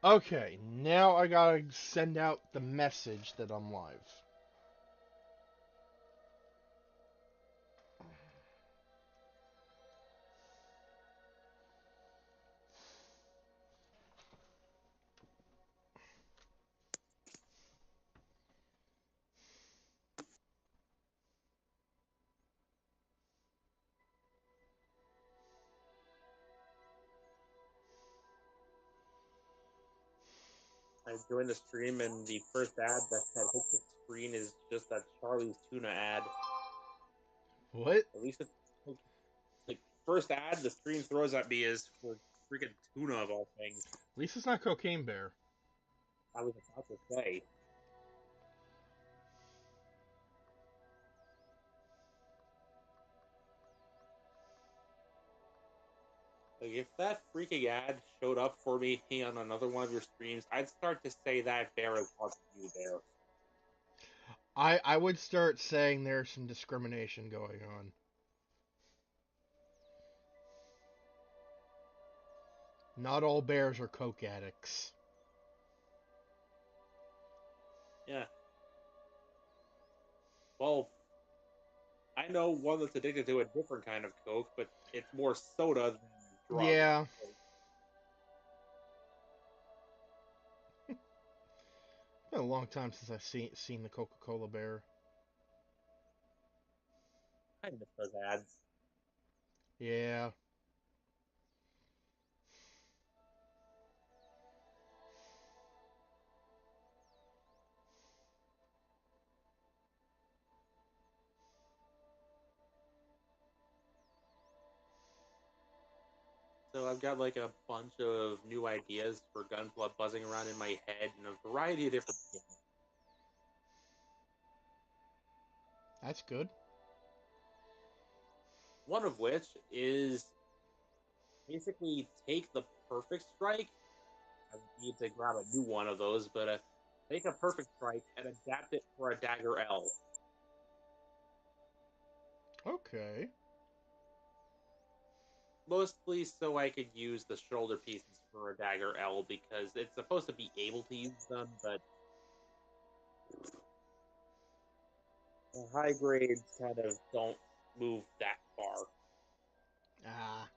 Okay, now I gotta send out the message that I'm live. I joined the stream, and the first ad that hits the screen is just that Charlie's Tuna ad. What? At least it's like first ad the screen throws at me is for freaking tuna of all things. At least it's not Cocaine Bear. I was about to say. Like, if that freaking ad showed up for me on another one of your streams, I'd start to say that bear is watching you there. I would start saying there's some discrimination going on. Not all bears are coke addicts. Yeah. Well, I know one that's addicted to a different kind of Coke, but it's more soda than drug. Yeah, been a long time since I've seen the Coca-Cola bear. I miss those ads. Yeah. So I've got like a bunch of new ideas for Gunpla buzzing around in my head in a variety of different things. That's good. One of which is basically take the perfect strike. I need to grab a new one of those, but take a perfect strike and adapt it for a dagger L. Okay. Mostly so I could use the shoulder pieces for a dagger L because it's supposed to be able to use them, but the high grades kind of don't move that far. Ah.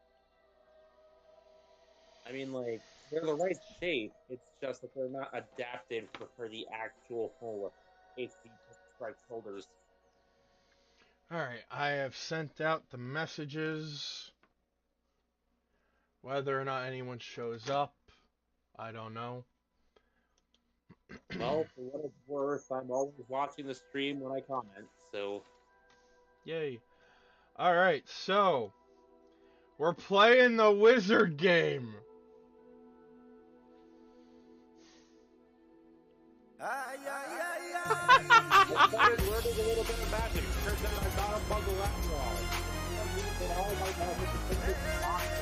I mean, like, they're the right shape. It's just that they're not adapted for the actual full HD strike shoulders. Alright, I have sent out the messages. Whether or not anyone shows up, I don't know. Well, for what it's worth, I'm always watching the stream when I comment, so Yay. Alright, so we're playing the wizard game. Ay, ay, ay, ay. I started learning a little bit of magic. Turns out I'm not a muggle after all. That means that all my magic is possible.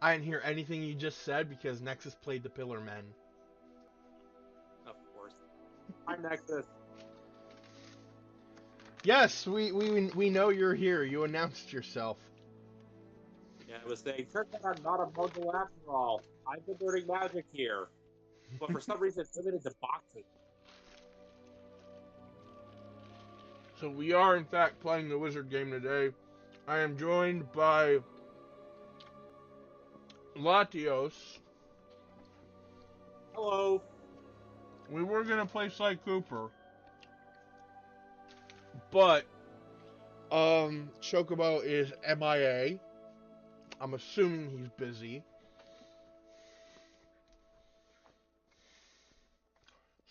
I didn't hear anything you just said because Nexus played the Pillar Men. Of course. Hi, Nexus. Yes, we know you're here. You announced yourself. Yeah, I was saying, turns out I'm not a muggle after all. I've been learning magic here. But for some reason, it's limited to boxing. So we are in fact playing the wizard game today. I am joined by Latios. Hello. We were gonna play Sly Cooper, but Chocobo is MIA. I'm assuming he's busy.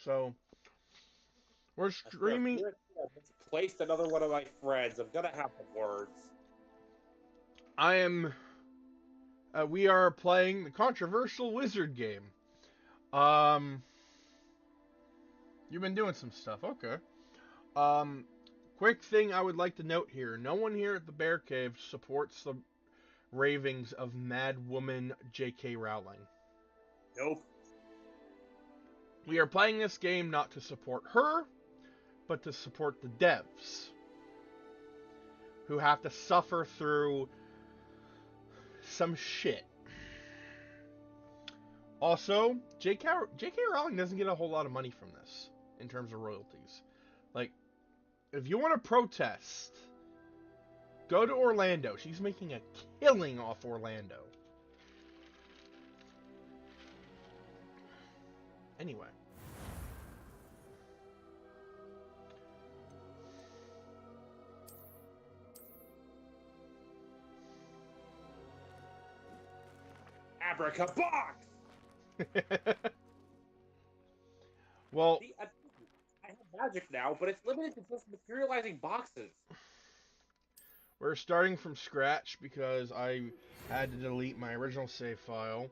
So we're I swear, if streaming. you're misplaced another one of my friends, I'm gonna have the words. I am. We are playing the controversial wizard game. Um, you've been doing some stuff. Okay. Um, quick thing I would like to note here: no one here at the Bear Cave supports the ravings of Mad Woman J.K. Rowling. Nope. We are playing this game not to support her, but to support the devs who have to suffer through some shit. Also, J.K. Rowling doesn't get a whole lot of money from this in terms of royalties. Like, if you want to protest, go to Orlando. She's making a killing off Orlando. Anyway. Abracabox! Well, See, I have magic now, but it's limited to just materializing boxes. we're starting from scratch because I had to delete my original save file.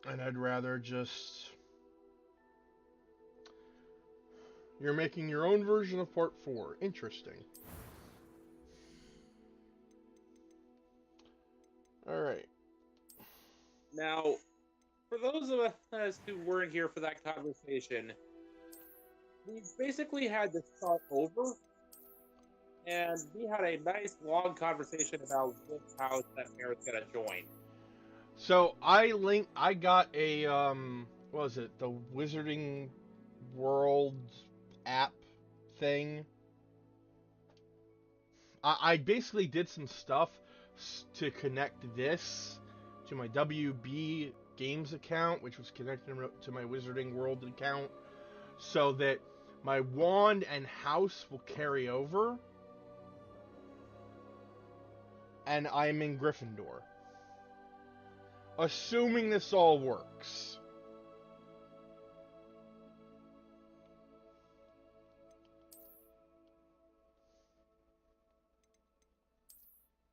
And I'd rather just... You're making your own version of Part 4. Interesting. Alright. Now, for those of us who weren't here for that conversation, we basically had to start over, and we had a nice long conversation about which house that Mayor's gonna join. So, I got a, what was it? The Wizarding World app thing. I basically did some stuff to connect this to my WB Games account, which was connected to my Wizarding World account, so that my wand and house will carry over, and I'm in Gryffindor. Assuming this all works.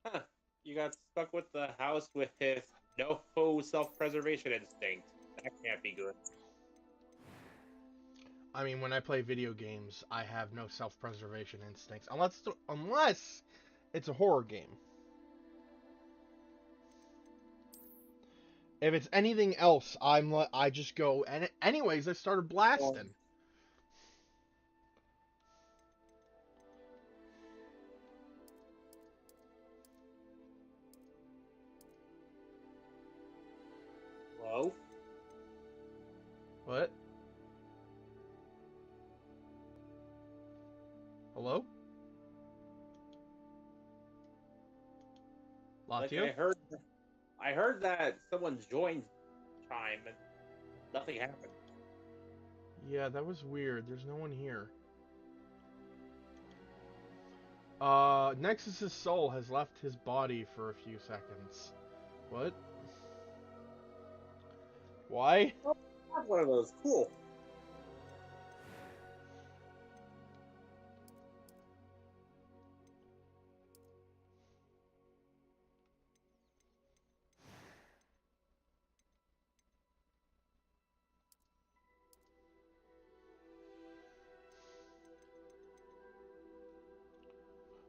Huh. You got stuck with the house with no self-preservation instinct. That can't be good. I mean, when I play video games, I have no self-preservation instincts, unless it's a horror game. If it's anything else, I just go, and anyways, I started blasting. Hello? What? Hello? Like Latio? I heard that someone joined Chime and nothing happened. Yeah, that was weird. There's no one here. Nexus's soul has left his body for a few seconds. What? Why? Oh, that's one of those. Cool.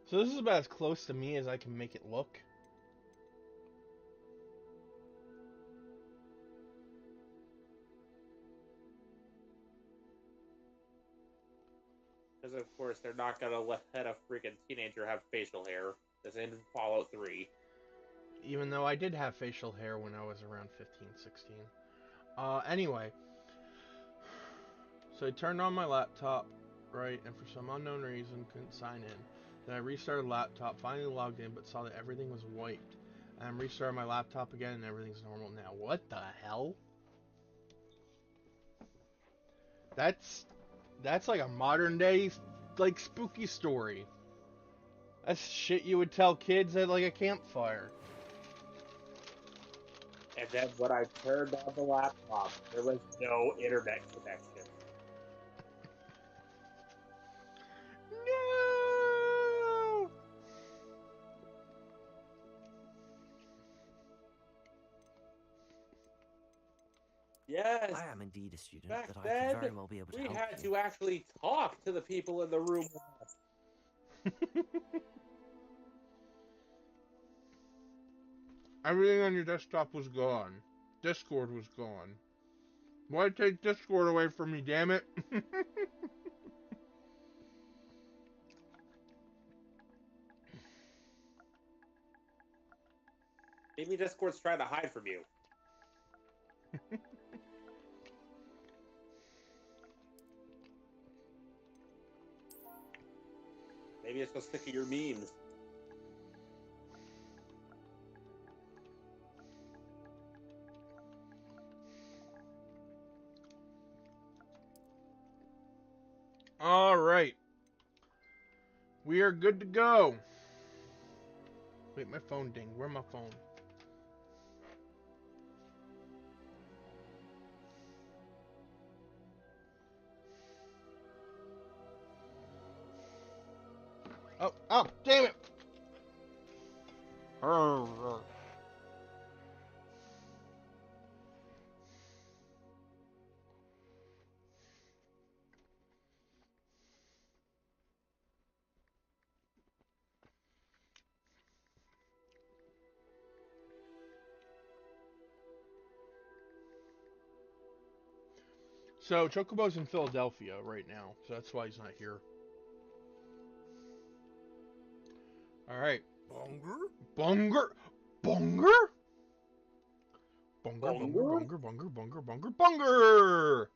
So this is about as close to me as I can make it look. Because of course they're not gonna let a freaking teenager have facial hair. This in Fallout 3. Even though I did have facial hair when I was around 15, 16. Anyway. So I turned on my laptop, right, and for some unknown reason couldn't sign in. Then I restarted the laptop, finally logged in, but saw that everything was wiped. And I'm restarting my laptop again and everything's normal now. What the hell? That's like a modern day like spooky story. That's shit you would tell kids at like a campfire. And then when I turned on the laptop, there was no internet connection. No! Yes. I am indeed a student, Back but I then, could very well be able to we help had you. to actually talk to the people in the room. Everything on your desktop was gone. Discord was gone. Why take Discord away from me, damn it? Maybe Discord's trying to hide from you. Maybe it's so sick of your memes. All right. We are good to go. Wait, my phone dinged. Where's my phone? Oh, damn it! So, Chocobo's in Philadelphia right now, so that's why he's not here. Alright. Bonger? Bunger? Bunger? Bunger, bunger, bunger, bunger, bunger, bunger, bunger!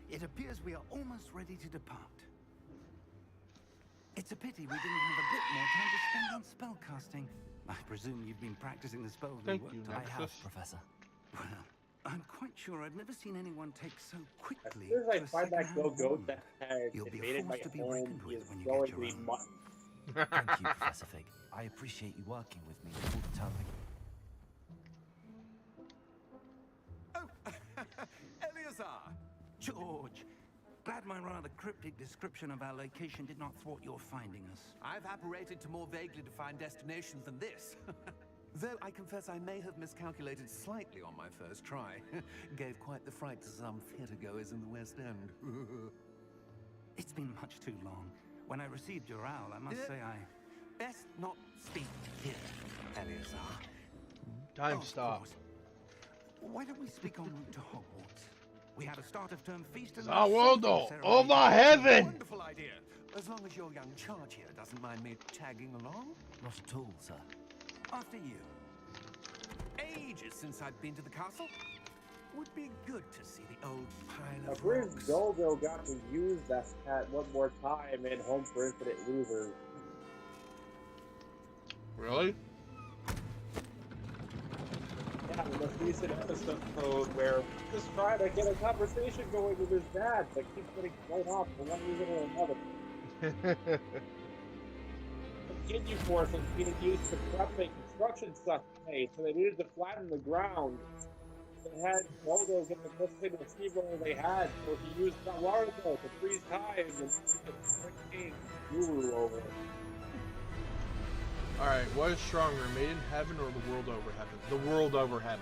It appears we are almost ready to depart. It's a pity we didn't have a bit more time to spend on spellcasting. I presume you've been practicing the spells we Thank worked you, on. Nexus. I have, Professor. Well, I'm quite sure I've never seen anyone take so As quickly soon as I to a find that second-hand go-goat wand. that has You'll be a invaded my force to be home, reckoned he with is when you going get to your be own. mutton. Thank you, Professor Fig. I appreciate you working with me all the time. Oh, Eleazar! George! Glad my rather cryptic description of our location did not thwart your finding us. I've apparated to more vaguely defined destinations than this. Though I confess I may have miscalculated slightly on my first try. Gave quite the fright to some theatergoers in the West End. It's been much too long. When I received your owl, I must say I... Best not speak here, Eleazar. Time Oh, of stop. course. Why don't we speak en route to Hogwarts? We have a start of term feast and Zawaldo, over heaven! Wonderful idea. As long as your young charge here doesn't mind me tagging along. Not at all, sir. After you. Ages since I've been to the castle. Would be good to see the old pile Of of course, rocks. Dolgo got to use that stat one more time in Home for Infinite Losers. Really? Yeah, the most recent episode where he's just trying to get a conversation going with his dad, but keeps getting thrown off for one reason or another. Continue force was being used to prepping construction stuff made, so they needed to flatten the ground. They had Dolgo get the best thing receiver they had, so he used Naruto to freeze time and the King guru over it. Alright, what is stronger, Made in Heaven or the World Over Heaven? The World Over Heaven.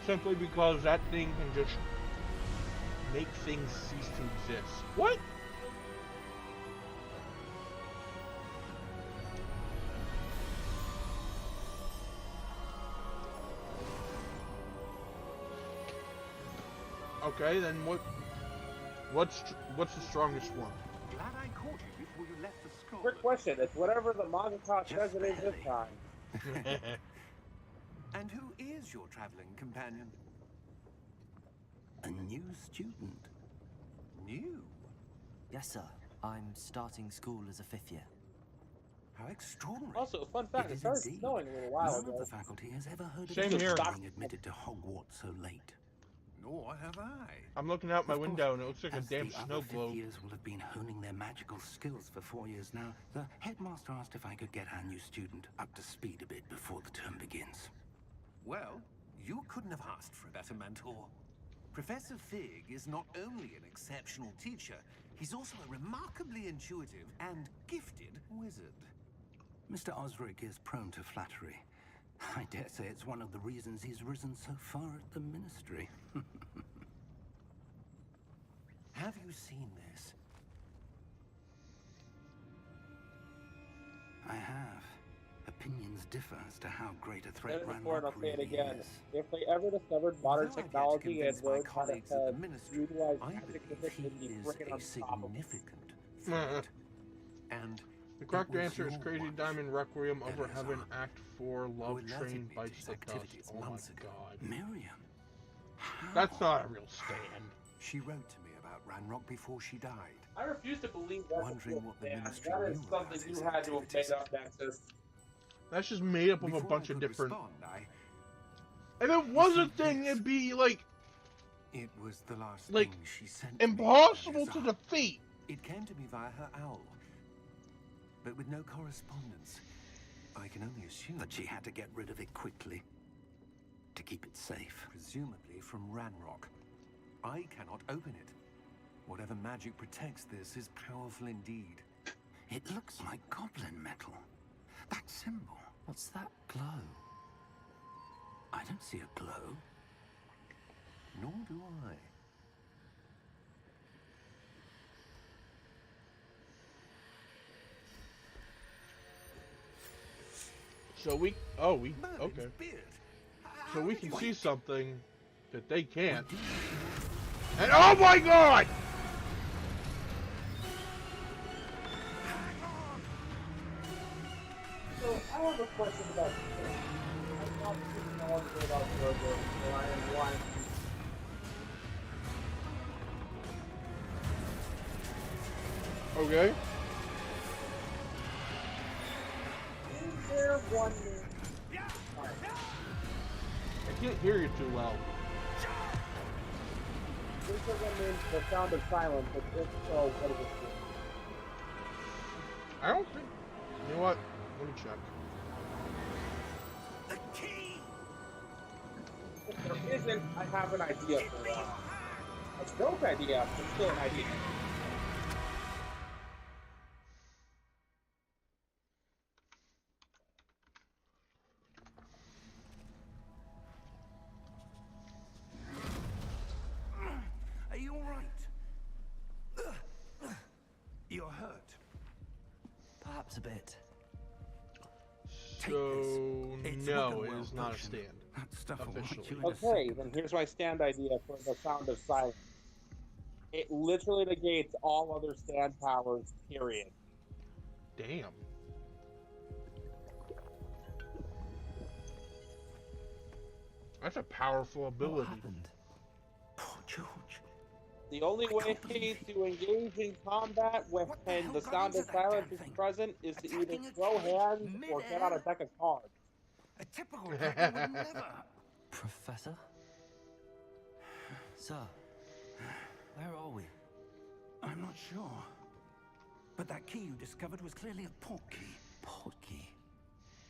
Simply because that thing can just make things cease to exist. What? Okay, then what's the strongest one? Glad I caught you before you left the school. Quick question, it's whatever the mangaka says it is this time. And who is your traveling companion? A new student. New? Yes, sir. I'm starting school as a 5th year. How extraordinary. Also, fun fact, It it is started indeed. snowing a little while None ago. of the faculty has ever heard Same of here. being admitted to Hogwarts so late. Nor have I. I'm looking out my Of course, window and it looks like a as damn the snow other fifth globe. years will have been honing their magical skills for 4 years now, the headmaster asked if I could get our new student up to speed a bit before the term begins. Well, you couldn't have asked for a better mentor. Professor Fig is not only an exceptional teacher, he's also a remarkably intuitive and gifted wizard. Mr. Osric is prone to flattery. I dare say it's one of the reasons he's risen so far at the ministry. Have you seen this? I have. Opinions differ as to how great a Said threat it before and I'll Ranrock say it really again. is. If they ever discovered modern Although I've yet to technology and convince my learned how to colleagues at the Ministry, utilize I magic with believe it, they'd he be is freaking a unstoppable. significant Uh-huh. threat. And The correct it was answer is your Crazy watch, Diamond Requiem over Eleazar, Heaven Act 4 who Love alerted Train me to Bites his the Dust. activities Oh my months ago. god. Miriam? How? That's not a real stand. She wrote to me about Ranrock before she died. I refuse to believe that's Wondering what the man. Ministry That is knew about something his you had to have activities. made up, Nexus. That's just made up of Before a bunch I of could different. respond, If it was a received thing, this. it'd be like It was the last Like, thing she sent to impossible me, to Eleazar. defeat. It came to me via her owl, but with no correspondence. I can only assume That she had to get rid of it quickly to keep it safe. presumably from Ranrock. I cannot open it. Whatever magic protects this is powerful indeed. It looks like goblin metal. That symbol. What's that glow? I don't see a glow. Nor do I. So we. Okay. Beard. So we can see something that they can't. And oh my god! So, I have a question about this. I'm not super knowledgeable about Jojo, so I am lying. Okay. Is there one name? I can't hear you too well. Is there one name the sound of silence? But if so, what is it? I don't think. You know what? Let me check. The key! If there isn't, I have an idea for one. A dope idea, but still an idea. Are you alright? You're hurt. Perhaps a bit. Take So this. It's no, Wiccan it Well is not a potion. stand. That stuff will Officially. light you in a Okay, second. then here's my stand idea for the sound of silence. It literally negates all other stand powers, period. Damn. That's a powerful What ability. happened? Poor George. The only I way can't believe to engage in combat when What the hell the got sound into of that silence damn is thing? present is to either Attacking a throw cage hands or get out a mid-air? deck of cards. A typical dragon would never. Professor? Sir, where are we? I'm not sure. But that key you discovered was clearly a port key. Port key.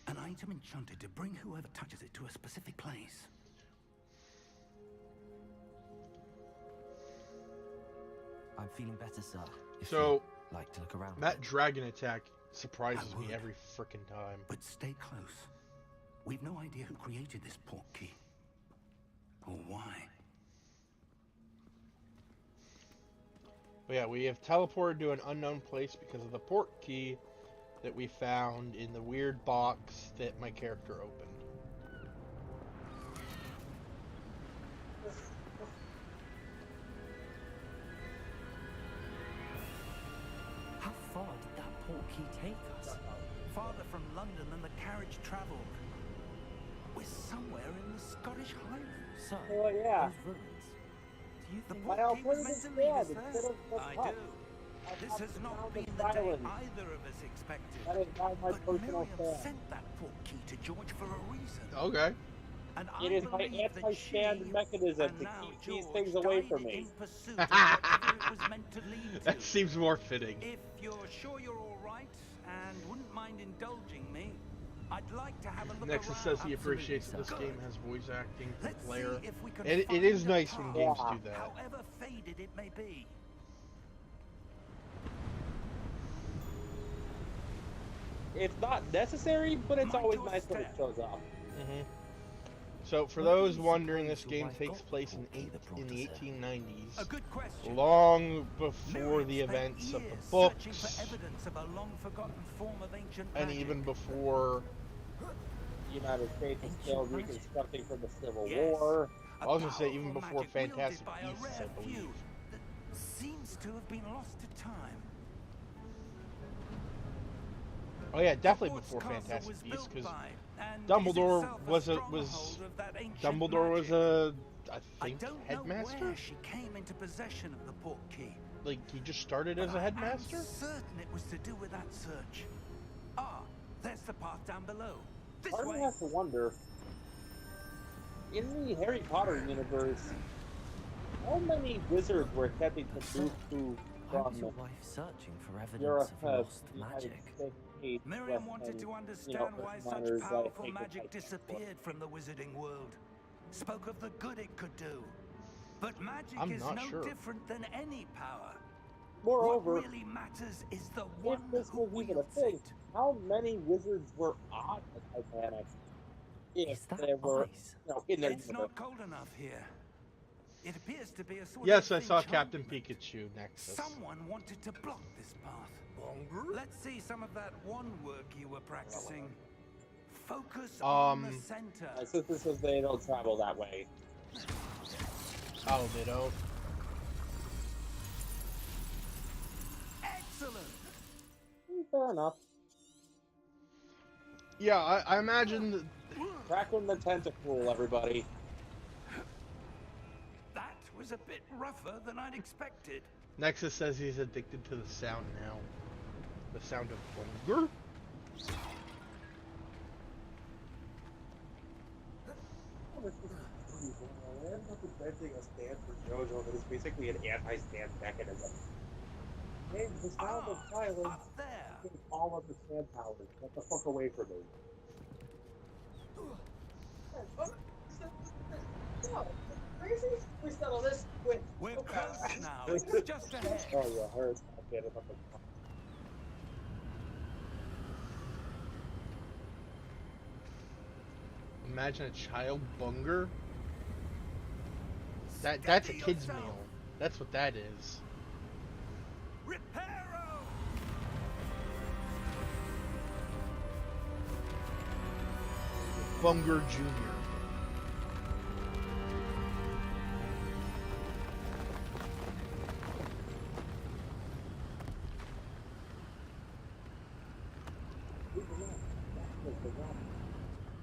An item enchanted to bring whoever touches it to a specific place. I'm feeling better, sir. If So, you'd like to look around. that dragon attack surprises I me would. every frickin' time. But stay close. We've no idea who created this port key. Or why. But yeah, we have teleported to an unknown place because of the port key that we found in the weird box that my character opened. How far did that port key take us? Farther from London than the carriage travelled. We're somewhere in the Scottish Highlands. Sir, Well, yeah. those ruins. Do you The think... port My key was meant alternative to lead us stand there. instead of the I pup. do. I This have has the not sound been of the day silence. either of us expected. That is not my But personal Miriam stand. sent that port key to George for a reason. Okay. And It I is my believe that anti-stand she mechanism and to now keep these George things away died from me. in pursuit of whatever it was meant to lead to. That seems more fitting. If you're sure you're all right and wouldn't mind indulging me, I'd like to have a look Nexus around. says he appreciates that this Absolutely, game has voice acting for Let's the player. see if we can And it find is a nice when path, games Yeah. do that. however faded it may be. It's not necessary, but it's Mind always your nice when it step. shows up. hmm So, for What do those you wondering, this suppose your game wife takes got place the in, port key that brought in the us here? 1890s, A good question. long before Miriam the spent events of the years searching books, for evidence of a long-forgotten form of ancient and magic. even before The United States is still Ancient magic. reconstructing from the Civil Yes. War. A I was gonna say even powerful before magic wielded Fantastic by a Beasts, I rare believe. few that seems to have been lost to time. Oh yeah, definitely Hogwarts before Castle Fantastic was Beasts, built because by, and Dumbledore is itself a was stronghold of that ancient Dumbledore was magic. I I think don't know headmaster. where she came into possession of the portkey, Like he just started but as a I headmaster. am certain it was to do with that search. Ah, there's the path down below. This Part of me way. has to wonder, in the Harry Potter universe, how many wizards were attempting to But move sir, through why was from your wife searching for Europe evidence of to lost the United magic? States, Miriam West wanted and, to understand why such miners powerful take the magic type disappeared from the wizarding world. Spoke of the good it could do. But magic I'm is not no sure. different than any power. Moreover, What really matters is the if one this who was even a wields thing, it. how many wizards were on the Titanic if Is that they were, ice? in their It's universe? not cold enough here. It appears to be a sort Yes, of I saw Captain enchantment. Pikachu Nexus. Someone wanted to block this path. Let's see some of that one work you were practicing. Focus on the center. Since this is, they don't travel that way. Oh, they don't. Excellent. Fair enough. Yeah, I imagine that Cracking the tentacle, everybody. That was a bit rougher than I'd expected. Nexus says he's addicted to the sound now. The sound of thunder. I ended up inventing a stand for JoJo that is basically an anti-stand mechanism. Hey, the sound of silence Up there. takes all of the stand powers. Get the fuck away from me. Crazy? We settle this quick. We're close now. It's just ahead. Oh, yeah, I heard. I get it. Imagine a child bunger. That's a Steady kid's yourself. meal. That's what that is. Reparo. Bunger Junior.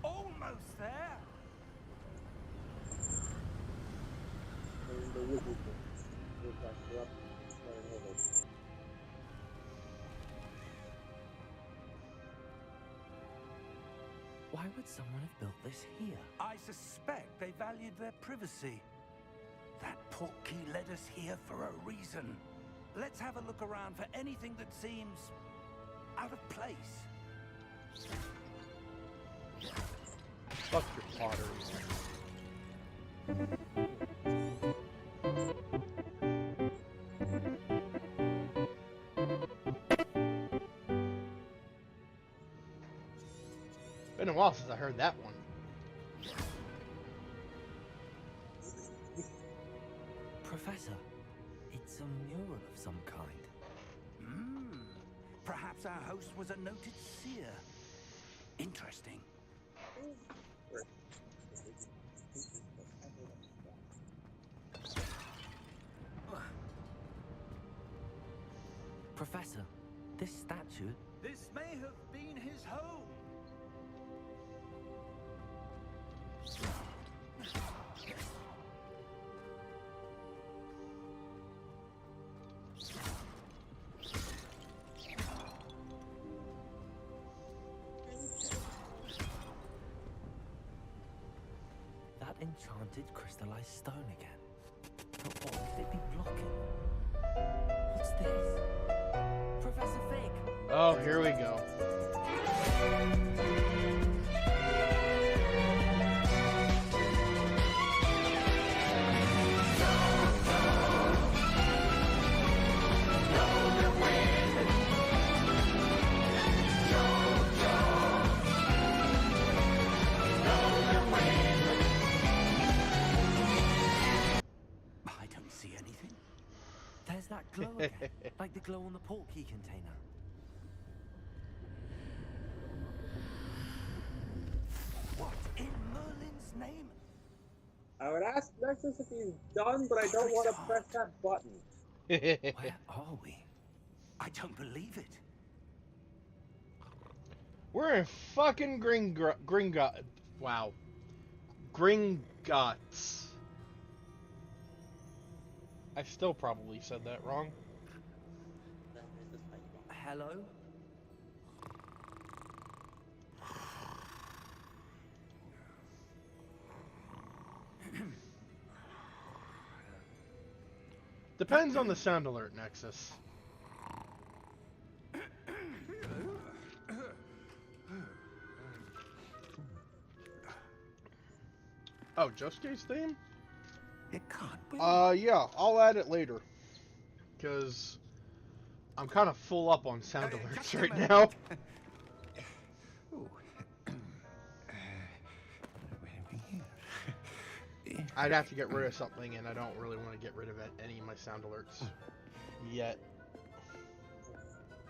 Almost there. Why would someone have built this here? I suspect they valued their privacy. That portkey led us here for a reason. Let's have a look around for anything that seems out of place. Fuck your pottery. Been a while since I heard that one. Professor, it's a mural of some kind. Perhaps our host was a noted seer. Interesting. Professor, this statue... This may have been his home. That enchanted crystallized stone again. But what could it be blocking? What's this? Professor Fig! Oh, here we go. I don't see anything. There's that glow again, like the glow on the portkey container. I would ask Nexus if he's done, but I don't want to press that button. Where are we? I don't believe it. We're in fucking wow. Gringotts. I still probably said that wrong. Hello? Depends on the sound alert, Nexus. Oh, Josuke's theme? It can't be. Yeah, I'll add it later. Because I'm kind of full up on sound alerts Just a right minute. now. Ooh. I'd have to get rid of something, and I don't really want to get rid of any of my sound alerts yet.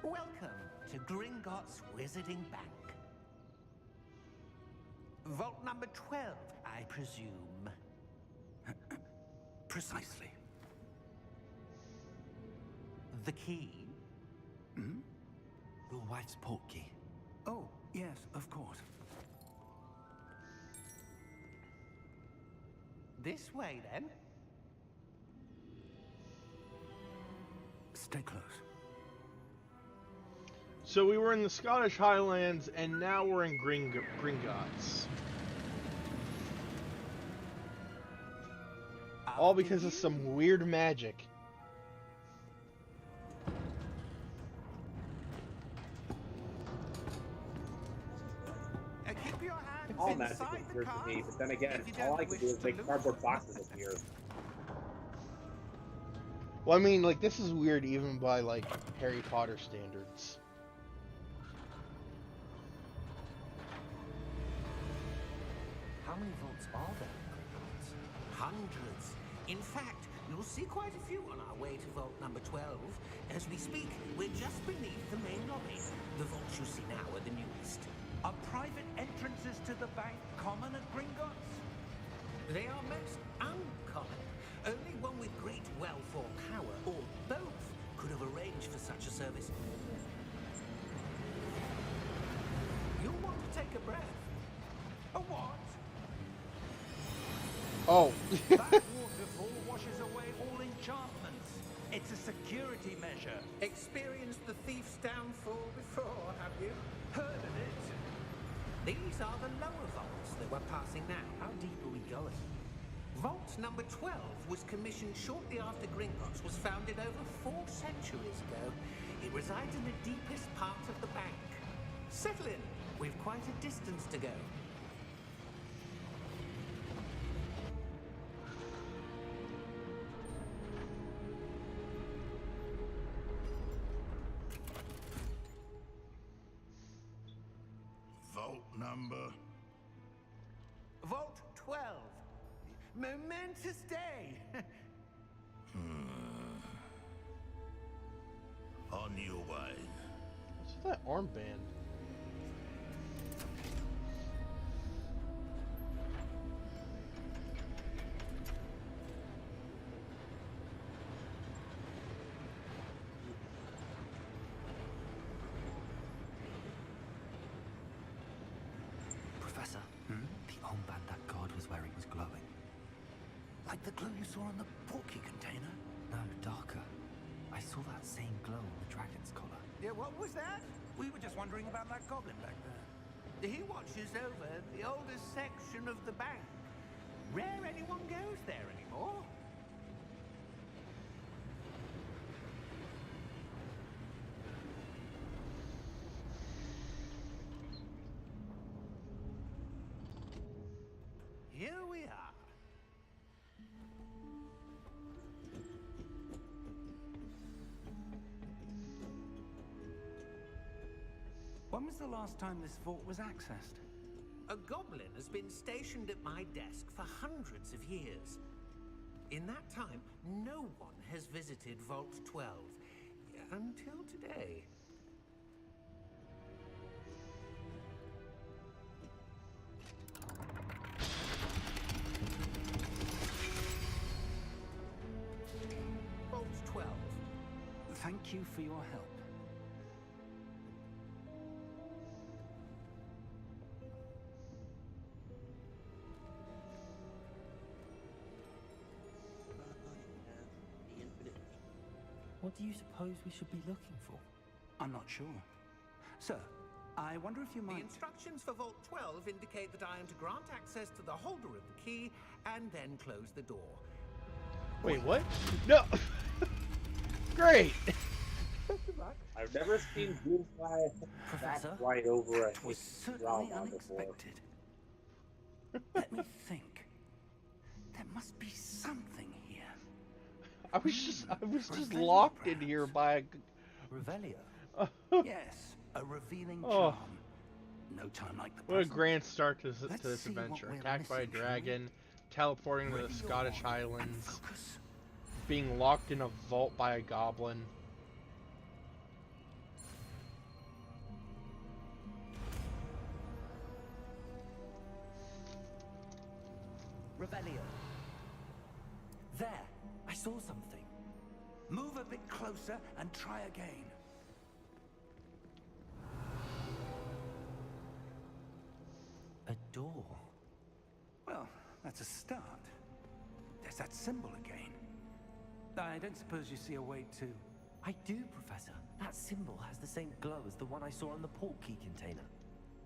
Welcome to Gringotts Wizarding Bank. Vault number 12, I presume. Precisely. The key? Your wife's portkey. Oh, yes, of course. This way, then. Stay close. So we were in the Scottish Highlands, and now we're in Gringotts. All because of some weird magic. Keep your hands All magic inside is the weird car. to me, but then again, If you all don't I can wish do is to make lose cardboard it. boxes appear. Well, I mean, like, this is weird even by, like, Harry Potter standards. How many vaults are there in Gringotts? Hundreds. In fact, you'll see quite a few on our way to vault number 12. As we speak, we're just beneath the main lobby. The vaults you see now are the newest. Are private entrances to the bank common at Gringotts? They are most uncommon. Only one with great wealth or power, or both, could have arranged for such a service. You'll want to take a breath. A what? Oh. That waterfall washes away all enchantments. It's a security measure. Experienced the thief's downfall before, have you? Heard of it? These are the lower vaults that we're passing now. How deep are we going? Vault number 12 was commissioned shortly after Gringotts was founded over 4 centuries ago. It resides in the deepest part of the bank. Settle in. We've quite a distance to go. Vault number. Vault 12. Momentous day. On your way. What's that armband? Professor, the armband that guard was wearing was glowing. Like the glue you saw on the porky container? No, darker. I saw that same glow on the dragon's collar. Yeah, what was that? We were just wondering about that goblin back there. He watches over the oldest section of the bank. Rare anyone goes there anymore. Here we are. When was the last time this vault was accessed? A goblin has been stationed at my desk for hundreds of years. In that time, no one has visited Vault 12 until today. you for your help. The infinite. What do you suppose we should be looking for? I'm not sure. Sir, I wonder if you The might... instructions for Vault 12 indicate that I am to grant access to the holder of the key and then close the door. Wait, what? No! Great! I've never seen Doomfly Professor? back right over a That was hidden certainly drama before. unexpected. Let me think. There must be something here. I was just locked in here by a... Revelio. Yes, a revealing Oh. charm. No time like the What a present. grand start to Let's this see what adventure. we're Attacked by a missing, shall we? dragon, teleporting to Ready the your Scottish wand and Highlands, focus. being locked in a vault by a goblin. Revelio. There. I saw something. Move a bit closer and try again. A door. Well, that's a start. There's that symbol again. I don't suppose you see a way to... I do, Professor. That symbol has the same glow as the one I saw on the port key container.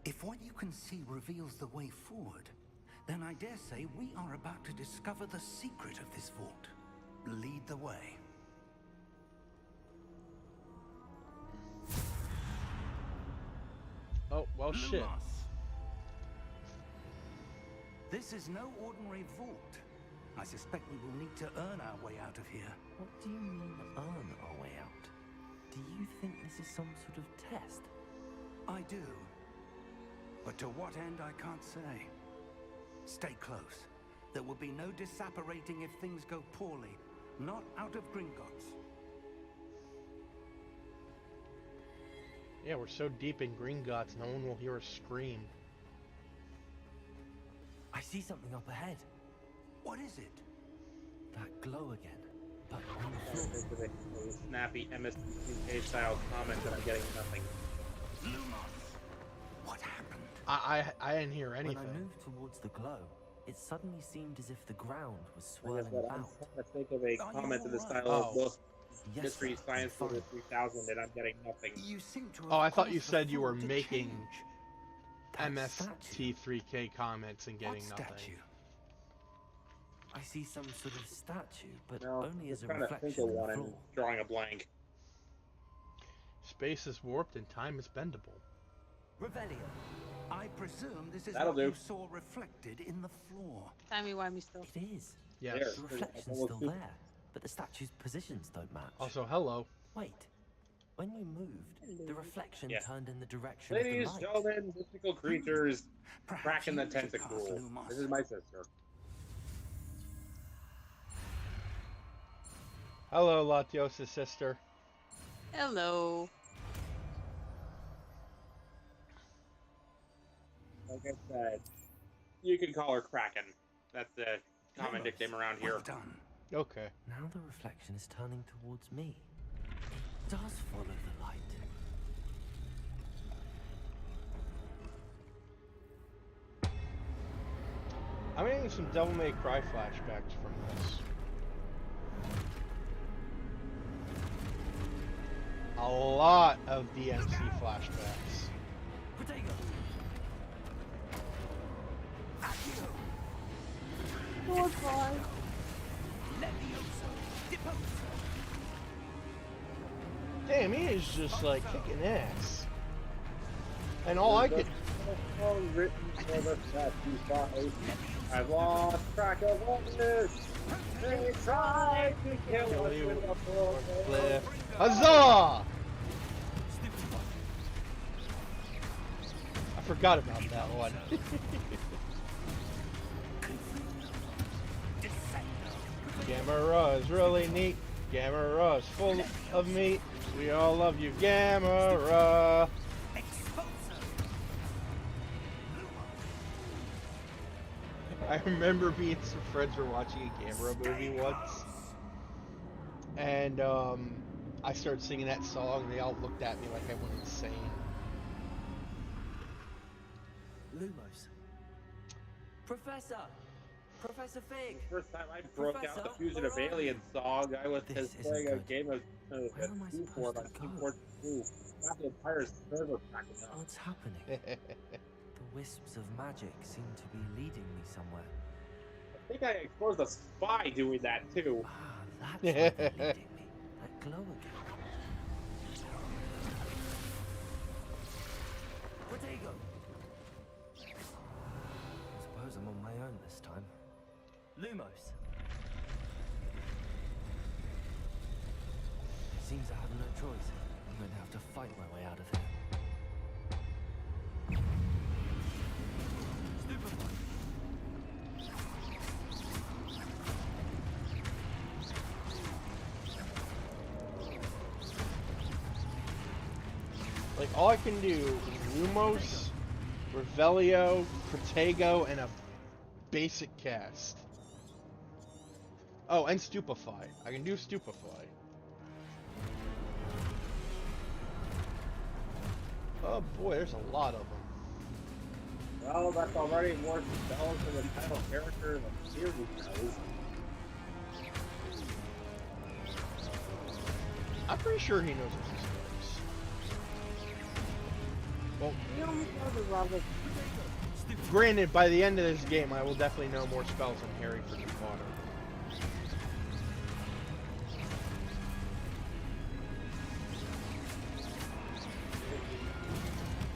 If what you can see reveals the way forward, then I dare say we are about to discover the secret of this vault. Lead the way. Oh, well, shit. Lumos. This is no ordinary vault. I suspect we will need to earn our way out of here. What do you mean, earn our way out? Do you think this is some sort of test? I do. But to what end, I can't say. Stay close. There will be no disapparating if things go poorly. Not out of Gringotts. Yeah, we're so deep in Gringotts, no one will hear us scream. I see something up ahead. What is it? That glow again. But on the This floor. is a snappy MST2K style comment that I'm getting nothing. Lumos! What happened? I didn't hear When anything. I moved towards the glow, it suddenly seemed as if the ground was Like I swirling said, I'm about. trying to think of a Are you comment in the alright? style Oh. of both Yes, Mystery sir, Science I'm Theater fine. 3000, and I'm getting nothing. You seem to have Oh, I thought caused you the said you were floor to making change. That statue. MST3K comments and getting What nothing. statue? I see some sort of statue, but No, only as just a trying to think reflection of in the one and floor. drawing a blank. Space is warped and time is bendable. Revelio. I presume this is That'll what do. you saw reflected in the floor. Timey-wimey stuff. It is. Yes. There. The reflection's still there, but the statue's positions don't match. Also, hello. Wait. When you moved, the reflection Yeah. turned in the direction Ladies, of the light. gentlemen, mystical creatures, Perhaps cracking the you should pass, tentacle. Lumos. This is my sister. Hello, Latios' sister. Hello. Like I said, you can call her Kraken. That's the common Lumos, nickname around here. Well done. Okay. Now the reflection is turning towards me. It does follow the light. I'm getting some Devil May Cry flashbacks from this. A lot of DMC flashbacks. Protego! Damn, he is just like kicking ass. And all I could. Song written for the sacrifice. I've lost track of what it is. They tried to kill us with a bullet. Huzzah! I forgot about that one. Gamera is really neat. Gamera is full of meat. We all love you, Gamera. I remember me and some friends were watching a Gamera movie once, and I started singing that song, and they all looked at me like I went insane. Lumos. Professor! Professor Fig! The first time I broke out the Professor, Fusion where of are you? Alien song, I was This just playing isn't a good. game of Where am I Q4 supposed to on go? Q4 2. Got the entire server cracking up. What's happening? The wisps of magic seem to be leading me somewhere. I think I exposed a spy doing that too. Ah, that's where they're leading me. That glow again. Protego! I suppose I'm on my own this time. Lumos. Seems I have no choice. I'm going to have to fight my way out of here. Stupefy. Like, all I can do is Lumos, Revelio, Protego, and a basic cast. Oh, and Stupefy. I can do Stupefy. Oh boy, there's a lot of them. Well, that's already more spells than the title character of the series knows. I'm pretty sure he knows what he spells. Well, You only know the level. granted, by the end of this game, I will definitely know more spells than Harry freaking Potter.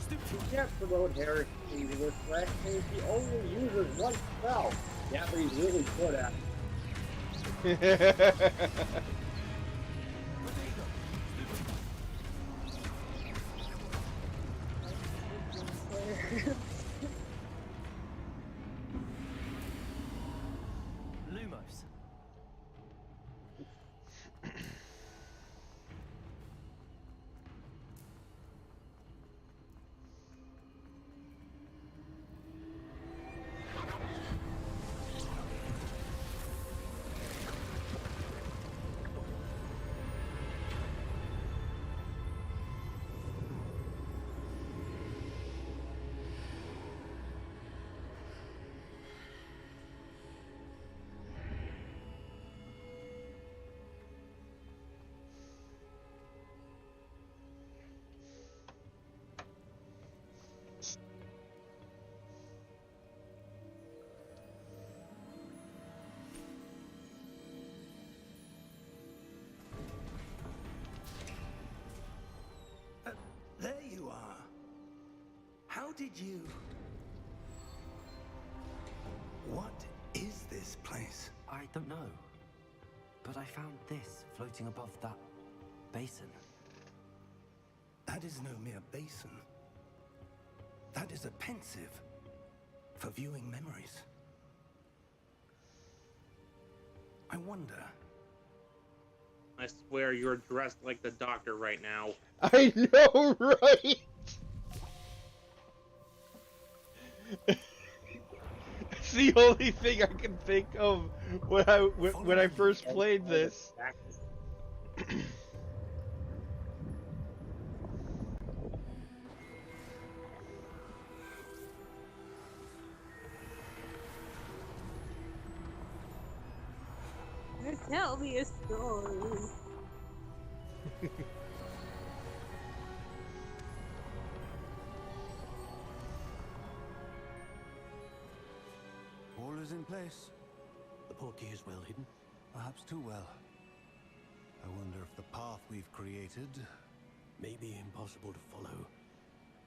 To get promote Harry to this rank, he only uses one spell. Yeah, but he's really good at it. Lumos. There you are. How did you... What is this place? I don't know. But I found this floating above that basin. That is no mere basin. That is a pensive for viewing memories. I wonder... I swear you're dressed like the Doctor right now. I know, right? It's the only thing I can think of when I first played this. Tell me a story. All is in place. The portkey is well hidden. Perhaps too well. I wonder if the path we've created... May be impossible to follow.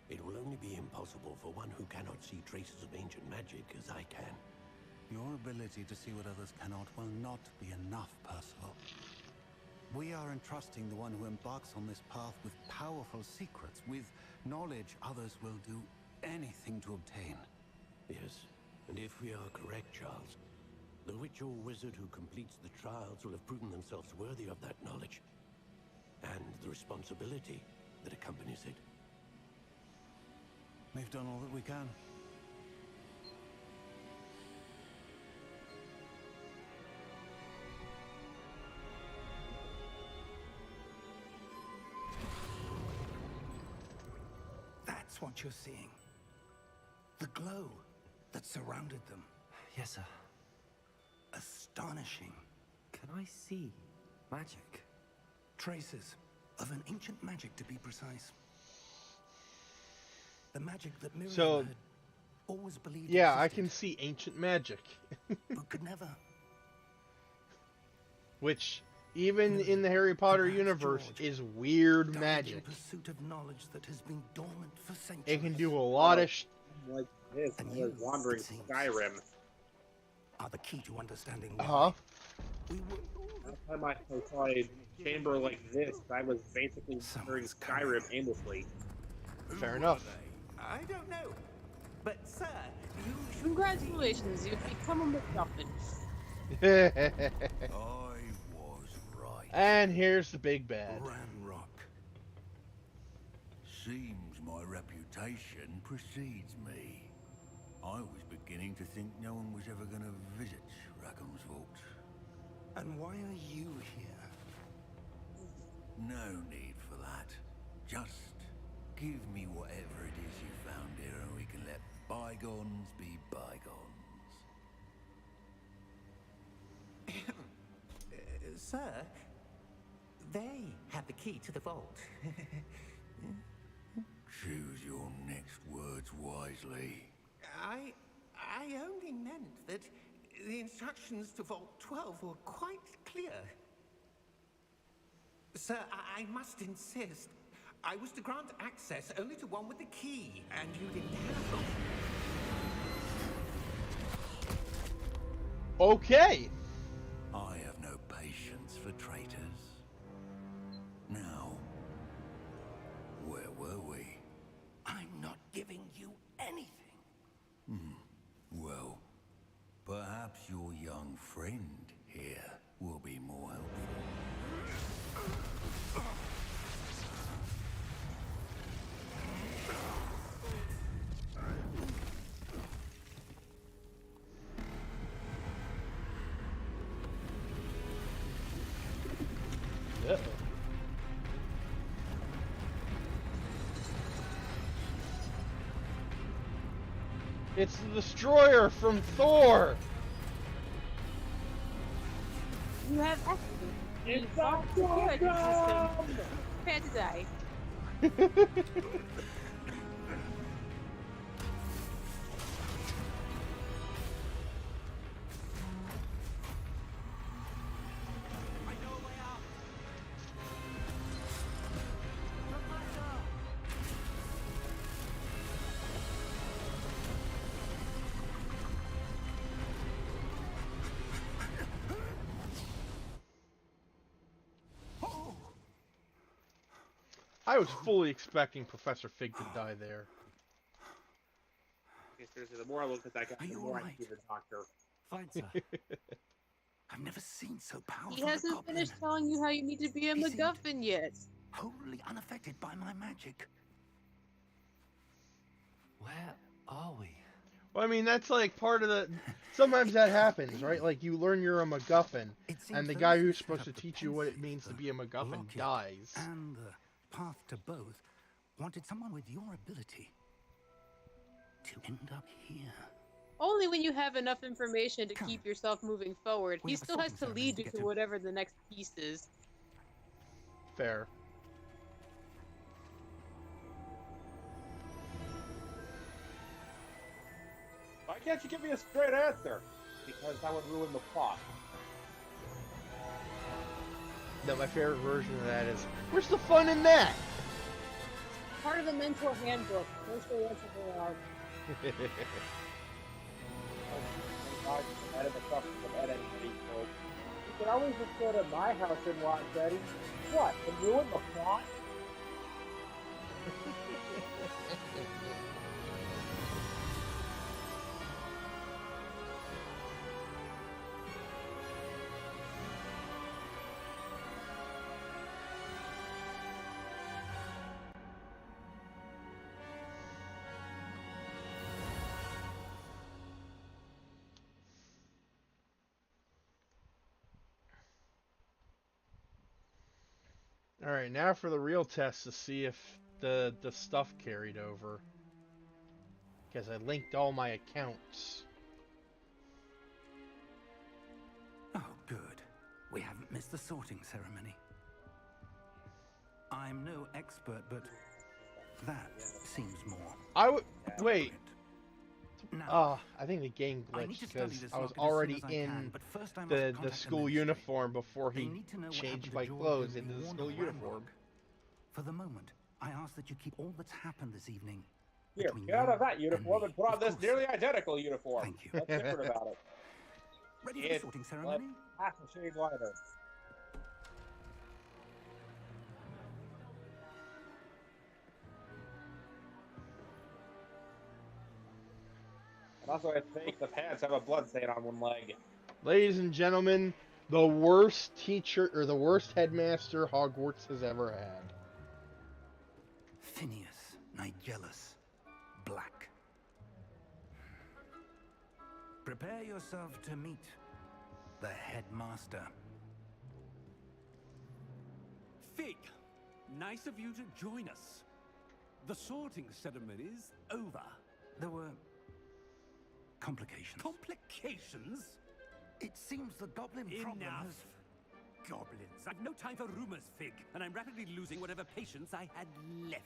It will only be impossible for one who cannot see traces of ancient magic as I can. Your ability to see what others cannot will not be enough, Percival. We are entrusting the one who embarks on this path with powerful secrets, with knowledge others will do anything to obtain. Yes, and if we are correct, Charles, the witch or wizard who completes the trials will have proven themselves worthy of that knowledge, and the responsibility that accompanies it. We've done all that we can. That's what you're seeing. The glow that surrounded them. Yes, sir. Astonishing. Can I see magic? Traces of an ancient magic, to be precise. The magic that Miriam So, had always believed yeah, existed, I can see ancient magic. but could never. Which, even Miriam, in the Harry Potter perhaps universe, George, is weird died magic. in pursuit of knowledge that has been dormant for centuries. It can do a lot of Like this, And I was you, wandering it seems, Skyrim. are the key to understanding why. Uh-huh. We were Last time I saw a chamber like this, I was basically wandering Someone's coming. Skyrim aimlessly. Fair enough. I don't know. But, sir, you should... Congratulations, you've become a MacGuffin. I was right. And here's the big bad. Ranrock. Seems my reputation precedes me. I was beginning to think no one was ever going to visit Rackham's vault. And why are you here? No need for that. Just give me whatever it is you found here and we can let bygones be bygones. Sir, they have the key to the vault. Choose your next words wisely. I only meant that the instructions to Vault 12 were quite clear. Sir, I must insist. I was to grant access only to one with the key, and you didn't have them. Okay. I have no patience for traitors. Now, where were we? I'm not giving you anything. Well, perhaps your young friend here will be more helpful. Uh-oh. It's the destroyer from Thor. You have access. It's not security system. Prepare to die. I was fully expecting Professor Fig to die there. Okay, seriously, the more I look at that guy, Are the you more I alright? see the doctor. Fine, sir. I've never seen so powerful He a hasn't goblin. finished telling you how you need to be a He seemed MacGuffin yet. Wholly unaffected by my magic. Where are we? Well, I mean, that's like part of the... Sometimes that happens, right? Like, you learn you're a MacGuffin, It seems and the those guy who who's set supposed up to the teach you what it pensive, means to the be a MacGuffin locket, dies. And the path to both wanted someone with your ability to end up here. Only when you have enough information to Come. keep yourself moving forward. We He have a still has sorting to ceremony lead to you get to to. whatever the next piece is. Fair. Why can't you give me a straight answer? Because that would ruin the plot. No, my favorite version of that is, where's the fun in that? Part of the mentor handbook. No straight answer for allowed. Edit the stuff from editing people. You can always just go to my house and watch Eddie. What? And ruin the plot? Alright, now for the real test to see if the stuff carried over. Because I linked all my accounts. Oh, good. We haven't missed the sorting ceremony. I'm no expert, but that seems more. I would wait. Now, I think the game I need glitched to study because this I was locket as soon already as I in can, but first I must the contact school ministry. uniform before They he need to know what changed happened my to George clothes who into the warned school of uniform. Ramrock. For the moment, I ask that you keep all that's happened this evening Here, between get out of you that uniform and put on Of this course. nearly identical uniform. Thank you. What's different about it? Ready for the It's sorting like ceremony? half a shade lighter. And also, I think the pants have a blood stain on one leg. Ladies and gentlemen, the worst teacher or the worst headmaster Hogwarts has ever had. Phineas, Nigellus, Black. Prepare yourself to meet the headmaster. Fig, nice of you to join us. The sorting ceremony's over. There were complications. Complications? It seems the goblin problem Enough. has... Goblins. I've no time for rumors, Fig, and I'm rapidly losing whatever patience I had left.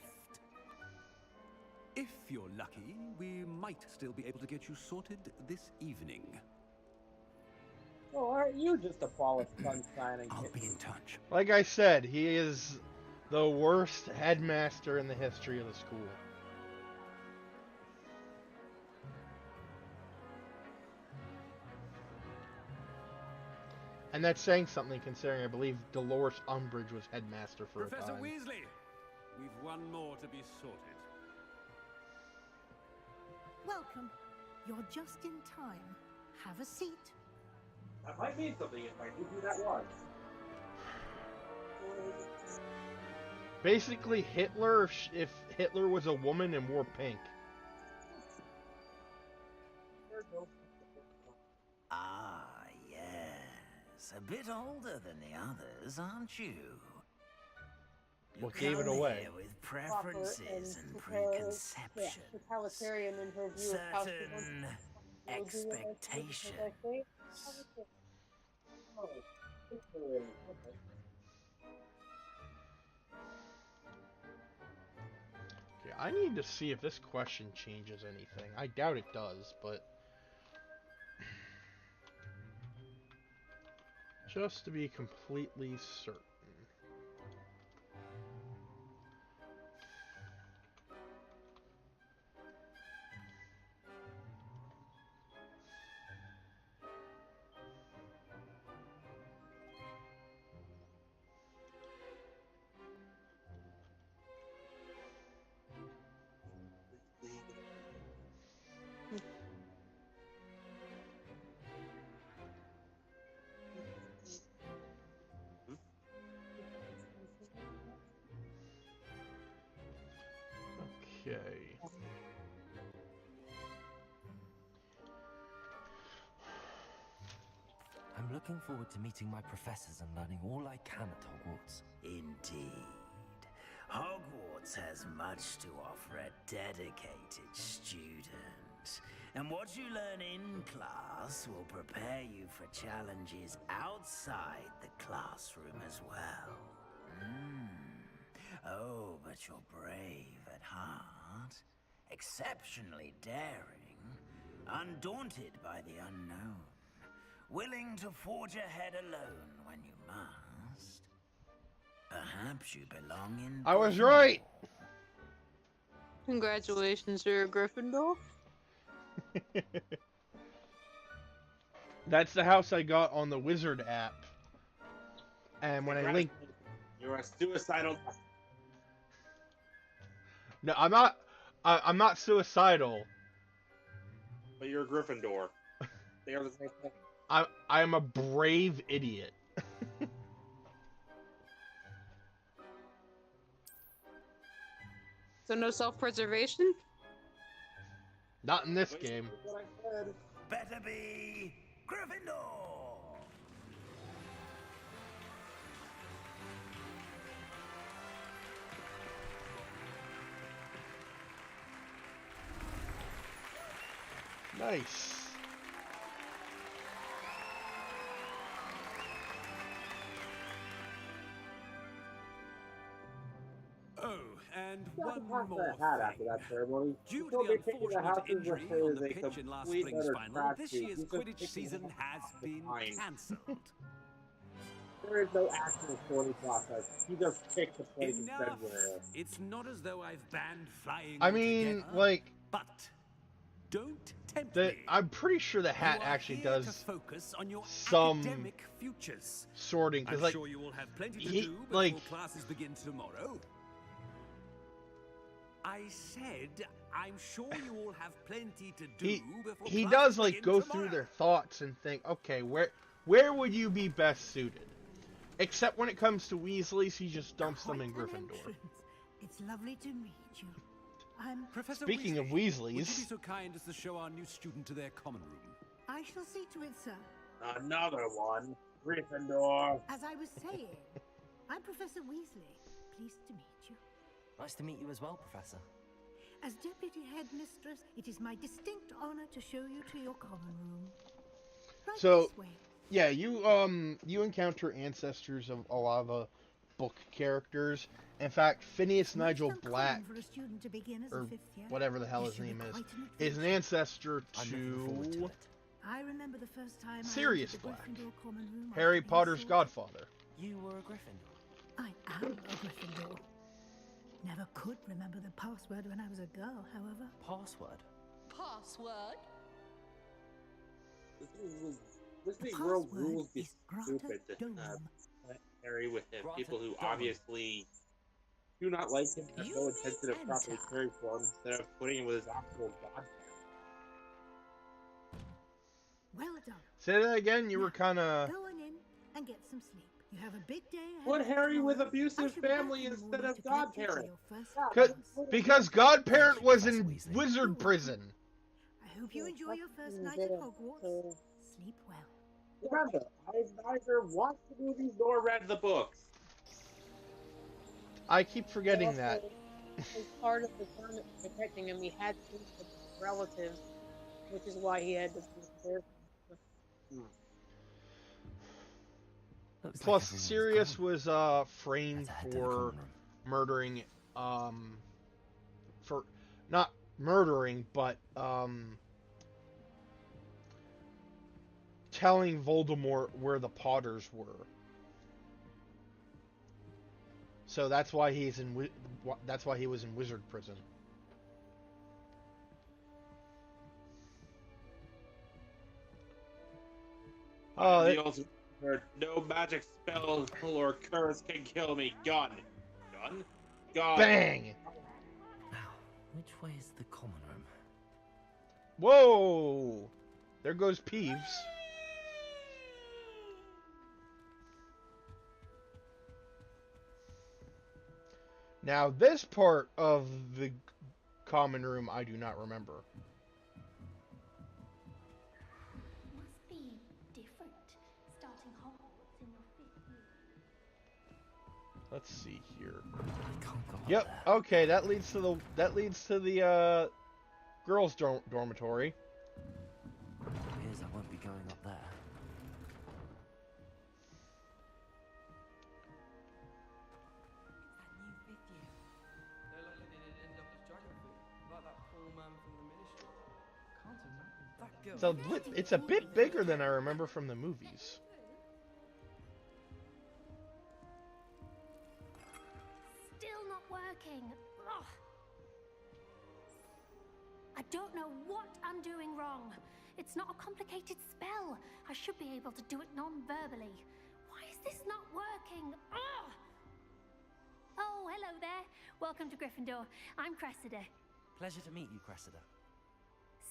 If you're lucky, we might still be able to get you sorted this evening. Oh, aren't you just a ball of sunshine and I'll kitten? be in touch. Like I said, he is the worst headmaster in the history of the school. And that's saying something considering I believe Dolores Umbridge was headmaster for Professor a time. Weasley, we've one more to be sorted. Welcome. You're just in time. Have a seat. That might mean something if I knew who that was. Basically, Hitler if Hitler was a woman and wore pink. Ah, yes. A bit older than the others, aren't you? What gave it Come away? here with preferences and preconceptions. Totalitarian in her view of how she wants Certain to do expectations. Okay, I need to see if this question changes anything. I doubt it does, but just to be completely certain. Okay. I'm looking forward to meeting my professors and learning all I can at Hogwarts. Indeed. Hogwarts has much to offer a dedicated student. And what you learn in class will prepare you for challenges outside the classroom as well. Oh, but you're brave at heart, exceptionally daring, undaunted by the unknown, willing to forge ahead alone when you must. Perhaps you belong in... I was right! Congratulations, you're a Gryffindor. That's the house I got on the Wizard app. And when I linked... You're a suicidal... No, I'm not... I'm not suicidal. But you're a Gryffindor. They are the same thing. I am a brave idiot. So no self-preservation? Not in this game. What I said. Better be Gryffindor! Nice. Oh, and You have one to pass more the hat thing. after that ceremony. Due to Don't the be taking the unfortunate houses injury as on the a pitch in last complete spring's utter final, this tragedy. year's He's just Quidditch taking season the has been behind. cancelled. There is no actual sorting process. He just picked the place and said Enough! where. It's not as though I've banned flying I mean, altogether, like, but don't tempt me. I'm pretty sure the hat You are actually here to does focus on your some academic futures. sorting, because I'm like sure you will have plenty to he- do before like- classes begin tomorrow. I said, I'm sure you all have plenty to do before he classes does like begin go tomorrow. through their thoughts and think, okay, where would you be best suited? Except when it comes to Weasleys, he just dumps them in Quite an Gryffindor. entrance. It's lovely to meet you. I'm Professor Speaking of Weasley, would you be Weasleys, so kind as to show our new student to their common room? I shall see to it, sir. Another one. Gryffindor. As I was saying, I'm Professor Weasley. Pleased to meet you. Nice to meet you as well, Professor. As Deputy Headmistress, it is my distinct honor to show you to your common room. Right So- this way. yeah, you encounter ancestors of a lot of the book characters. In fact, Phineas Most Nigel uncommon Black, for a student to begin as or a fifth year. whatever the hell This his should be name is, quite an is an adventure. ancestor I'm looking forward to to it. I remember the first time Sirius I entered the Black, Gryffindor common room Harry after being Potter's sorted. godfather. You were a Gryffindor. I am a Gryffindor. Never could remember the password when I was a girl, however. Password? Password? This The big world password rules be is Grata stupid to Dome. let Harry with him. Grata People who Dome. obviously do not like him have You no may intention of properly enter. caring for him instead of putting him with his actual godparent. Well done. Say that again. You were kind of. Go on in and get some sleep. You have a big day ahead. Put of you Harry with tomorrow. abusive I shall be back family in the instead morning of to collect you for godparent. your first class. Because godparent was Professor in Weasley. wizard prison. I hope you enjoy your first night at Hogwarts. Sleep well. Remember, I've neither watched the movies nor read the books. I keep forgetting that. As part of the tournament protecting him, he had to with relatives, which is why he had to be there. Looks like Plus, everyone's Sirius gone. was framed Let's head to the for common room. murdering, for not murdering, but telling Voldemort where the Potters were. So that's why he's in. That's why he was in wizard prison. Oh, The ultimate word, no magic spell or curse can kill me. Gun. Gun? Gun. bang! Now, which way is the common room? Whoa! There goes Peeves. Now, this part of the common room I do not remember. Must be different starting Hogwarts in your 5th year. Let's see here. I can't go up Yep. there. Okay, that leads to the girls' dormitory. Appears I won't be going up there. That new 5th year. They're looking in an English geography, like that poor man from the ministry. Can't imagine. That girl. It's a bit bigger than I remember from the movies. Still not working. Ugh. I don't know what I'm doing wrong. It's not a complicated spell. I should be able to do it non-verbally. Why is this not working? Ugh. Oh, hello there. Welcome to Gryffindor. I'm Cressida. Pleasure to meet you, Cressida.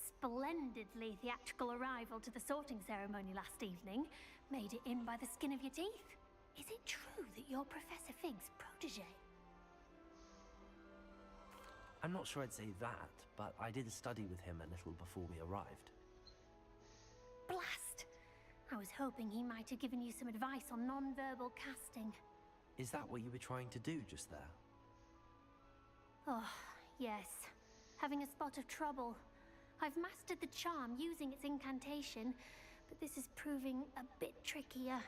Splendidly theatrical arrival to the sorting ceremony last evening. Made it in by the skin of your teeth. Is it true that you're Professor Fig's protege? I'm not sure I'd say that, but I did study with him a little before we arrived. Blast! I was hoping he might have given you some advice on non-verbal casting. Is that what you were trying to do just there? Oh, yes. Having a spot of trouble. I've mastered the charm using its incantation, but this is proving a bit trickier.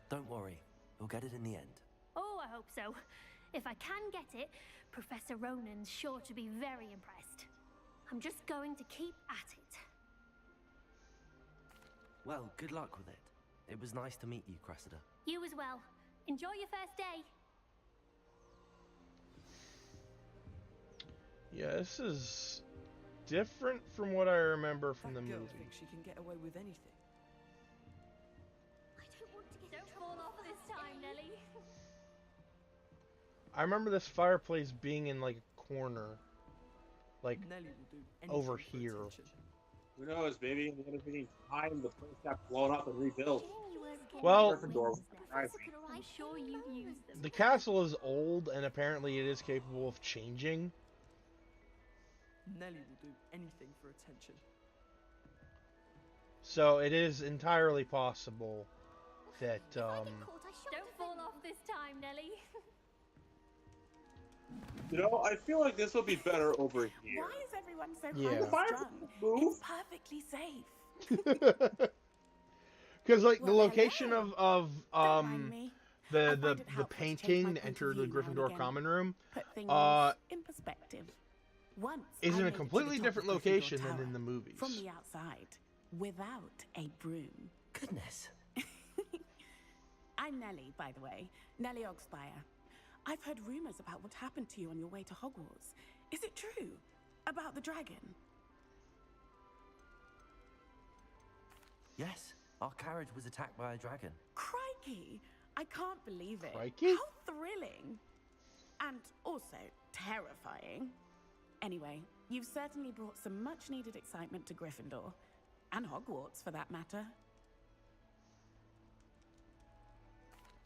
Don't worry, you'll get it in the end. Oh, I hope so. If I can get it, Professor Ronan's sure to be very impressed. I'm just going to keep at it. Well, good luck with it. It was nice to meet you, Cressida. You as well. Enjoy your first day. Yeah, this is different from what I remember from the That girl movie. thinks she can get away with anything. Don't fall off this time, Nelly. I remember this fireplace being in like a corner, like Nelly will do anything over for here. attention. Who knows? Maybe in the intervening time, the place got blown up and rebuilt. Well, Gryffindor. I'm sure you use them. the castle is old and apparently it is capable of changing. Nelly will do anything for attention. So it is entirely possible that Don't fall off this time, Nelly. You know, I feel like this would be better over here. Why is everyone so Yeah. drunk? It's perfectly safe. Because like the Well, location of mind me. the painting to enter the Gryffindor common room Put things in perspective. Once is I in a made it to the completely top different of Gryffindor location than Tower in the movies. From the outside, without a broom. Goodness. I'm Nellie, by the way. Nellie Ogspire. I've heard rumors about what happened to you on your way to Hogwarts. Is it true? About the dragon? Yes, our carriage was attacked by a dragon. Crikey! I can't believe it. Crikey? How thrilling! And also terrifying. Anyway, you've certainly brought some much-needed excitement to Gryffindor. And Hogwarts, for that matter.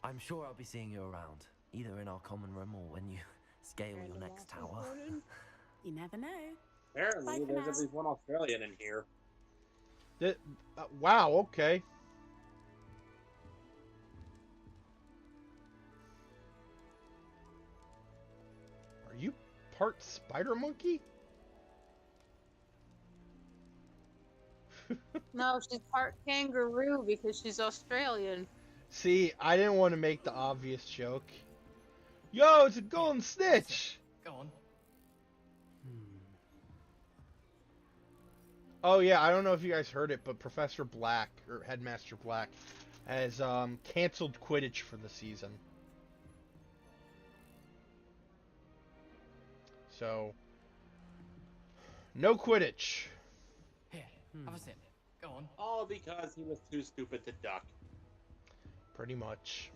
I'm sure I'll be seeing you around, either in our common room or when you scale your next tower. You never know. Apparently, Bye for there's now. at least one Australian in here. Wow, okay. Are you part spider monkey? No, she's part kangaroo because she's Australian. See, I didn't want to make the obvious joke. Yo, it's a golden snitch! Go on. Oh yeah, I don't know if you guys heard it, but Professor Black, or Headmaster Black, has canceled Quidditch for the season. So, no Quidditch. Here, have a sip. Go on. All because he was too stupid to duck. Pretty much.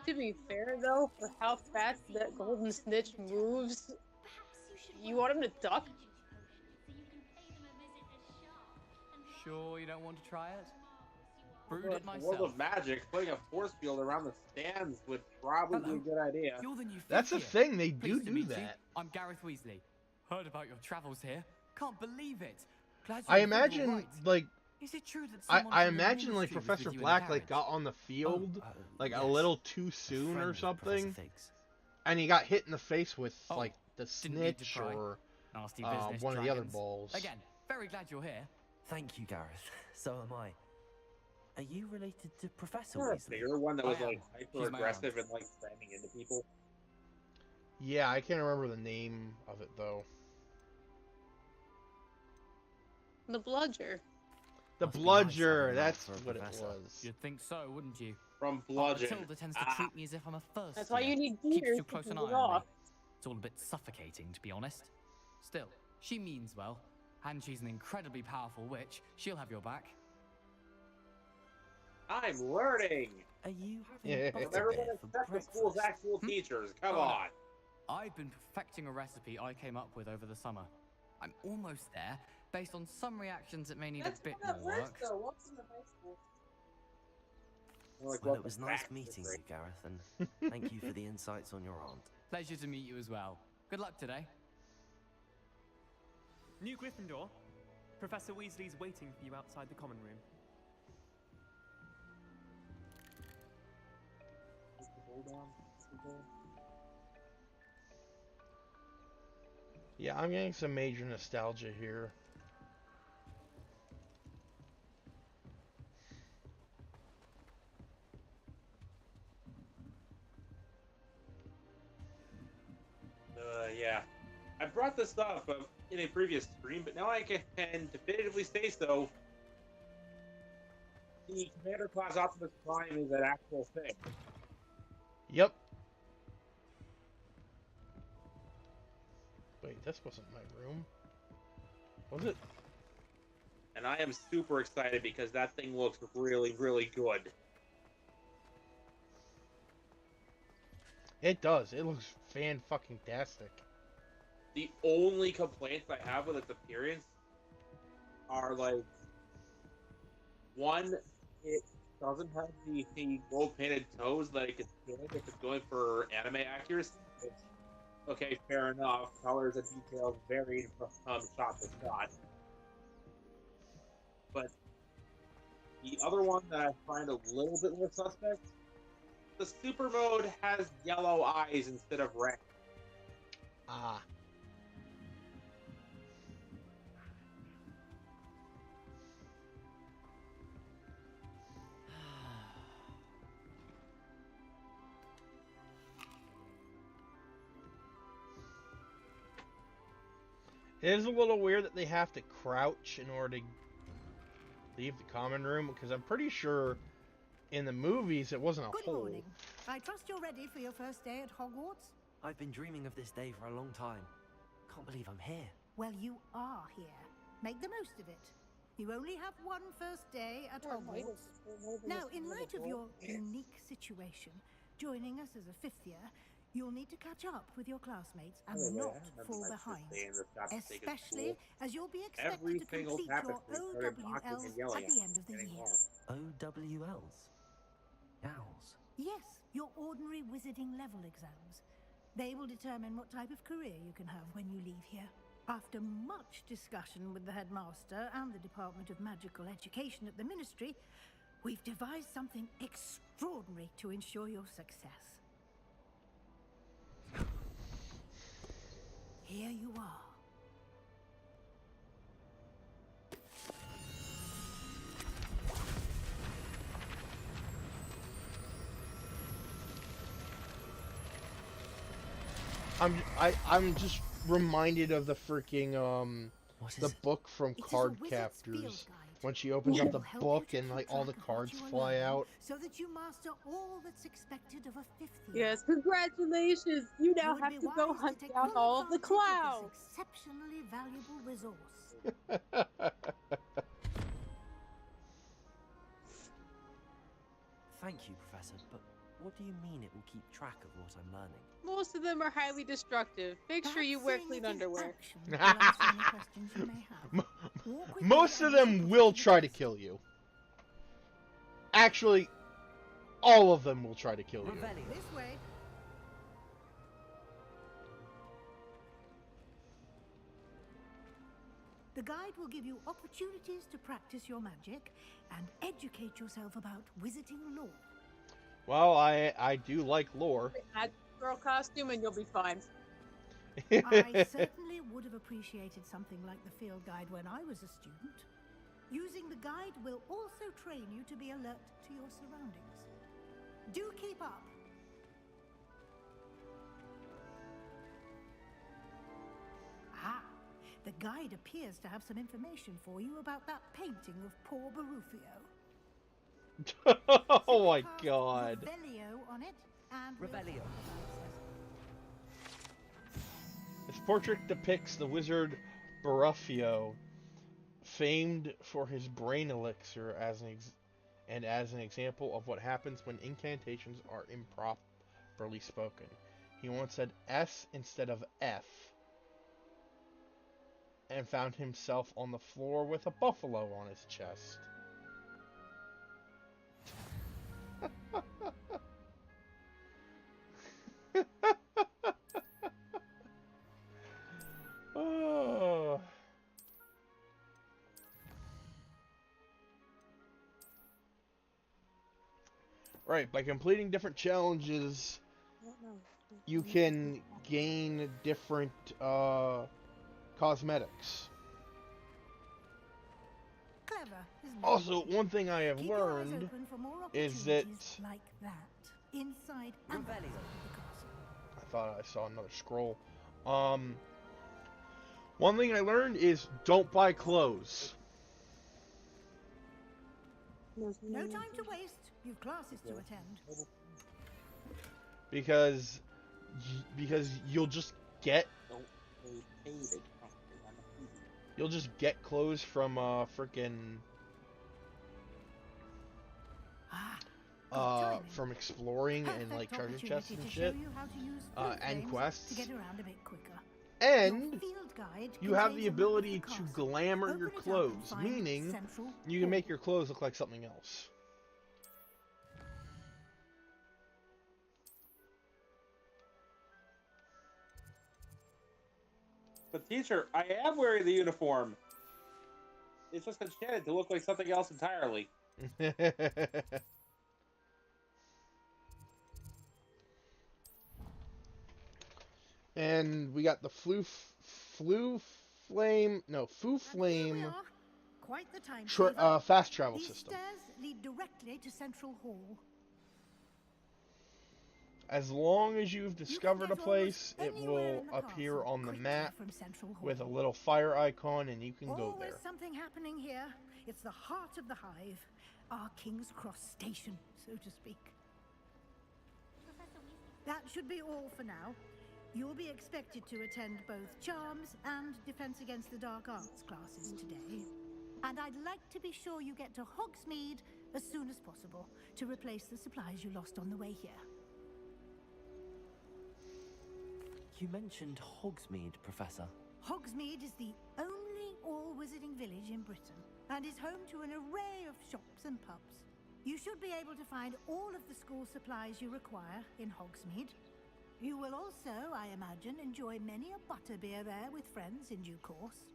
To be fair, though, for how fast that golden snitch moves, you want him to duck? Sure you don't want to try it? Brewed Well, it in the myself. world of magic, putting a force field around the stands would probably be a good idea. You're the new That's fifth a year. thing, they do Pleased to do meet you. that. I'm Gareth Weasley. Heard about your travels here. Can't believe it. Glad I you're all imagine, right. like, Is it true that I someone I from the imagine like Ministry was Professor with you in the Black like carriage? got on the field like yes. a little too soon friend or of Professor something, Fig's. and he got hit in the face with Oh, like the didn't need to snitch try. or Nasty business, one of the other dragons. balls. Again, very glad you're here. Thank you, Gareth. So am I. Are you related to Professor Or a Weasley? bigger one that was I am. like She's hyper my aggressive aunt. and like slamming into people. Yeah, I can't remember the name of it though. The bludger. The Must be nice bludger, having that that's for a what it professor. was. You'd think so, wouldn't you? From Oh, bludgeon. Matilda tends to Ah. treat me as if I'm a first That's why year. you need Keeps gears too to close keep an it eye on off. me. It's all a bit suffocating, to be honest. Still, she means well, and she's an incredibly powerful witch. She'll have your back. I'm learning. Are you Yeah. having Everyone butterbeer for except the school's breakfast? actual teachers. Come Oh, no. on. I've been perfecting a recipe I came up with over the summer. I'm almost there. Based on some reactions, it may need a bit more work. Like, Well, what it was the nice fact meeting is, you, Gareth, and thank you for the insights on your aunt. Pleasure to meet you as well. Good luck today. New Gryffindor. Professor Weasley's waiting for you outside the common room. Yeah, I'm getting some major nostalgia here. Yeah. I brought this up in a previous stream, but now I can definitively say so. The Commander Class Optimus Prime is an actual thing. Yep. Wait, this wasn't my room. Was it? And I am super excited because that thing looks really, really good. It does. It looks fan-fucking-tastic. The only complaints I have with its appearance are like, one, it doesn't have the gold painted toes that it could stand if it's going for anime accuracy. Which, okay, fair enough. Colors and details varied from shot to shot. But the other one that I find a little bit more suspect, the super mode has yellow eyes instead of red. Ah. It is a little weird that they have to crouch in order to leave the common room, because I'm pretty sure in the movies it wasn't a Good hole. morning. I trust you're ready for your first day at Hogwarts? I've been dreaming of this day for a long time. Can't believe I'm here. Well, you are here. Make the most of it. You only have one first day at Hogwarts. Now, in light of your unique situation, joining us as a fifth year, you'll need to catch up with your classmates and not fall behind. Especially as you'll be expected to complete your OWLs at the end of the year. OWLs? Owls? Yes, your ordinary wizarding level exams. They will determine what type of career you can have when you leave here. After much discussion with the headmaster and the Department of Magical Education at the Ministry, we've devised something extraordinary to ensure your success. Here you are. I'm just reminded of the freaking the book from Card Captors when she opens up the book and like all the cards fly out. So that you master all that's expected of a fifth year. Yes, congratulations! You now have to go hunt down all of the clouds. Exceptionally valuable resource. Thank you, Professor, but what do you mean it will keep track of what I'm learning? Most of them are highly destructive. Make sure you wear clean underwear. Most of them will try to kill you. Actually, all of them will try to kill you. This way. The guide will give you opportunities to practice your magic and educate yourself about wizarding lore. Well, I do like lore. Add girl costume and you'll be fine. I certainly would have appreciated something like the field guide when I was a student. Using the guide will also train you to be alert to your surroundings. Do keep up. Ah, the guide appears to have some information for you about that painting of poor Barufio. Oh my god. Revelio on it and Revelio. This portrait depicts the wizard Barufio, famed for his brain elixir as an example of what happens when incantations are improperly spoken. He once said S instead of F and found himself on the floor with a buffalo on his chest. Oh. Right, by completing different challenges, you can gain different cosmetics. Clever, isn't it? Also, one thing I have Keep your eyes learned open for more is that opportunities like that inside and outside of the castle. I thought I saw another scroll. One thing I learned is don't buy clothes. No time to waste. You've classes to attend. Because you'll just get clothes from freaking from exploring and like treasure chests and shit, and quests. To get around a bit quicker. And you have the ability to glamour your clothes, meaning you can make your clothes look like something else. But teacher, I am wearing the uniform. It's just enchanted to look like something else entirely. And we got the Foo Flame Quite the time fast travel These system. stairs lead directly to Central Hall. As long as you've discovered a place, it will appear on the map with a little fire icon, and you can go there. Always something happening here. It's the heart of the hive, our King's Cross station, so to speak. That should be all for now. You'll be expected to attend both Charms and Defense Against the Dark Arts classes today. And I'd like to be sure you get to Hogsmeade as soon as possible to replace the supplies you lost on the way here. You mentioned Hogsmeade, Professor. Hogsmeade is the only all-wizarding village in Britain and is home to an array of shops and pubs. You should be able to find all of the school supplies you require in Hogsmeade. You will also, I imagine, enjoy many a butterbeer there with friends in due course.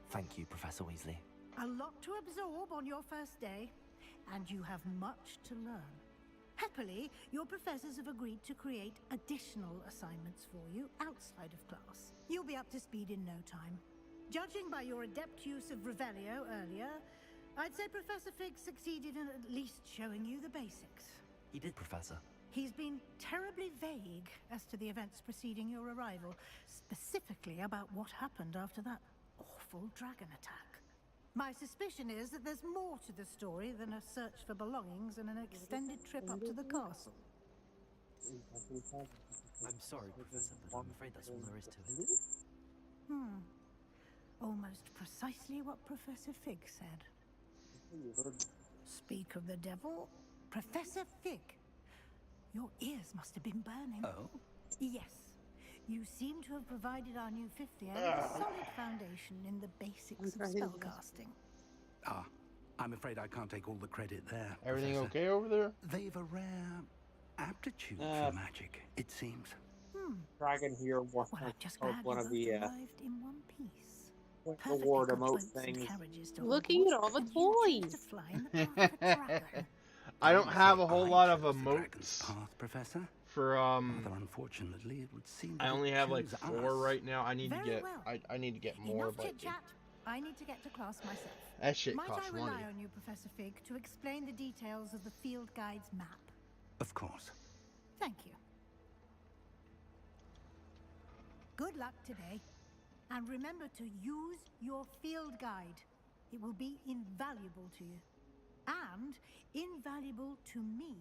Thank you, Professor Weasley. A lot to absorb on your first day, and you have much to learn. Happily, your professors have agreed to create additional assignments for you outside of class. You'll be up to speed in no time. Judging by your adept use of Revelio earlier, I'd say Professor Fig succeeded in at least showing you the basics. He did, Professor. He's been terribly vague as to the events preceding your arrival, specifically about what happened after that awful dragon attack. My suspicion is that there's more to the story than a search for belongings and an extended trip up to the castle. I'm sorry, Professor, but I'm afraid that's all there is to it. Almost precisely what Professor Fig said. Speak of the devil, Professor Fig. Your ears must have been burning. Oh? Yes. You seem to have provided our new fifth year with a solid foundation in the basics of spellcasting. Ah, I'm afraid I can't take all the credit there. Everything Professor. okay over there? They've a rare aptitude for magic, it seems. Dragon here Well, I'm just glad one you of both the arrived in one piece. reward Perfectly good emote boats and things. carriages to Looking at Hogwarts, all the and you choose toys. to fly in the path of a dragon. I don't have a whole lot of chose the dragon's emotes path, Professor. for Rather unfortunately, it would seem I that only it have like chose 4 us. right now. I need to Very get well. I need to get more, Enough but chit-chat. I need to get to class myself. that shit Might costs I rely money. on you, Professor Fig, to explain the details of the field guide's map? Of course. Thank you. Good luck today. And remember to use your field guide. It will be invaluable to you. And invaluable to me,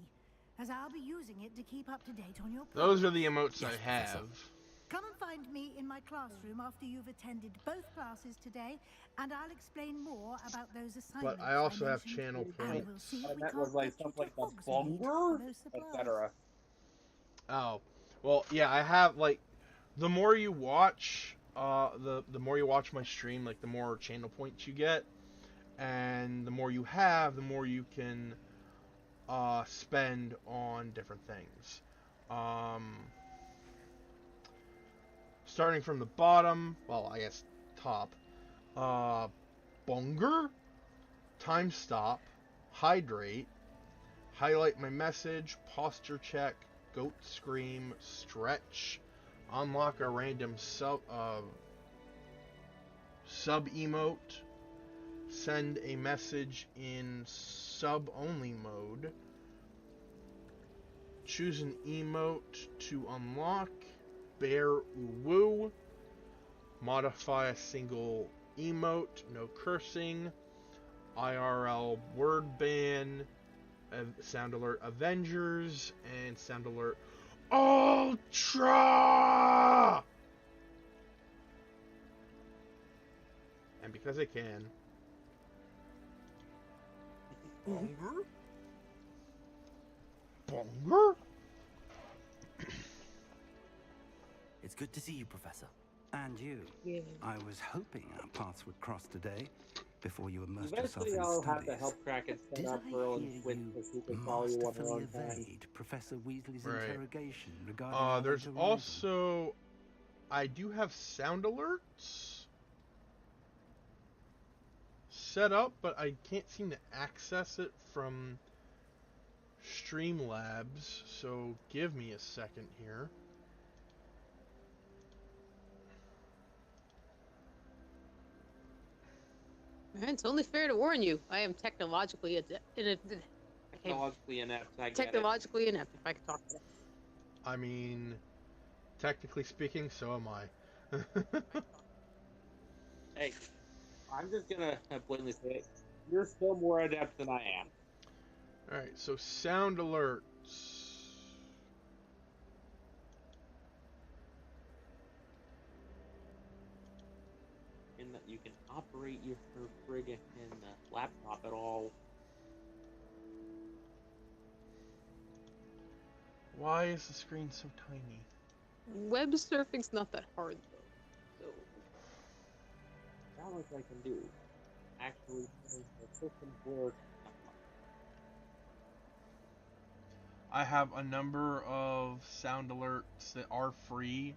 as I'll be using it to keep up to date on your Those are the emotes Yes, I have. Professor. Come and find me in my classroom after you've attended both classes today, and I'll explain more about those assignments. But I also have mentioned, channel and we'll points. see if we That can't was like get you stuff like to the Hogsmeade for bonger, those supplies. etc. Oh, well, yeah, I have like the more you watch, the more you watch my stream, like the more channel points you get, and the more you have, the more you can spend on different things. Starting from the bottom, well, I guess top, bonger, time stop, hydrate, highlight my message, posture check, goat scream, stretch, Unlock a random sub emote. Send a message in sub only mode. Choose an emote to unlock. Bear Uwu. Modify a single emote. No cursing. IRL word ban. Sound alert Avengers. And sound alert Ultra! And because I can. Bonger? Bonger? It's good to see you, Professor. And you. Yeah. I was hoping our paths would cross today, before you immersed yourself Eventually, in I'll studies. have to help crack and set Did up I Pearl and hear Switch you so she can follow you on her masterfully own time. evade Professor Weasley's Right. interrogation regarding our There's late arrival? also... I do have sound alerts set up, but I can't seem to access it from Streamlabs, so give me a second here. It's only fair to warn you. I am technologically Technologically inept, I get technologically inept, if I could talk to that. I mean, technically speaking, so am I. Hey, I'm just gonna blatantly say it. You're still more adept than I am. Alright, so sound alerts. In that you can operate your friggin' laptop at all. Why is the screen so tiny? Web surfing's not that hard, though. So That much I can do. Actually, the system work. I have a number of sound alerts that are free.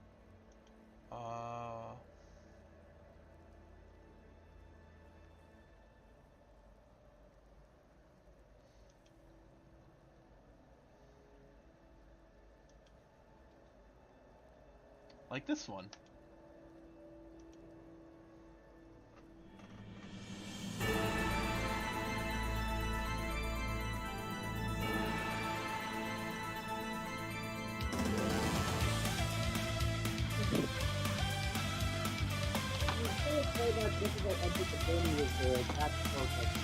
Like this one. That's perfect.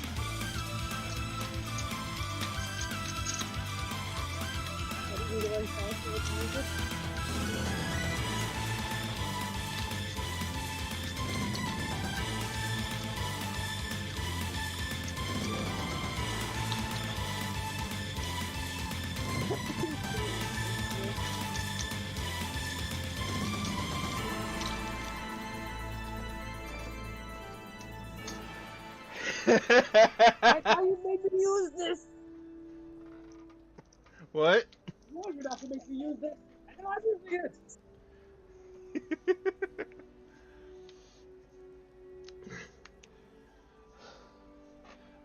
That's how you make me use this! What? No, you're not gonna make me use this. I know I'm using it.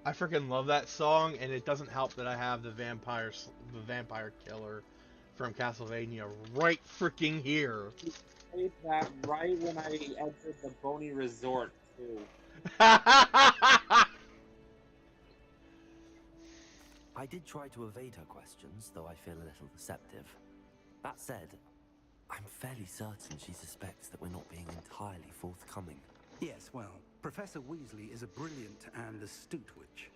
I freaking love that song, and it doesn't help that I have the vampire killer from Castlevania right freaking here. Played that right when I entered the Boney Resort too. I did try to evade her questions, though I feel a little deceptive. That said, I'm fairly certain she suspects that we're not being entirely forthcoming. Yes, well, Professor Weasley is a brilliant and astute witch.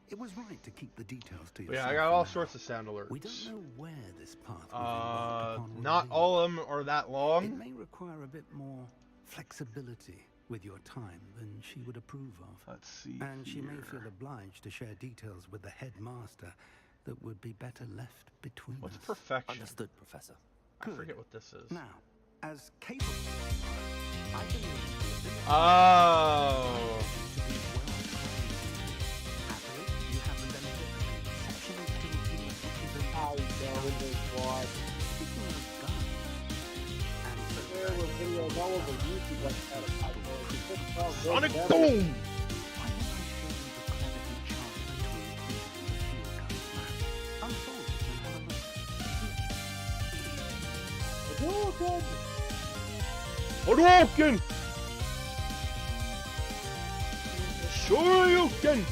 It was right to keep the details to yourself. Yeah, I got all sorts of sound alerts. We don't know where this path we've embarked upon will not lead. all of them are that long. It may require a bit more flexibility with your time than she would approve of. Let's see. And she may here. feel obliged to share details with the headmaster that would be better left between What's us. perfection? Understood, Professor. I forget what this is. Now, as capable, I believe the ability Oh. to be well trained. Happily, you have the benefit of an exceptional skill team I know this one. Speaking of guns, and so There were videos all over YouTube like that about it. Sonic Better. Boom! why don't I show you the clever enchantment we included in the field guns map? Unfold it and have a look. Hadouken! Hadouken! Shoryuken!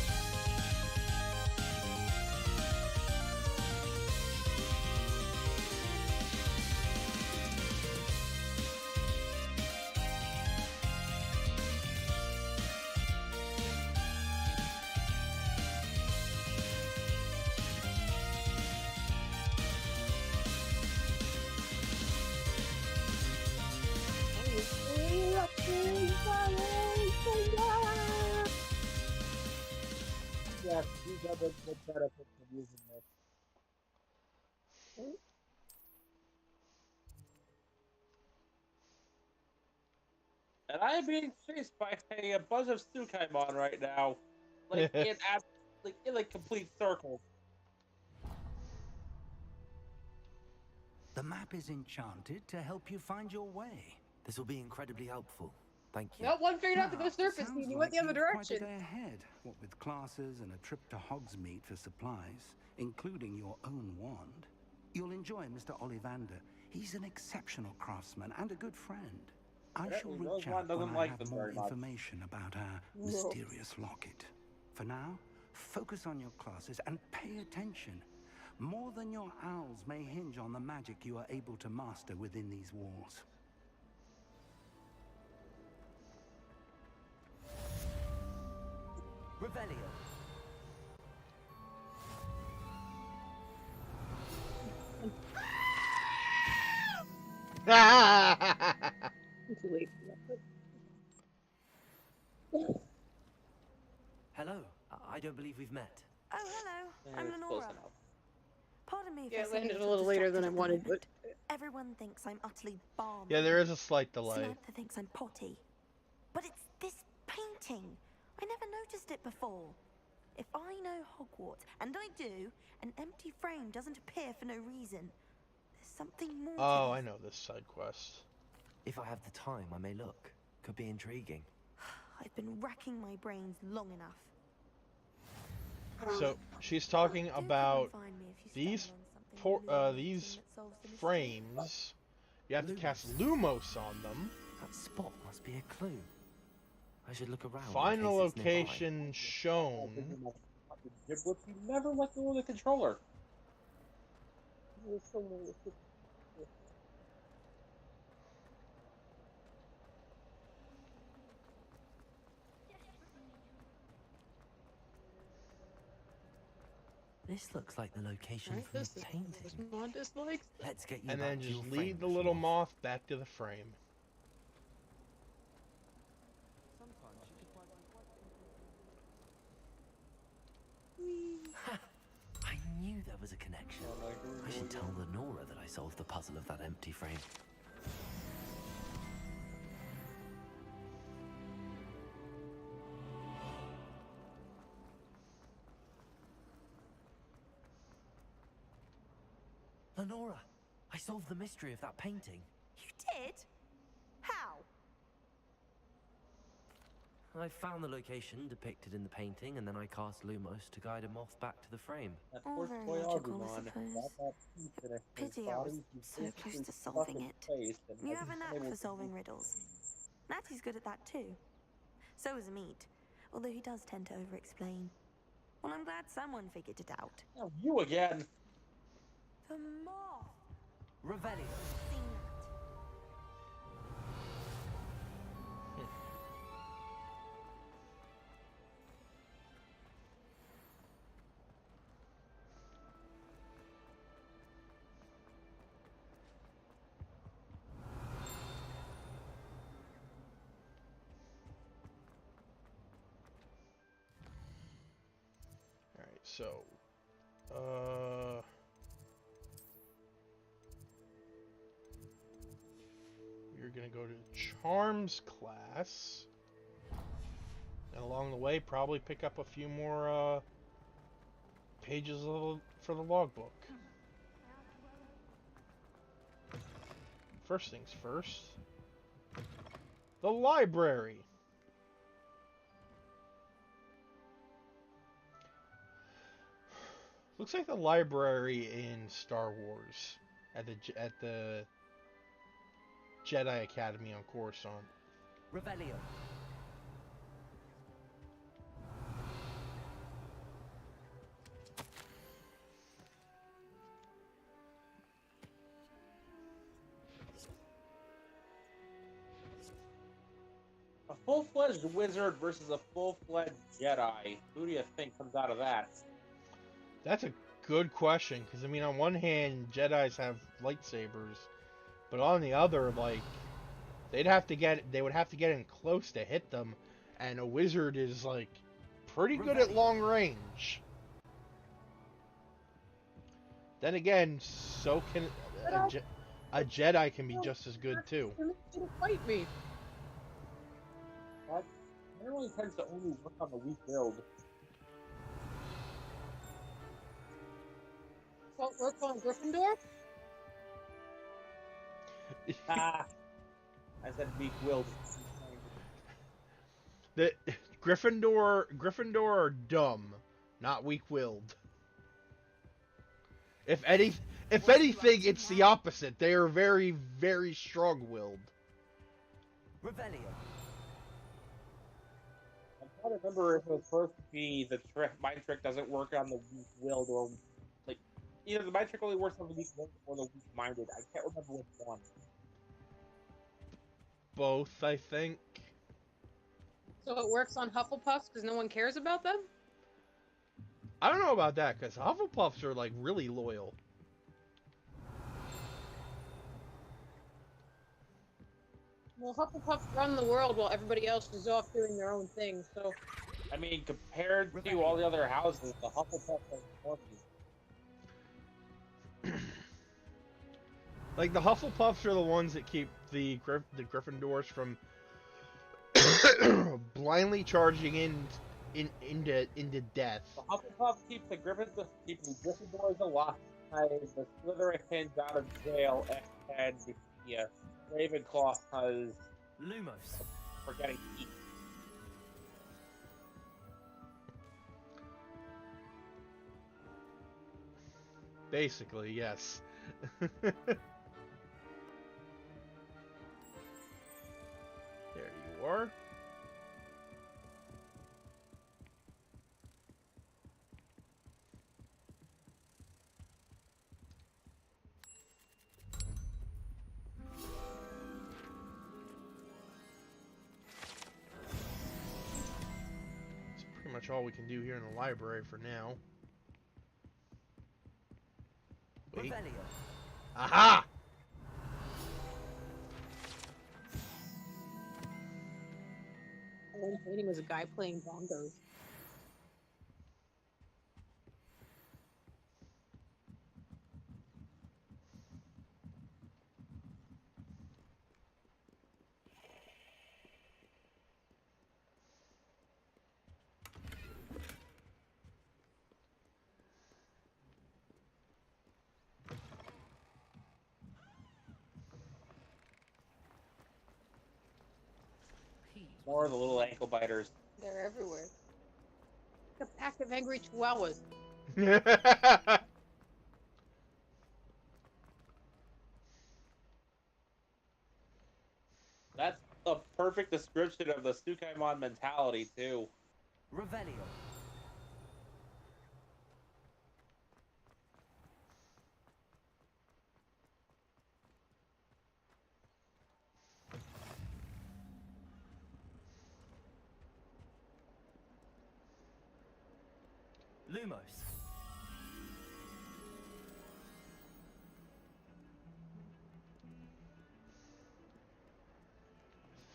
Yes, these are the benefits of using this. And I am being chased by a bunch of Tsukaimon right now, like in complete circles. The map is enchanted to help you find your way. This will be incredibly helpful. Thank you. No one figured out to go surface, sounds and you went the like other you've quite a direction. day ahead, what with classes and a trip to Hogsmeade for supplies, including your own wand. You'll enjoy Mr. Ollivander. He's an exceptional craftsman and a good friend. I shall reach out when I have more information about our mysterious locket. For now, focus on your classes and pay attention. More than your owls may hinge on the magic you are able to master within these walls. Revelio. Hello. I don't believe we've met. Oh, hello. I'm Lenora. Pardon me if Yeah, I it seem landed a little little later than I distracted at the wanted, but moment. Everyone thinks I'm utterly balmy. Yeah, there is a slight delay. Samantha thinks I'm potty. But it's this painting. I never noticed it before. If I know Hogwarts, and I do, an empty frame doesn't appear for no reason. There's something more Oh, to I this. know this side quest. If I have the time, I may look. Could be intriguing. I've been racking my brains long enough. So she's talking about these these frames. You have to cast Lumos on them. That spot must be a clue. I should look around. Find the in case it's nearby. location shown. Giblets, you never let go of the controller. This looks like the location right, from this the is painting. my dislikes. Let's get you And back then to just your lead frame, the little Dwarf. moth back to the frame. I knew there was a connection. I should tell Lenora that I solved the puzzle of that empty frame. Lenora, I solved the mystery of that painting. You did? How? I found the location depicted in the painting, and then I cast Lumos to guide a moth back to the frame. All very logical, I suppose. Pity I was so close to solving it. You have a knack for solving riddles. Natty's good at that too. So is Amit, although he does tend to over-explain. Well, I'm glad someone figured it out. Oh, you again. The moth! Revelio. Seen Alright, so we're gonna go to Charms class. And along the way probably pick up a few more pages for the logbook. First things first. The library. Looks like the library in Star Wars at the Jedi Academy on Coruscant. Revelio. A full-fledged wizard versus a full-fledged Jedi. Who do you think comes out of that? That's a good question, because I mean, on one hand, Jedi's have lightsabers, but on the other, like, they would have to get in close to hit them, and a wizard is like pretty good at long range. Then again, so can a Jedi can be just as good too. Fight me. That generally tends to only work on the weak build. What works on Gryffindor? I said weak-willed. The Gryffindor are dumb, not weak-willed. If anything, it's the opposite. They are very, very strong-willed. Revelio. I'm trying to remember if it was supposed to be the mind trick doesn't work on the weak-willed, or like either the mind trick only works on the weak-willed or the weak-minded. I can't remember which one. Both, I think. So it works on Hufflepuffs because no one cares about them? I don't know about that, because Hufflepuffs are, like, really loyal. Well, Hufflepuffs run the world while everybody else is off doing their own thing, so... I mean, compared to all the other houses, the Hufflepuffs are normies. Like, the Hufflepuffs are the ones that keep the Gryffindors from blindly charging into death. The Hufflepuff keeps the Gryffindors alive, the Slytherins out of jail, and the Ravenclaw has Lumos. Forgetting to eat. Basically, yes. There you are. That's pretty much all we can do here in the library for now. Wait. Revelio. Aha! One painting was a guy playing bongos. More of the little ankle biters. They're everywhere. Like a pack of angry chihuahuas. That's a perfect description of the Sukaimon mentality, too. Revelio. Lumos.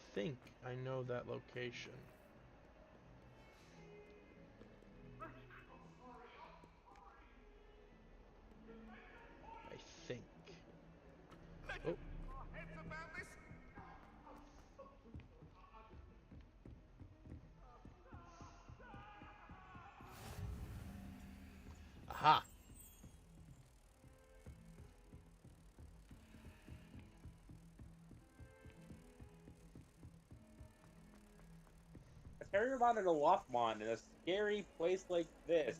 I think I know that location. I think. Oh. Aha! A Terriermon and a Loftmon in a scary place like this.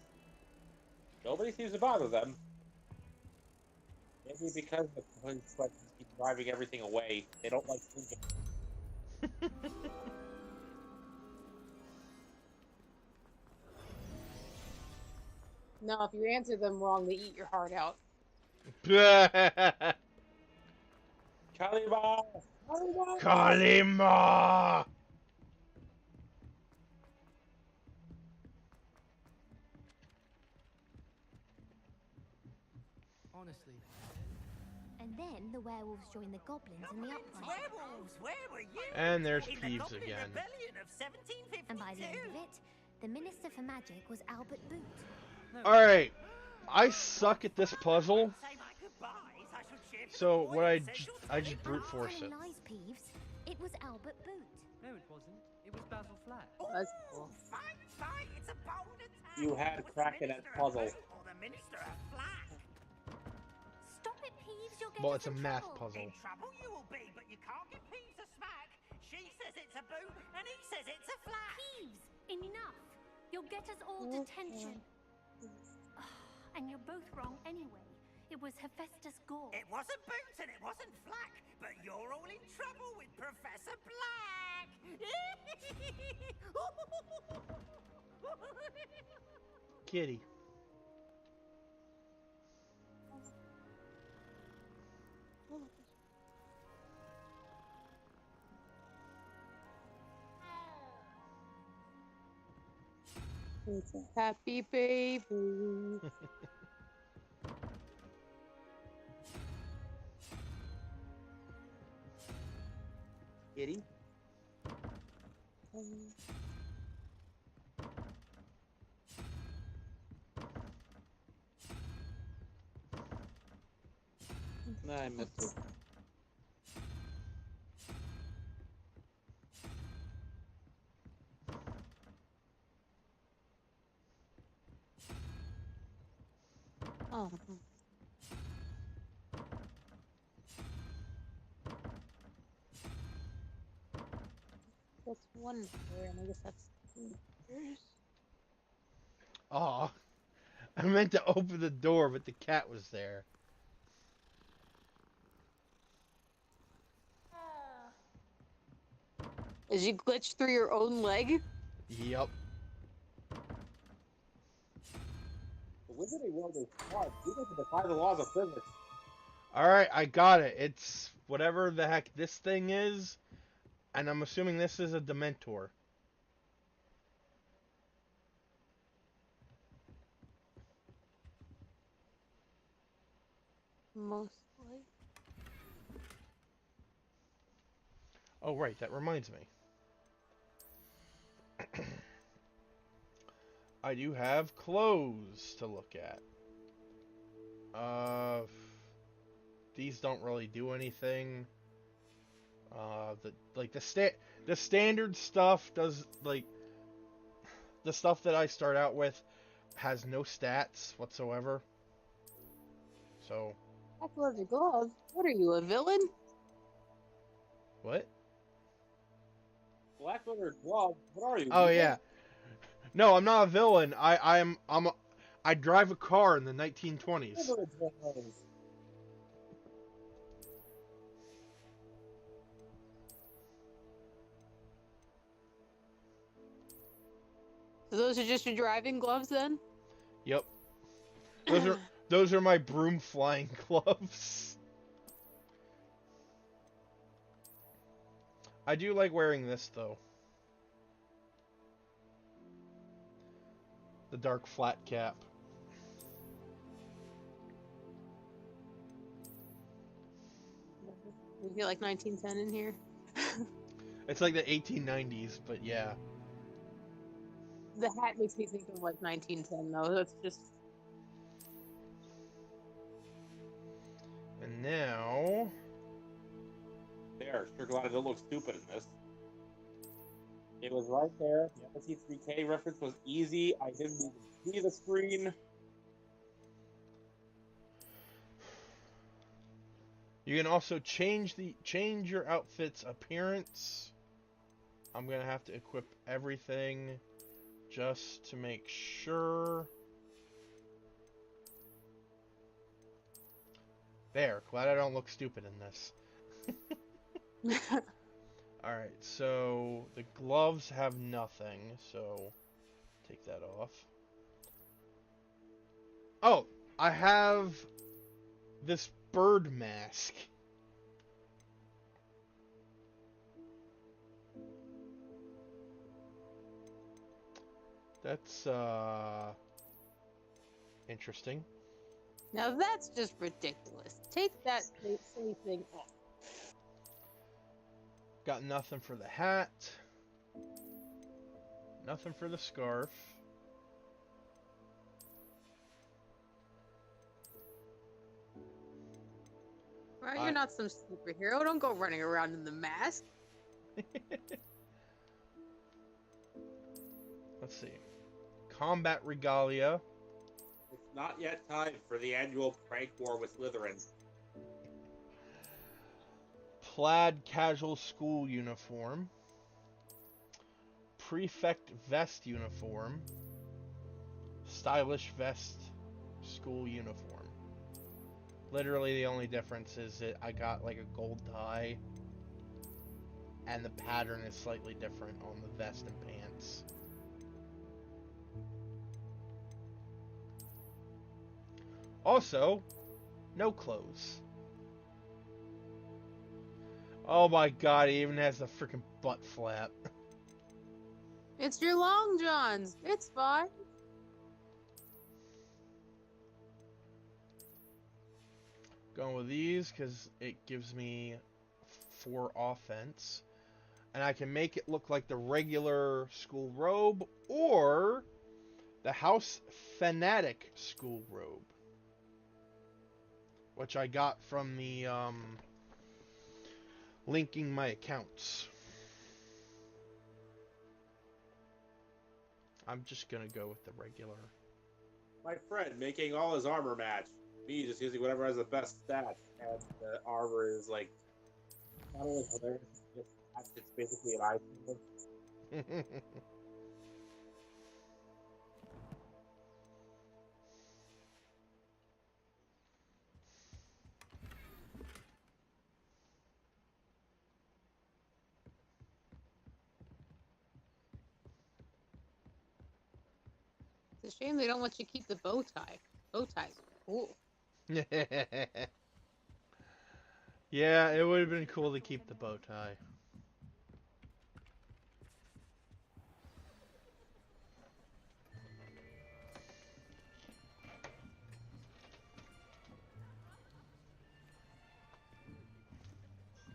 Nobody seems to bother them. Maybe because the police questions keep driving everything away. They don't like thinking. No, if you answer them wrong, they eat your heart out. Kalima! Kalima! Kalima! Honestly. And then the werewolves joined the goblins in the uprising. Werewolves, where were you? And there's in the Peeves Goblin again. Rebellion of 1752. And by the end of it, the Minister for Magic was Albert Boot. Alright, I suck at this puzzle. So what I just brute force it. Lies, Peeves. It was Albert Boot. No, it wasn't. It was Basil Flack. That's cool. It's a bold attack. You had cracked that puzzle. Or the Minister of Flack. Stop it, Peeves. You'll get Well, us it's a in math trouble. puzzle. In trouble you will be, but you can't give Peeves a smack. She says it's a boot, and he says it's a flack. Peeves, enough. You'll get us all detention. And you're both wrong anyway. It was Hephaestus Gore. It wasn't Boots and it wasn't Flack, but you're all in trouble with Professor Black. Kitty. It's a happy baby. Kitty? I missed it. Oh. That's one there, and I guess that's yours. Aw. I meant to open the door, but the cat was there. Did you glitch through your own leg? Yep. The Wizarding World is hard. You have to defy the laws of physics. Alright, I got it. It's whatever the heck this thing is, and I'm assuming this is a Dementor. Mostly. Oh, right, that reminds me. I do have clothes to look at. These don't really do anything. The standard stuff does, like, the stuff that I start out with has no stats whatsoever. So. Black leather gloves? What are you, a villain? What? Black leather glove? What are you? Oh yeah. No, I'm not a villain. I drive a car in the 1920s. So those are just your driving gloves then? Yep. Those are my broom flying gloves. I do like wearing this though. The dark flat cap. We feel like 1910 in here. It's like the 1890s, but yeah. The hat makes me think of like 1910 though. That's just. And now. There, sure glad I don't look stupid in this. It was right there. The MC3K reference was easy. I didn't even see the screen. You can also change your outfit's appearance. I'm gonna have to equip everything just to make sure. There, glad I don't look stupid in this. Alright, so the gloves have nothing, so take that off. Oh, I have this bird mask. That's, interesting. Now that's just ridiculous. Take that silly thing off. Got nothing for the hat. Nothing for the scarf. Right, you're not some superhero. Don't go running around in the mask. Let's see. Combat regalia. It's not yet time for the annual prank war with Slytherin. Plaid casual school uniform. Prefect vest uniform. Stylish vest school uniform. Literally the only difference is that I got like a gold tie and the pattern is slightly different on the vest and pants. Also, no clothes. Oh my god, he even has the freaking butt flap. It's your long johns. It's fine. Going with these because it gives me 4 offense. And I can make it look like the regular school robe or the House Fanatic school robe, which I got from the linking my accounts. I'm just gonna go with the regular. My friend making all his armor match. Me just using whatever has the best stats, and the armor is like not only hilarious, it's basically an eye symbol. It's a shame they don't let you keep the bow tie. Bow ties are cool. Yeah, it would have been cool to keep the bow tie.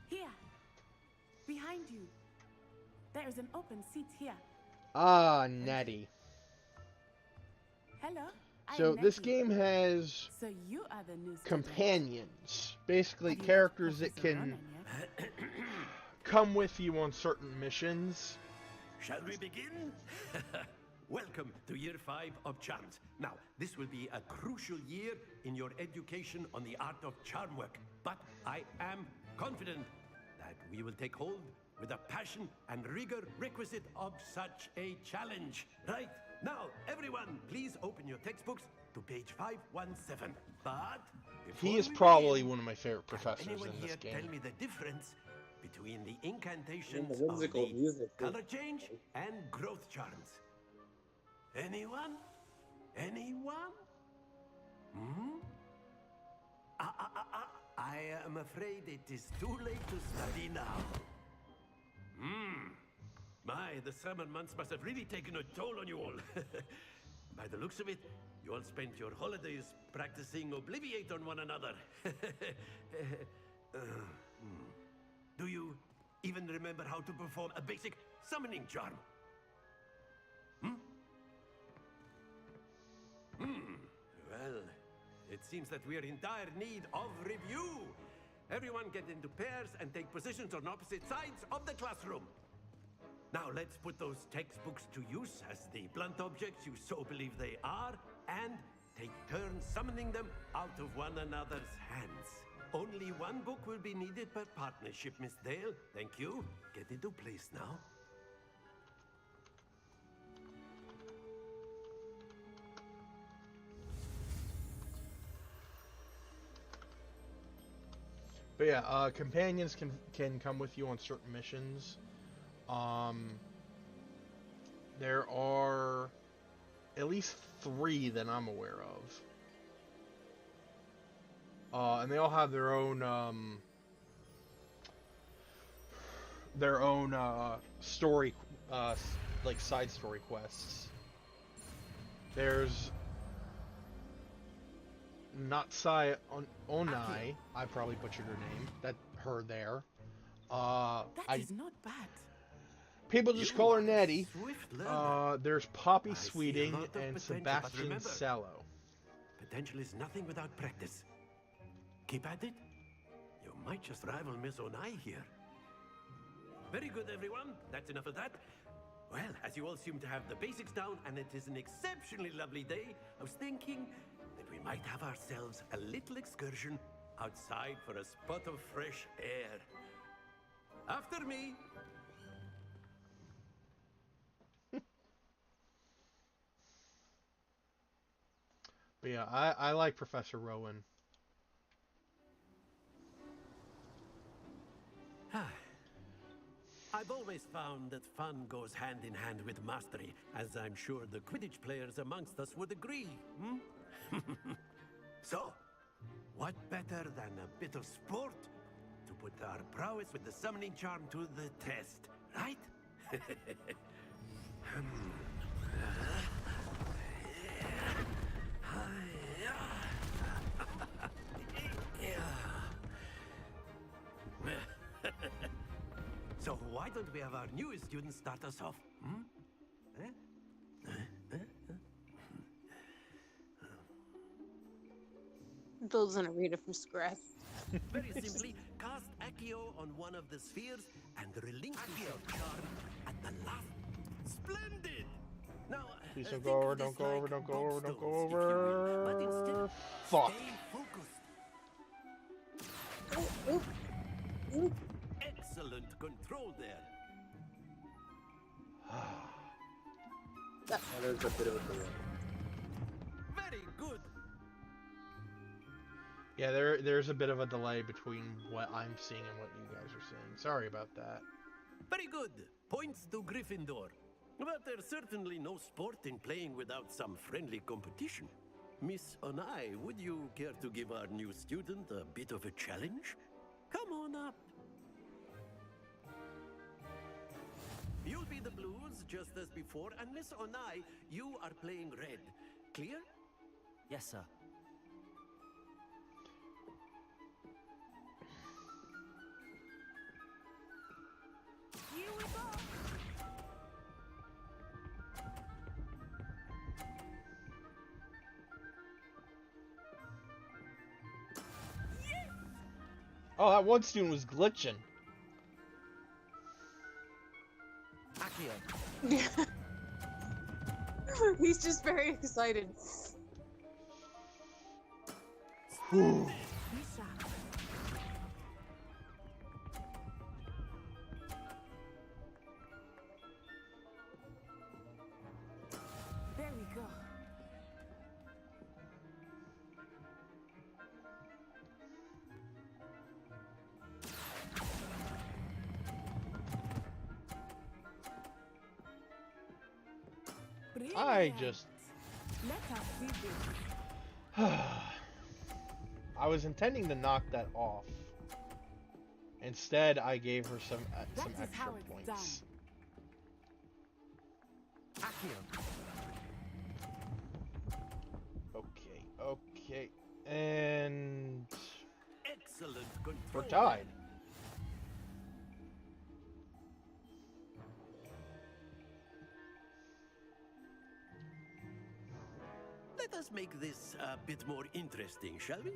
Here, behind you. There is an open seat here. Ah, Nettie. Hello. So this game has So you are the new companions, basically characters that can come with you on certain missions. Shall we begin? Welcome to year 5 of charms. Now, this will be a crucial year in your education on the art of charm work, but I am confident that we will take hold with the passion and rigor requisite of such a challenge. Right? Now, everyone, please open your textbooks to page 517. But He is probably one of my favorite professors anyone in this here game. tell me the difference between the incantations And the whimsical of the music. color change and growth charms? Anyone? Anyone? Hmm? I am afraid it is too late to study now. My, the summer months must have really taken a toll on you all. By the looks of it, you all spent your holidays practicing Obliviate on one another. Do you even remember how to perform a basic summoning charm? Well, it seems that we are in dire need of review. Everyone get into pairs and take positions on opposite sides of the classroom. Now let's put those textbooks to use as the blunt objects you so believe they are, and take turns summoning them out of one another's hands. Only one book will be needed per partnership, Miss Dale. Thank you. Get into place now. But yeah, companions can come with you on certain missions. There are at least 3 that I'm aware of. And they all have their own story, like side story quests. There's Natsai Onai. I probably butchered her name. Her there. That is not bad. People just call her Nettie. There's Poppy I see a Sweeting lot of and potential, but Sebastian remember, Sallow. Potential is nothing without practice. Keep at it. You might just rival Miss Onai here. Very good, everyone. That's enough of that. Well, as you all seem to have the basics down, and it is an exceptionally lovely day, I was thinking that we might have ourselves a little excursion outside for a spot of fresh air. After me. But yeah, I like Professor Rowan. I've always found that fun goes hand in hand with mastery, as I'm sure the Quidditch players amongst us would agree. So, what better than a bit of sport to put our prowess with the summoning charm to the test, right? So why don't we have our newest student start us off? Builds an arena from scratch. Very simply, cast Accio on one of the spheres and relinquish your charm at the last. Splendid! Now, Please don't go over, don't go over, don't go over, don't go over. Fuck. Excellent control there. That is a bit of a delay. Very good. Yeah, there's a bit of a delay between what I'm seeing and what you guys are seeing. Sorry about that. Very good. Points to Gryffindor. But there's certainly no sport in playing without some friendly competition. Miss Onai, would you care to give our new student a bit of a challenge? Come on up. You'll be the blues, just as before, and Miss Onai, you are playing red. Clear? Yes, sir. Here we go. Oh, that one student was glitching. Accio. He's just very excited. Whew. There we go. I just... Let us see this. I was intending to knock that off. Instead, I gave her some extra points. Okay. And... Excellent control. We're tied. Let us make this a bit more interesting, shall we?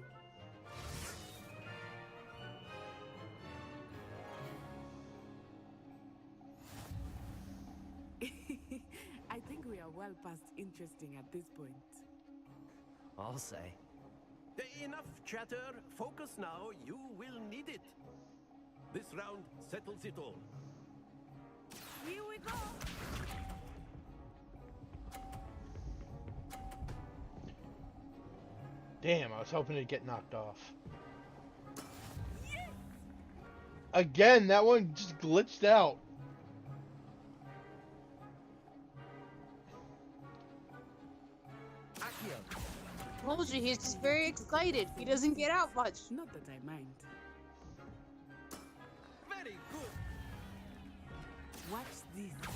I think we are well past interesting at this point. I'll say. Enough chatter. Focus now. You will need it. This round settles it all. Here we go. Damn, I was hoping to get knocked off. Yes! Again, that one just glitched out. Told you, he's just very excited. He doesn't get out much. Not that I mind. Very good. Watch this.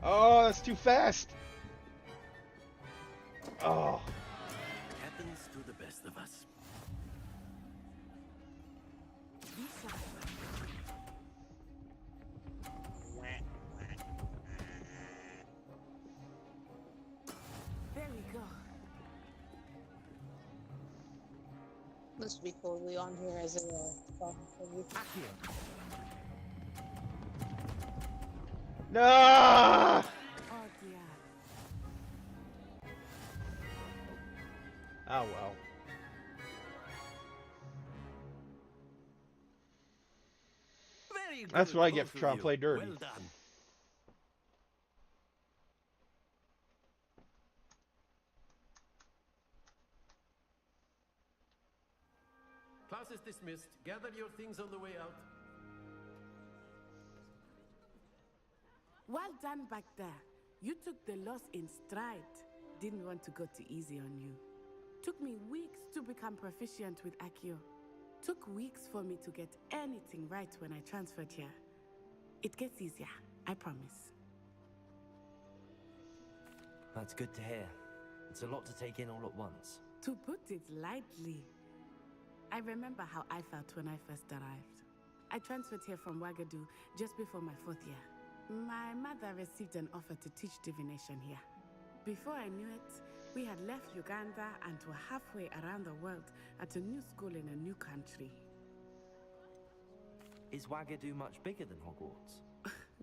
Oh, that's too fast. Oh. Happens to the best of us. There we go. This should be totally on here as a song. No! Oh dear. Oh well. Very good, That's what I get both for of trying to you. play dirty. Well done. Class is dismissed. Gather your things on the way out. Well done back there. You took the loss in stride. Didn't want to go too easy on you. Took me weeks to become proficient with Accio. Took weeks for me to get anything right when I transferred here. It gets easier, I promise. That's good to hear. It's a lot to take in all at once. To put it lightly, I remember how I felt when I first arrived. I transferred here from Wagadu just before my 4th year. My mother received an offer to teach divination here. Before I knew it, we had left Uganda and were halfway around the world at a new school in a new country. Is Wagadu much bigger than Hogwarts?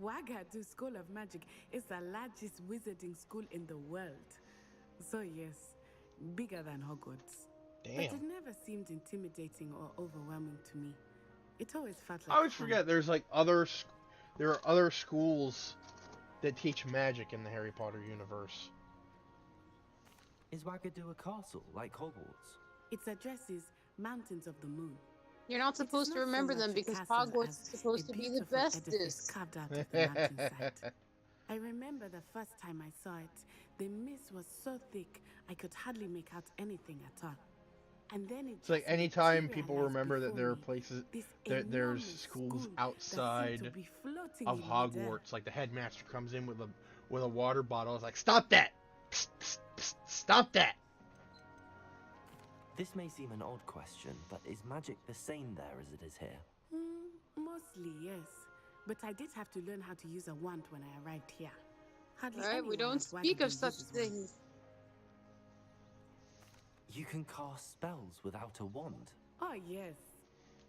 Wagadu School of Magic is the largest wizarding school in the world. So yes, bigger than Hogwarts. Damn. But it never seemed intimidating or overwhelming to me. It always felt like I always home. forget there's like there are other schools that teach magic in the Harry Potter universe. Is Wagadu a castle like Hogwarts? Its address is Mountains of the Moon. You're not supposed to remember them because Hogwarts is supposed to be the bestest. Carved out of the mountainside. I remember the first time I saw it. The mist was so thick I could hardly make out anything at all. And then It's like anytime people remember that there are places, there's schools outside of Hogwarts, like the headmaster comes in with a water bottle. It's like, stop that! Psst, psst, psst, stop that! This may seem an odd question, but is magic the same there as it is here? Mostly, yes. But I did have to learn how to use a wand when I arrived here. Hardly Right, we anyone don't at speak Wagadu of such uses things. wands. You can cast spells without a wand. Oh, yes.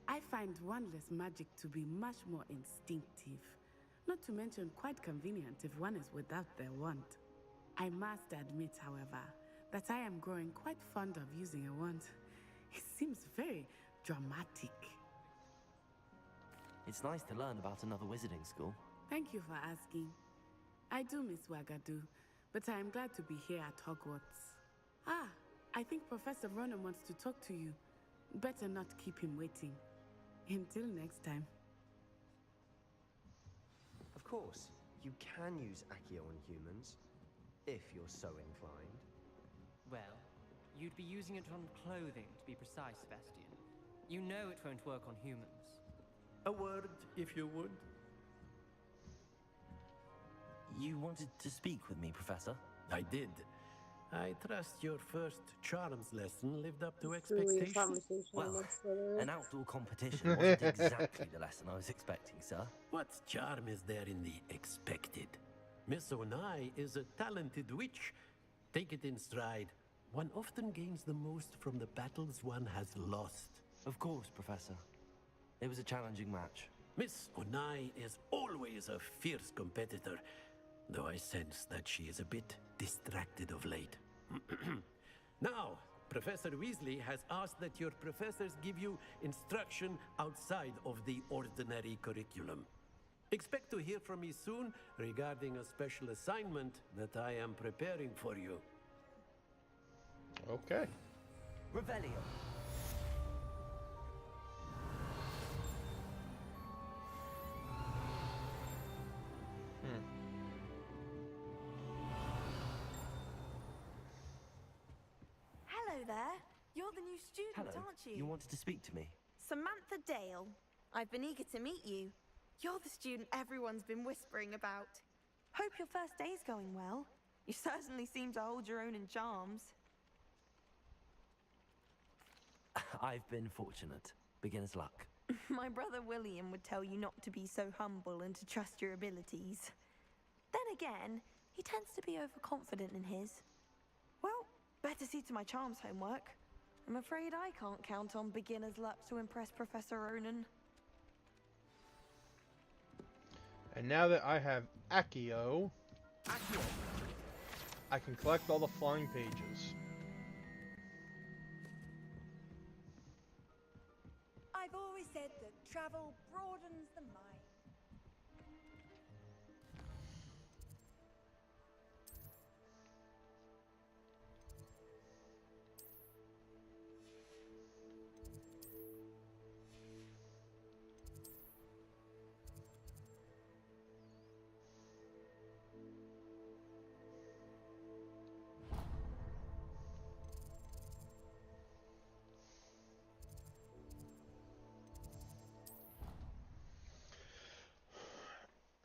I find wandless magic to be much more instinctive. Not to mention quite convenient if one is without their wand. I must admit, however, that I am growing quite fond of using a wand. It seems very dramatic. It's nice to learn about another wizarding school. Thank you for asking. I do miss Wagadu, but I am glad to be here at Hogwarts. Ah, I think Professor Ronan wants to talk to you. Better not keep him waiting. Until next time. Of course, you can use Accio on humans, if you're so inclined. Well, you'd be using it on clothing, to be precise, Sebastian. You know it won't work on humans. A word, if you would. You wanted to speak with me, Professor? I did. I trust your first charms lesson lived up to It's really a expectations. conversation Well, amongst others. an outdoor competition wasn't exactly the lesson I was expecting, sir. What charm is there in the expected? Miss Onai is a talented witch. Take it in stride. One often gains the most from the battles one has lost. Of course, Professor. It was a challenging match. Miss Onai is always a fierce competitor, though I sense that she is a bit distracted of late. Now, Professor Weasley has asked that your professors give you instruction outside of the ordinary curriculum. Expect to hear from me soon regarding a special assignment that I am preparing for you. Okay. Revelio. Hello there. You're the new student, Hello. aren't you? You wanted to speak to me? Samantha Dale. I've been eager to meet you. You're the student everyone's been whispering about. Hope your first day's going well. You certainly seem to hold your own in charms. I've been fortunate. Beginner's luck. My brother William would tell you not to be so humble and to trust your abilities. Then again, he tends to be overconfident in his. Well, better see to my charms homework. I'm afraid I can't count on beginner's luck to impress Professor Ronan. And now that I have Accio, I can collect all the flying pages. I've always said that travel broadens the mind.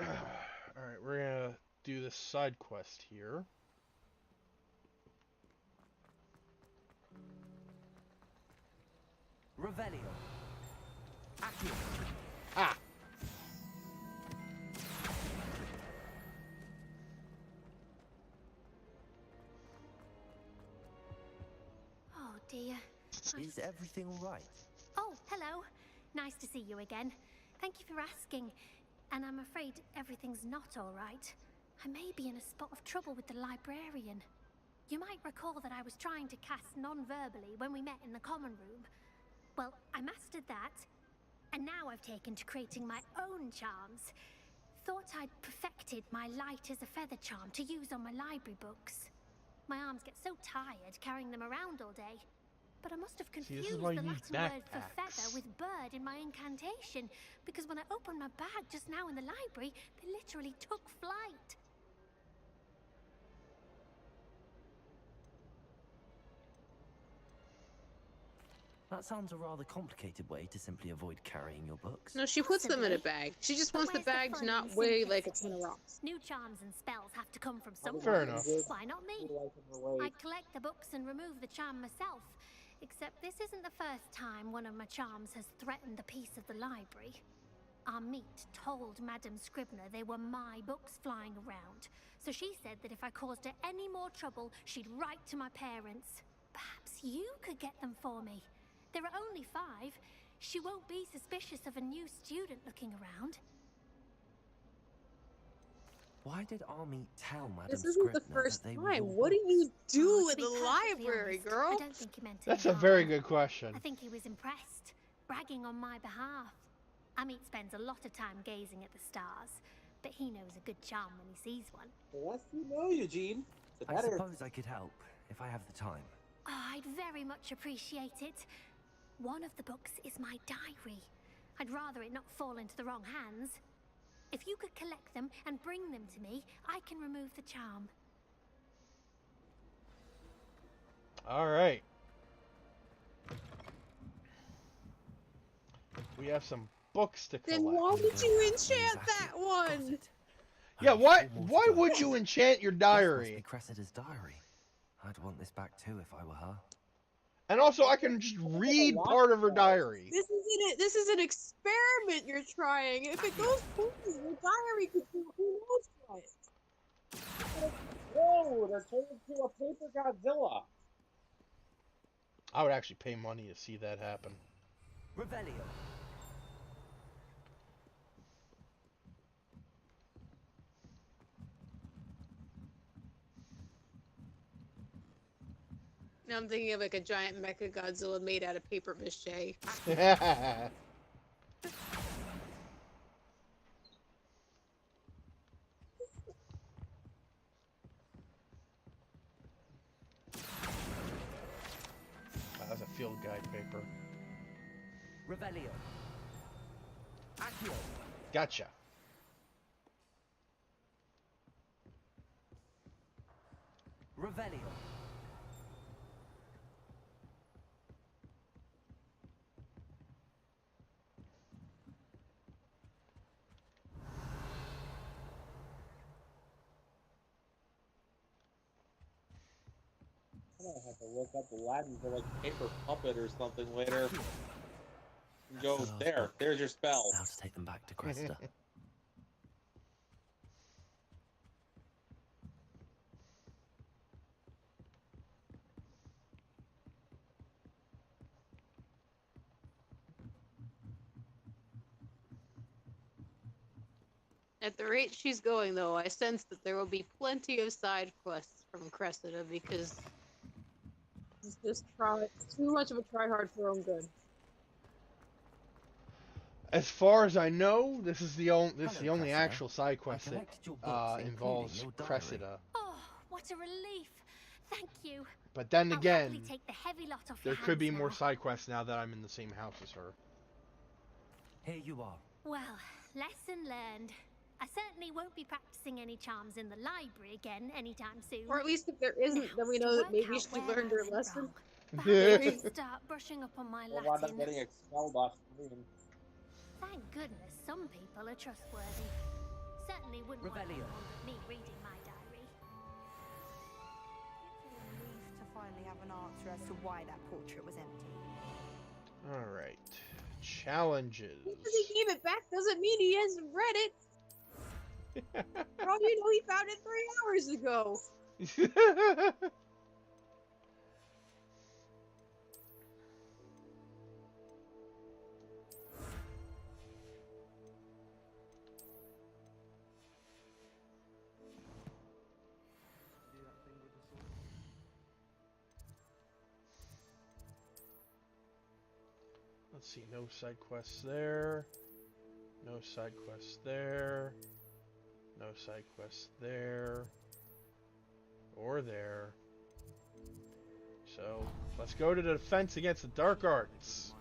Alright, we're gonna do this side quest here. Revelio. Accio. Ah! Oh dear. Is everything all right? Oh, hello. Nice to see you again. Thank you for asking. And I'm afraid everything's not all right. I may be in a spot of trouble with the librarian. You might recall that I was trying to cast non-verbally when we met in the common room. Well, I mastered that, and now I've taken to creating my own charms. Thought I'd perfected my light as a feather charm to use on my library books. My arms get so tired carrying them around all day. But I must have confused the Latin word for feather with bird in my incantation, because when I opened my bag just now in the library, they literally took flight. That sounds a rather complicated way to simply avoid carrying your books. No, she puts them in a bag. She just wants the bag to not weigh like a ton of rocks. New charms and spells have to come from somewhere. Fair enough. Why not me? I collect the books and remove the charm myself. Except this isn't the first time one of my charms has threatened the peace of the library. Our meet told Madame Scribner they were my books flying around, so she said that if I caused her any more trouble, she'd write to my parents. Perhaps you could get them for me. There are only 5. She won't be suspicious of a new student looking around. Why did Army tell Madame This isn't the Scribner first that they time. were your What do books? you do To in be the perfectly library, honest, girl? I don't think he meant That's any a very harm. good question. I think he was impressed, bragging on my behalf. Amit spends a lot of time gazing at the stars, but he knows a good charm when he sees one. Yes, you know, Eugene. The I better. suppose I could help if I have the time. Oh, I'd very much appreciate it. One of the books is my diary. I'd rather it not fall into the wrong hands. If you could collect them and bring them to me, I can remove the charm. Alright. We have some books to collect. Then why would you enchant that one? Yeah, why would you enchant your This diary? must be Cressida's diary. I'd want this back too if I were her. And also, I can just read part of her diary. This isn't it. This is an experiment you're trying. If it goes poorly, your diary could do who knows what. Whoa, they're turning into a paper Godzilla. I would actually pay money to see that happen. Revelio. Now I'm thinking of like a giant Mecha Godzilla made out of paper mache. That's a field guide paper. Revelio. Accio. Gotcha. Revelio. I'm gonna have to look up Latin for like paper puppet or something later. Go there. There's your spell. Now to take them back to Cressida. At the rate she's going, though, I sense that there will be plenty of side quests from Cressida because it's just too much of a try hard for her own good. As far as I know, this is the only actual side quest that involves Cressida. Oh, what a relief! Thank you. But then I'll again, happily take the heavy lot off there your could be hands more now. side quests now that I'm in the same house as her. Here you are. Well, lesson learned. I certainly won't be practicing any charms in the library again anytime soon. Or at least if there isn't, then we know that maybe she learned her lesson. Perhaps I should start brushing up on my We'll wind up Latin. getting expelled off screen. Thank goodness some people are trustworthy. Certainly wouldn't want Revelio. anyone but me reading my diary. To finally have an answer as to why that portrait was empty. Alright. Challenges. Because he gave it back doesn't mean he hasn't read it. For all you know, he found it 3 hours ago. Let's see, no side quests there. No side quests there. No side quests there. Or there. So, let's go to the defense against the dark arts.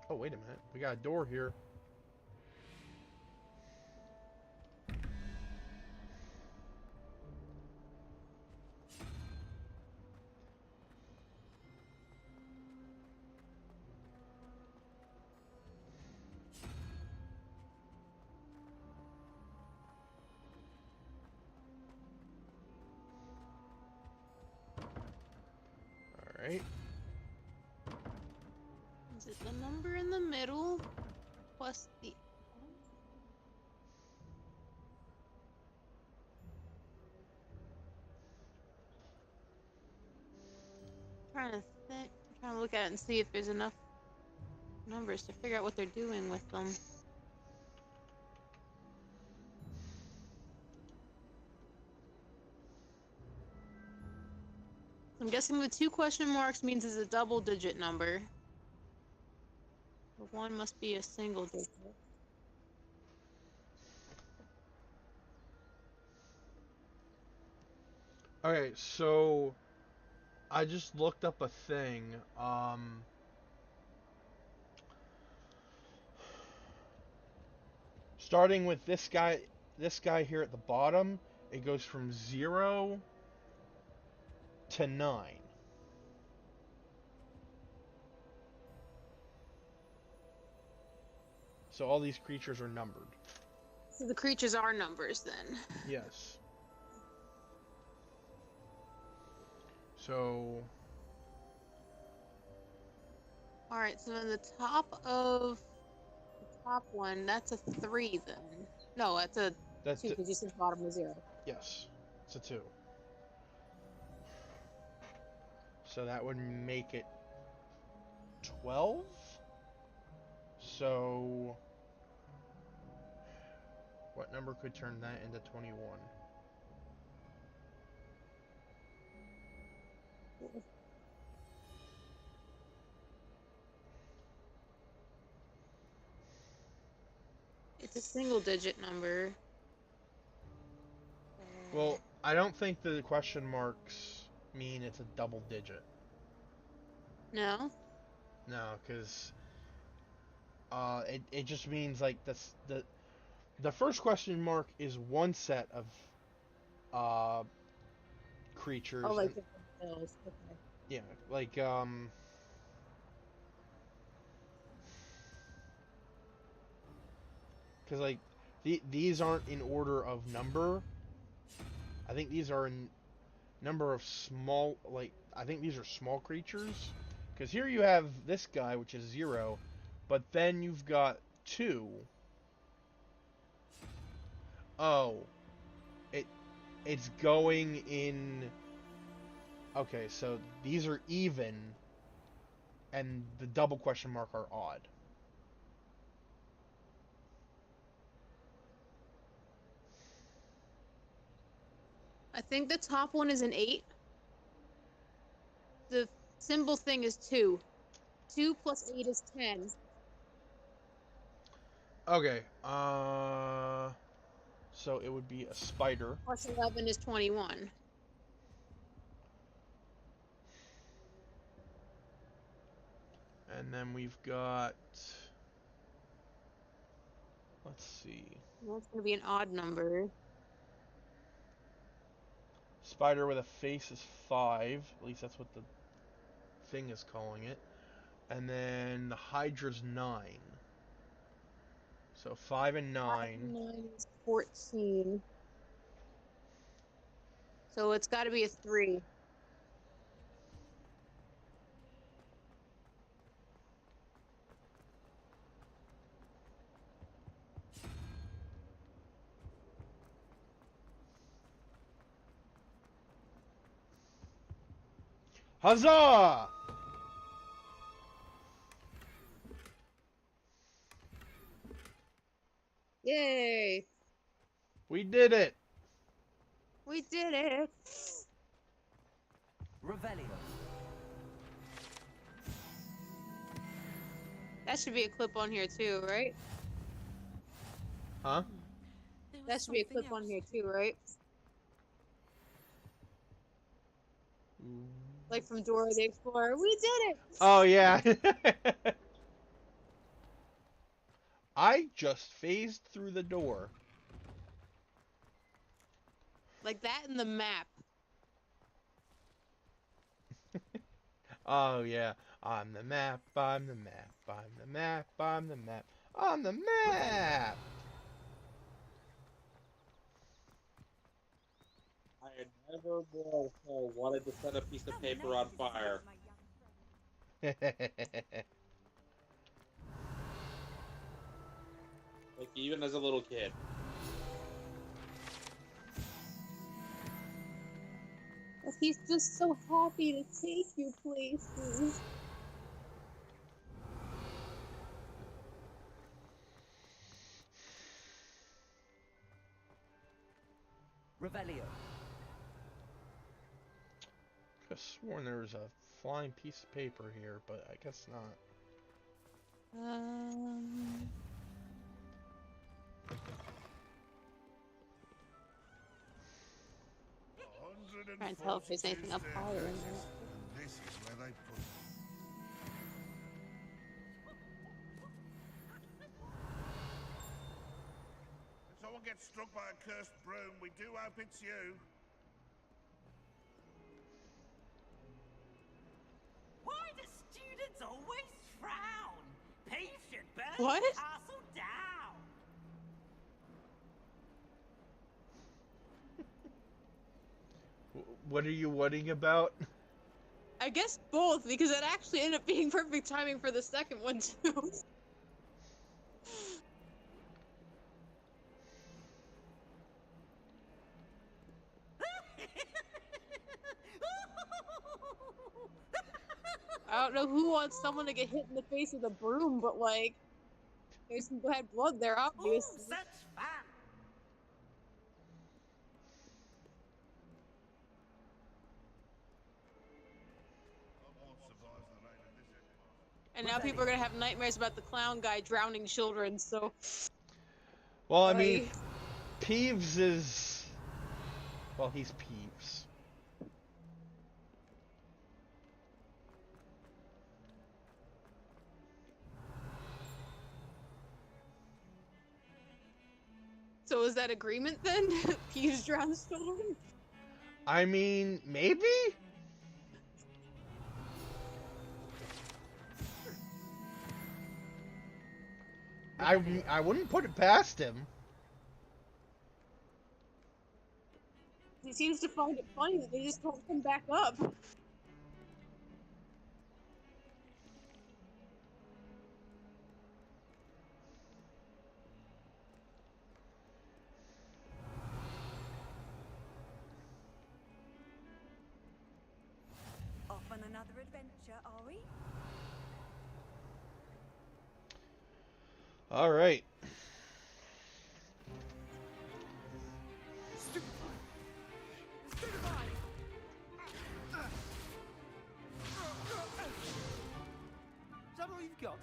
Oh, wait a minute. We got a door here. Alright. Is it the number in the middle plus the... trying to think, trying to look at it and see if there's enough numbers to figure out what they're doing with them. I'm guessing the 2 question marks means it's a double-digit number. The 1 must be a single digit. Okay, so I just looked up a thing. Starting with this guy here at the bottom, it goes from 0 to 9. So all these creatures are numbered. So the creatures are numbers then. Yes. So... Alright, so in the top of the top one, that's a 3 then. No, that's a 2 because you said the bottom was 0. Yes, it's a 2. So that would make it 12? So, what number could turn that into 21? It's a single digit number. Well, I don't think the question marks mean it's a double digit. No? No, because it just means like the first question mark is one set of creatures. Oh, like And, different bills. Okay. yeah, like because like these aren't in order of number. I think these are in number of small, like, I think these are small creatures. Because here you have this guy, which is 0, but then you've got 2. Oh, it's going in. Okay, so these are even, and the double question mark are odd. I think the top one is an 8. The symbol thing is 2. 2 plus 8 is 10. Okay, so it would be a spider. Plus 11 is 21. And then we've got, let's see. That's going to be an odd number. Spider with a face is 5. At least that's what the thing is calling it. And then the Hydra's 9. So 5 and 9. 5 and 9 is 14. So it's got to be a 3. Huzzah! Yay! We did it! We did it! Revelio. That should be a clip on here too, right? Huh? That should be a clip on here too, right? Like from Dora the Explorer. We did it! Oh, yeah. I just phased through the door. Like that in the map. Oh, yeah. I'm the map, I'm the map, I'm the map, I'm the map, I'm the map! I had never more so wanted to set a piece of paper on fire. Like, even as a little kid. He's just so happy to take you places. Revelio. Could have sworn there was a flying piece of paper here, but I guess not. Trying to tell if there's anything up higher in there. And this is where they put it. If someone gets struck by a cursed broom, we do hope it's you. Why do students always frown? Peace should burn What? the castle down. What are you whatting about? I guess both, because it actually ended up being perfect timing for the second one too. I don't know who wants someone to get hit in the face with a broom, but like, There's some bad blood there, obviously. Such fun! And now people are gonna have nightmares about the clown guy drowning children, so... Well, I mean, Peeves is... Well, he's Peeves. So is that agreement then? Peeves drowns children? I mean, maybe? I wouldn't put it past him. He seems to find it funny that they just don't come back up. Off on another adventure, are we? All right. Is that all you've got?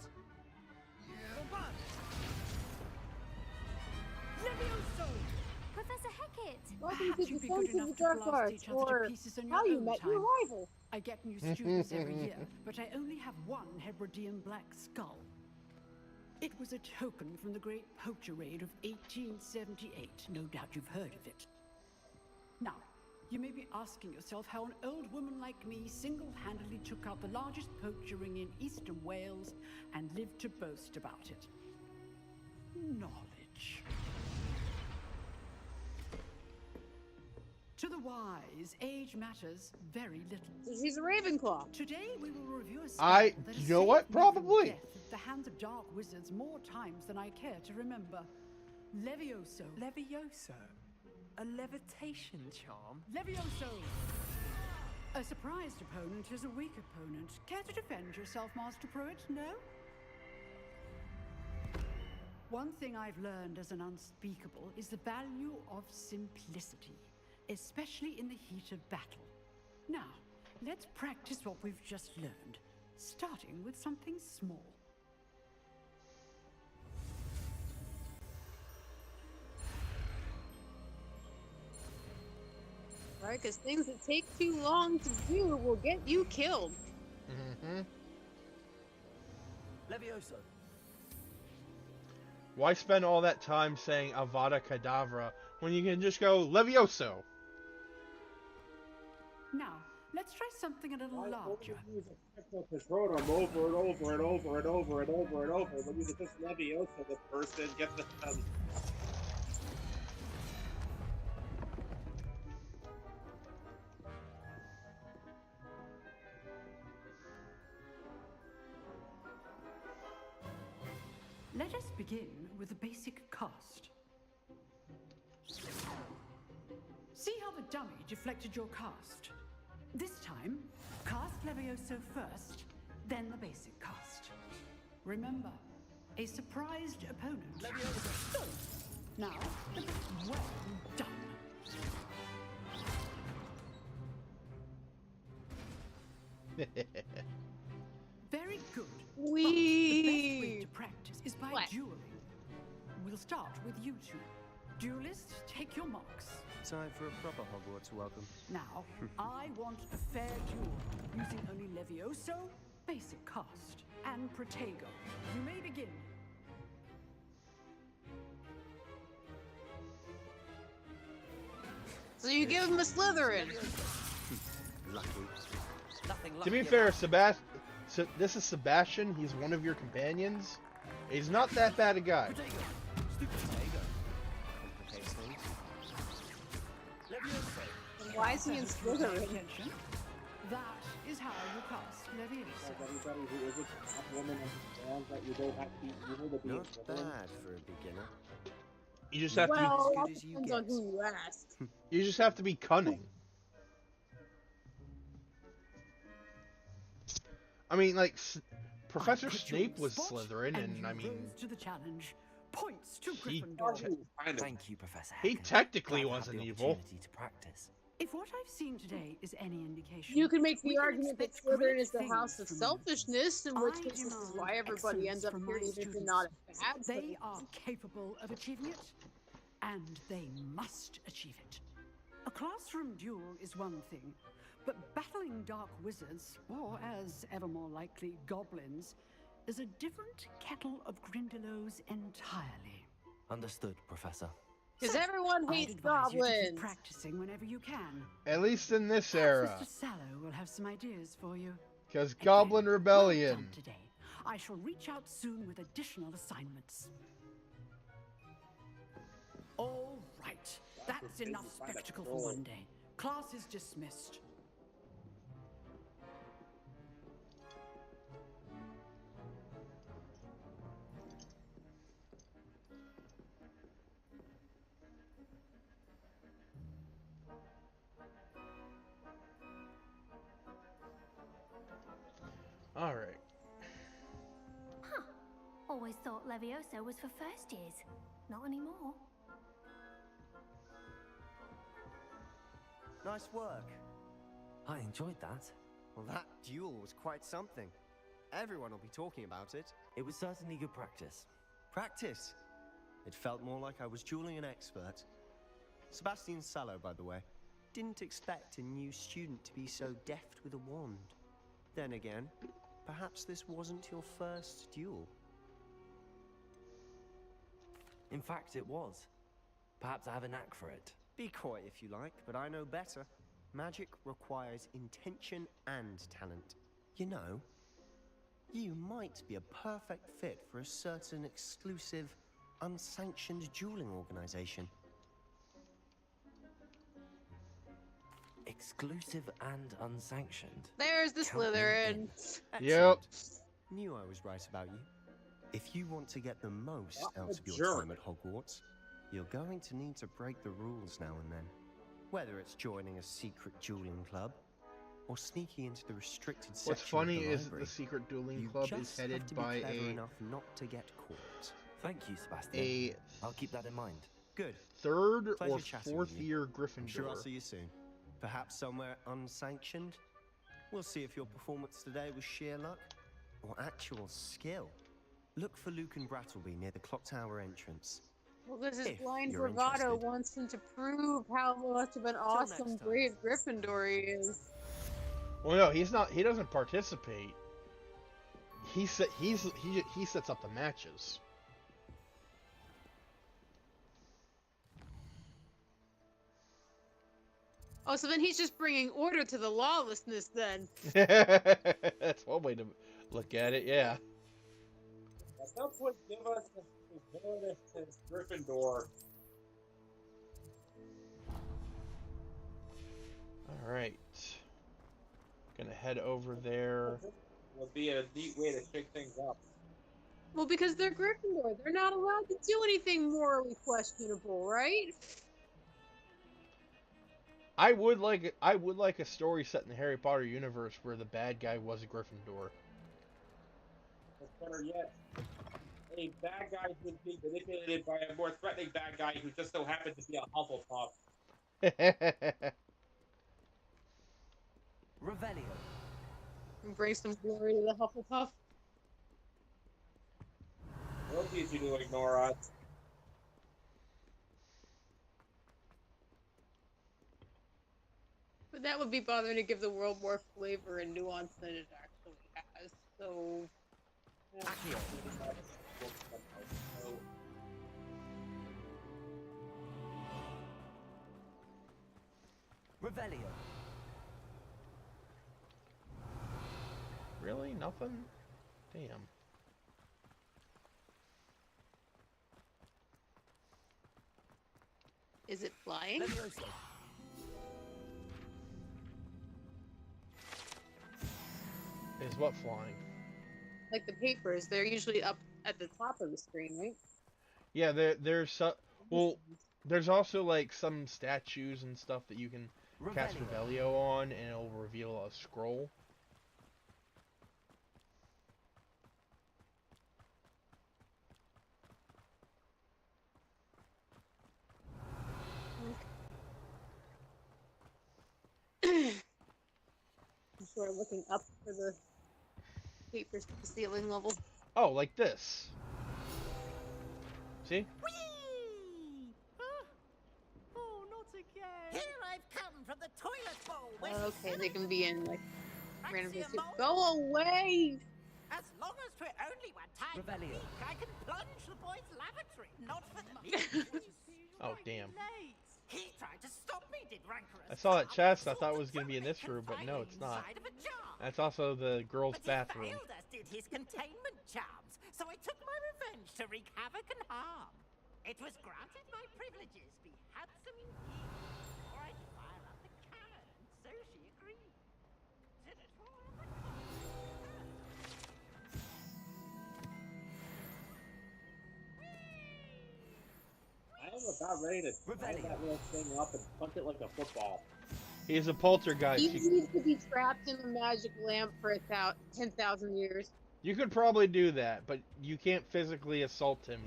Levioso! Professor Hecat! Welcome to Perhaps the you'd be Sense good of the enough to Dark blast Arts, each other to or pieces on how your you own met time. your rival. I get new students every year, but I only have one Hebridean black skull. It was a token from the Great Poacher Raid of 1878. No doubt you've heard of it. Now, you may be asking yourself how an old woman like me single-handedly took out the largest poacher ring in eastern Wales and lived to boast about it. Knowledge. To the wise, age matters very little. So she's a Ravenclaw. Today we will review a spell that has You know what? saved me from Probably. death at the hands of dark wizards more times than I care to remember. Levioso. Levioso? A levitation charm? Levioso! A surprised opponent is a weak opponent. Care to defend yourself, Master Pruitt? No? One thing I've learned as an unspeakable is the value of simplicity, especially in the heat of battle. Now, let's practice what we've just learned, starting with something small. Right, because things that take too long to do will get you killed. Mm-hmm. Levioso. Why spend all that time saying Avada Kedavra when you can just go Levioso? Now, let's try something a little larger. Control them over and over and over and over and over and over. When you can just Leviosa the person, get the Let us begin with a basic cast. See how the dummy deflected your cast? This time, cast Levioso first, then the basic cast. Remember, a surprised opponent. Levioso! Good. Now, well done. Very good. But the best way to practice is by dueling. We'll start with you two. Duelists, take your marks. Time for a proper Hogwarts welcome. Now, I want a fair duel, using only Levioso, basic cast, and Protego. You may begin. So you give him a Slytherin. Lucky. Nothing To be fair, this is Sebastian. He's one of your companions. He's not that bad a guy. And why is he in Slytherin? That is how you cast Levioso. Everybody who isn't a woman understands that you don't have to be evil to be Not a woman. bad for a beginner. You just have Well, to that be. depends on who you ask. You just have to be cunning. I mean, like, Professor put you on Snape the was spot, Slytherin, and you I mean, rose to the challenge. Points to he Gryffindor. Thank you, Professor he Hacken. technically Glad to have wasn't the evil. opportunity to practice. If what I've seen today is any indication, You can make we the can argument that expect Slytherin great is the things house of from you. selfishness, in which I case this is demand why everybody ends excellence up from here, my even if you're students. not a bad They person. are capable of achieving it, and they must achieve it. A classroom duel is one thing, but battling dark wizards, or as ever more likely, goblins, is a different kettle of Grindylows entirely. Understood, Professor. Because everyone I'd hates advise you to keep goblins. practicing whenever you can. At least in this Perhaps era. Mr. Sallow will have some ideas for you. Because Goblin Well Rebellion. done today. I shall reach out soon with additional assignments. All right. That's enough spectacle for one day. Class is dismissed. Alright. Huh. Always thought Levioso was for first years. Not anymore. Nice work. I enjoyed that. Well, that duel was quite something. Everyone will be talking about it. It was certainly good practice. Practice? It felt more like I was dueling an expert. Sebastian Sallow, by the way. Didn't expect a new student to be so deft with a wand. Then again, perhaps this wasn't your first duel. In fact, it was. Perhaps I have a knack for it. Be coy if you like, but I know better. Magic requires intention and talent. You know, you might be a perfect fit for a certain exclusive, unsanctioned dueling organization. Exclusive and unsanctioned. There's the Count me Slytherin. in. Yep. Knew I was right about you. If you want to get the most out of your jerk. time at Hogwarts, you're going to need to break the rules now and then. Whether it's joining a secret dueling club, or sneaking into the restricted section What's funny of the is that library, the secret dueling you club just is headed have to be by clever a enough not to get caught. Thank you, Sebastian. I'll keep that in mind. Good. third Pleasure or chatting fourth with you. year I'm sure I'll Gryffindor. see you soon. Perhaps somewhere unsanctioned. We'll see if your performance today was sheer luck or actual skill. Look for Luke and Brattleby near the clock tower entrance. Well, this is If blind you're bravado interested. wants him to prove how much of an awesome, next time. brave Gryffindor he is. Well, no, he's not. He doesn't participate. He sets up the matches. Oh, so then he's just bringing order to the lawlessness then. That's one way to look at it. Yeah. That's what give us the inheritance as Gryffindor. All right. Gonna head over there. Would be a neat way to shake things up. Well, because they're Gryffindor, they're not allowed to do anything morally questionable, right? I would like a story set in the Harry Potter universe where the bad guy was a Gryffindor. Or better yet, a bad guy who's being manipulated by a more threatening bad guy who just so happened to be a Hufflepuff. Revelio. And bring some glory to the Hufflepuff. What did you do, ignore us? But that would be bothering to give the world more flavor and nuance than it actually has. So, Revelio. Really? Nothing? Damn. is it flying? Levioso. Is what flying? Like the papers, they're usually up at the top of the screen, right? Yeah, there's also like some statues and stuff that you can cast Revelio on, and it'll reveal a scroll. sort of looking up for the papers to the ceiling level. Oh, like this. See? Whee! Oh, not again. Here I've come from the toilet bowl. Okay, they can be in like random places. Go away! As long as for only one time a week, I can plunge the boy's lavatory. Not for the meat. Oh, damn. He tried to stop me, did rancorous. I saw that chest. I thought it was going to be in this room, but no, it's not. That's also the girls' bathroom. He failed as did his containment charms, so I took my revenge to wreak havoc and harm. It was granted my privileges be handsome indeed, or I'd fire up the cannon, so she agreed. Till it wore on the I am about ready to tie that little thing up and punch it like a football. He's a poltergeist. He needs to be trapped in a magic lamp for 10,000 years. You could probably do that, but you can't physically assault him.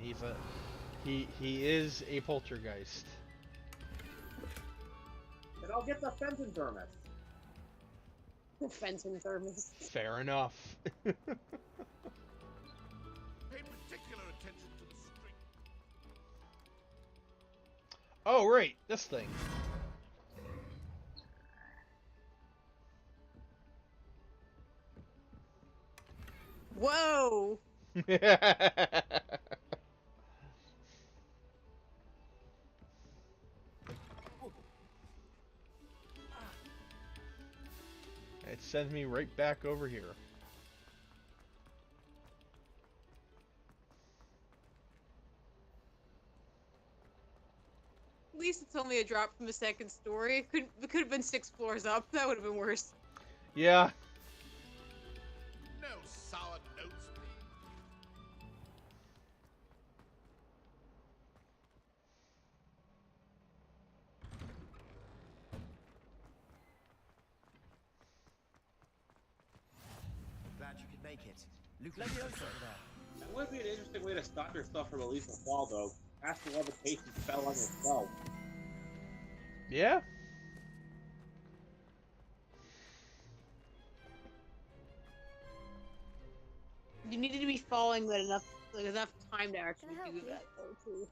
He is a poltergeist. Then I'll get the Fenton thermos. The Fenton thermos. Fair enough. Pay particular attention to the string. Oh, right, this thing. Whoa! It sends me right back over here. At least it's only a drop from the second story. It could have been 6 floors up. That would have been worse. Yeah. No sour notes, please. Glad you could make it. Luke Leviosa there. That would be an interesting way to stop yourself from a lethal fall, though. Cast the levitation spell on yourself. Yeah? You needed to be falling but enough time to actually do that, though, too.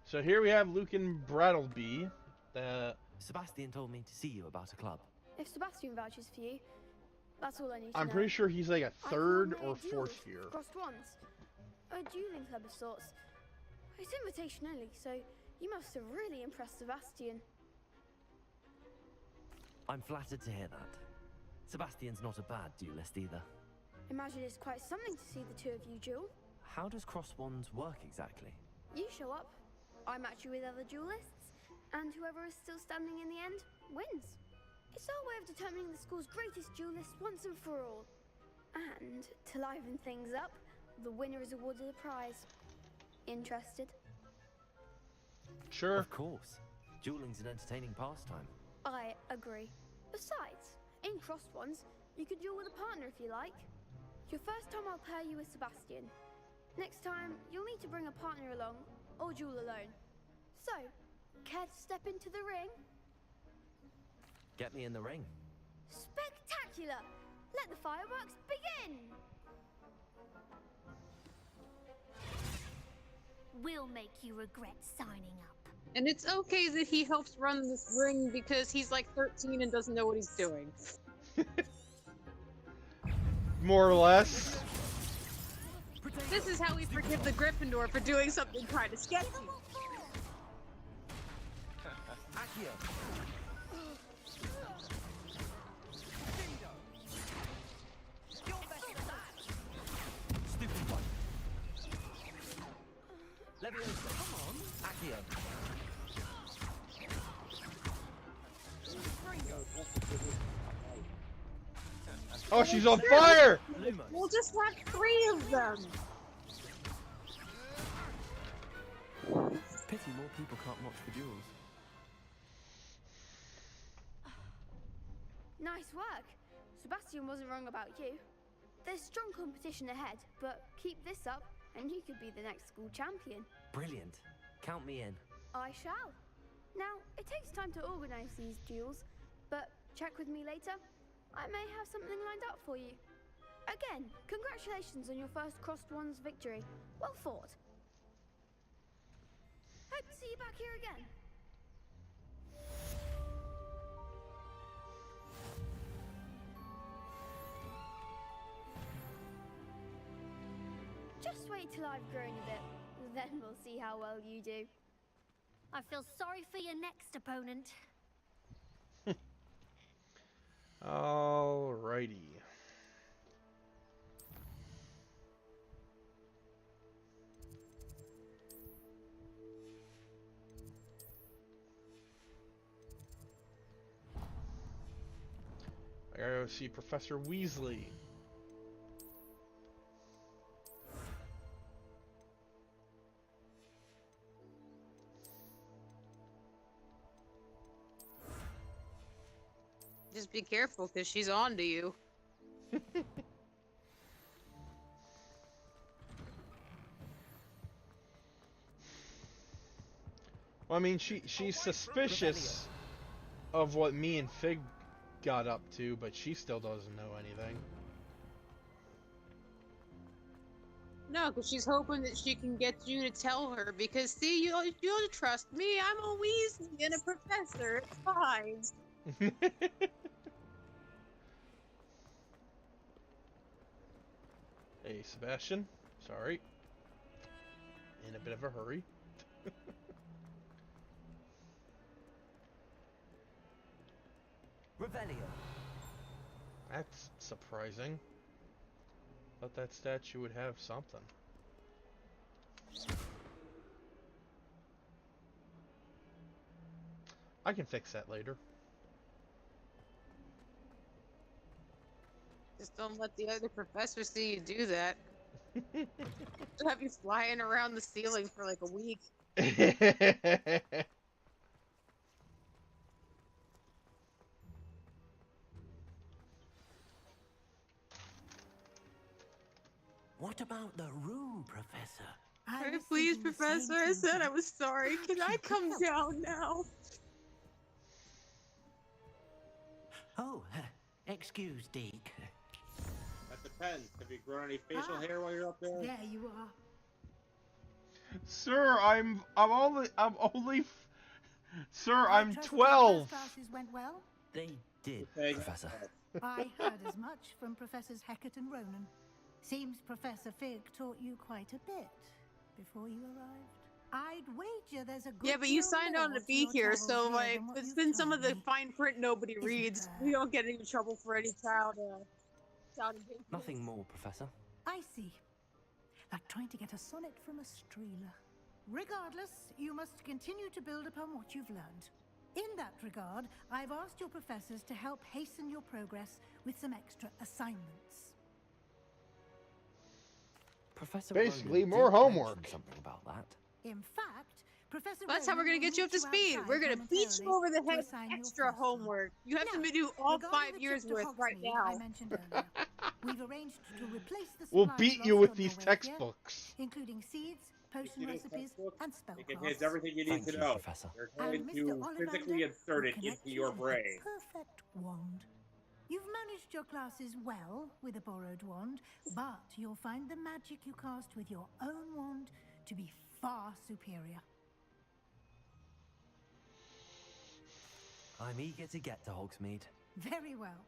So here we have Lucan Brattleby. Sebastian told me to see you about a club. If Sebastian vouches for you, that's all I need to I'm know. pretty sure he's like a I've third won or many fourth duels, year. Crossed once. A dueling club of sorts. It's invitation only, so you must have really impressed Sebastian. I'm flattered to hear that. Sebastian's not a bad duelist either. Imagine it's quite something to see the two of you duel. How does cross wands work exactly? You show up, I match you with other duelists, and whoever is still standing in the end wins. It's our way of determining the school's greatest duelist once and for all. And to liven things up, the winner is awarded a prize. Interested? Sure. Of course. Dueling's an entertaining pastime. I agree. Besides, in crossed ones, you can duel with a partner if you like. Your first time I'll pair you with Sebastian. Next time, you'll need to bring a partner along, or duel alone. So, care to step into the ring? Get me in the ring. Spectacular! Let the fireworks begin! We'll make you regret signing up. And it's okay that he helps run this ring because he's like 13 and doesn't know what he's doing. More or less. This is how we forgive the Gryffindor for doing something kind of sketchy. Accio. Stupid one. Leviosa, come on. Accio. Oh, she's on fire! We'll just have 3 of them. Pity more people can't watch the duels. Nice work. Sebastian wasn't wrong about you. There's strong competition ahead, but keep this up and you could be the next school champion. Brilliant. Count me in. I shall. Now, it takes time to organize these duels, but check with me later. I may have something lined up for you. Again, congratulations on your first Crossed Wands victory. Well fought. Hope to see you back here again. Just wait till I've grown a bit. Then we'll see how well you do. I feel sorry for your next opponent. Alrighty. I gotta go see Professor Weasley. Just be careful, because she's on to you. Well, I mean, she's suspicious of what me and Fig got up to, but she still doesn't know anything. No, because she's hoping that she can get you to tell her, because see, you'll trust me, I'm a Weasley and a professor, it's fine. Hey, Sebastian. Sorry. In a bit of a hurry. Revelio. That's surprising. Thought that statue would have something. I can fix that later. Just don't let the other professors see you do that. They'll have you flying around the ceiling for like a week. What about the room, Professor? Please, Professor, I said I was sorry. Can I come down now? Oh, excuse, Deke. That depends. Have you grown any facial hair while you're up there? There you are. Sir, I'm I trust 12. your first classes went well? They did, Professor. I heard as much from Professors Hecat and Ronan. Seems Professor Fig taught you quite a bit before you arrived. I'd wager there's a good Yeah, but you deal signed on more to be your here, travels so here like, than what it's you've been some of told the me. fine print nobody reads. We don't get into trouble for any child engagement. Nothing more, Professor. I see. Like trying to get a sonnet from a streeler. Regardless, you must continue to build upon what you've learned. In that regard, I've asked your professors to help hasten your progress with some extra assignments. Professor Basically, Ronan more did homework. mention something about that. In fact, Professor That's how we're Ronan gonna will get you up meet to speed. outside We're gonna beat you momentarily over the to head assign with your extra first one. homework. You have Now, to do all regarding 5 the years trip to worth right Hogsmeade now. I mentioned earlier, we've arranged to replace the We'll supplies beat you lost with on these your way textbooks. here, including seeds, potion recipes, and It contains everything you need Thank to you, know. Professor. You're And going Mr. to Ollivander physically insert will it connect into you your with brain. the perfect wand. You've managed your classes well with a borrowed wand, but you'll find the magic you cast with your own wand to be far superior. I'm eager to get to Hogsmeade. Very well.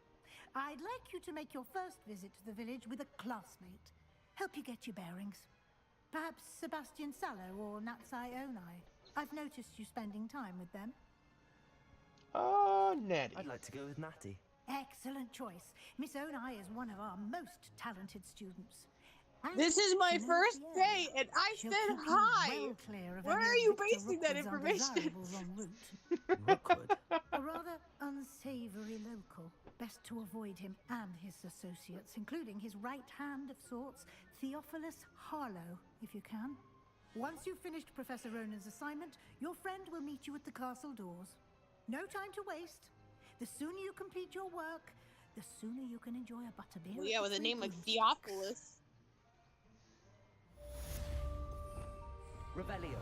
I'd like you to make your first visit to the village with a classmate. Help you get your bearings. Perhaps Sebastian Sallow or Natsai Onai. I've noticed you spending time with them. Natty. I'd like to go with Natty. Excellent choice. Miss Onai is one of our most talented students. And This is my she knows first the area. day, and I She'll said keep you hi. well clear of Where any are of you Victor basing that Rookwood's information? undesirables en route. Rookwood? A rather unsavory local. Best to avoid him and his associates, including his right hand of sorts, Theophilus Harlow, if you can. Once you've finished Professor Ronan's assignment, your friend will meet you at the castle doors. No time to waste. The sooner you complete your work, the sooner you can enjoy a butterbeer. Well, yeah, with a name like Theophilus. Revelio.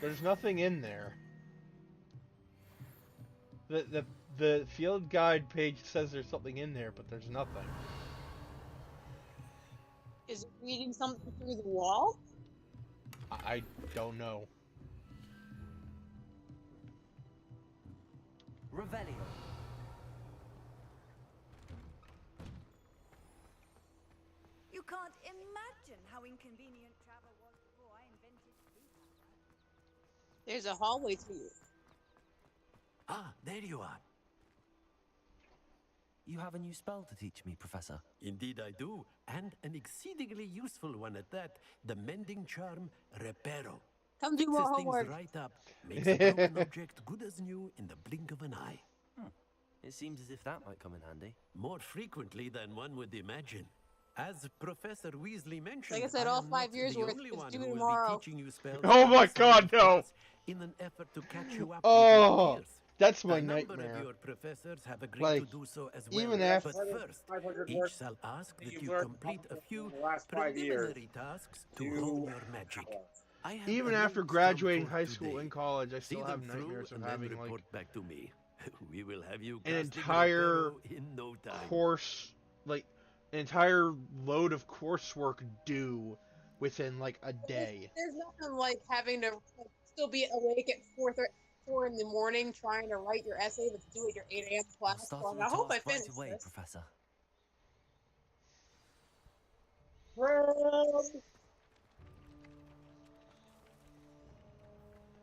There's nothing in there. The field guide page says there's something in there, but there's nothing. Is it reading something through the wall? I don't know. Revelio. You can't imagine how inconvenient travel was before I invented steam power. There's a hallway to you. Ah, there you are. You have a new spell to teach me, Professor. Indeed I do, and an exceedingly useful one at that. The mending charm, Reparo. Come do Fixes more things homework. right up, makes a broken object good as new in the blink of an eye. It seems as if that might come in handy. More frequently than one would imagine. As Professor Weasley mentioned, Like I said, I all am 5 not years the worth only is one due who will tomorrow. be teaching you spells. Oh my outside God, of no! class in an effort to catch you up with your peers. That's my A number nightmare. of your professors have agreed Like, to do so as well. even after- But first, each shall ask that you complete a few the last 5 years preliminary tasks to hone your magic. I have Even a after note graduating from high for school today. and college, I See still them have through nightmares of and then having report like back to me. We will have you an casting entire Reparo in no time. course, like an entire load of coursework due within like a day. There's nothing like having to still be awake at 4 in the morning trying to write your essay that's due at your 8 a.m. I'll class. start Going, the I hope I task right finish away, this. Professor.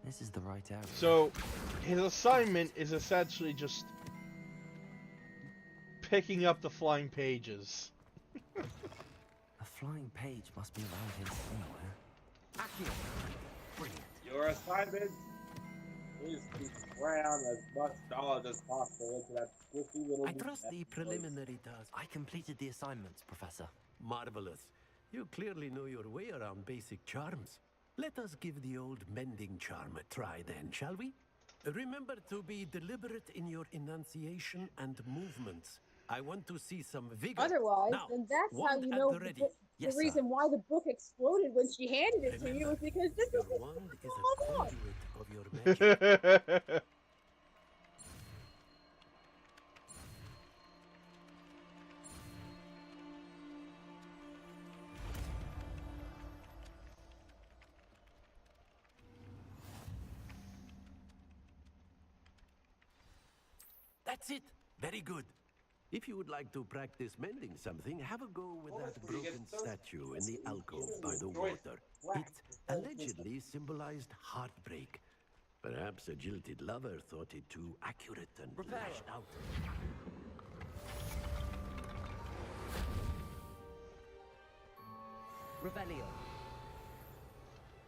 This is the right area. So his assignment is essentially just picking up the flying pages. A flying page must be around here somewhere. Accio. Brilliant. Your assignment is to cram as much knowledge as possible into that squishy little. I trust the preliminary task. I completed the assignments, Professor. Marvelous. You clearly know your way around basic charms. Let us give the old mending charm a try then, shall we? Remember to be deliberate in your enunciation and movements. I want to see some vigor. Otherwise, Now, then that's how wand you at know the the, ready. book, Yes, the reason why the book exploded when she handed it to you was because this Your was wand is all a along. conduit of your magic. That's it. Very good. If you would like to practice mending something, have a go with that broken statue in the alcove by the water. It allegedly symbolized heartbreak. Perhaps a jilted lover thought it too accurate and lashed out. Revelio.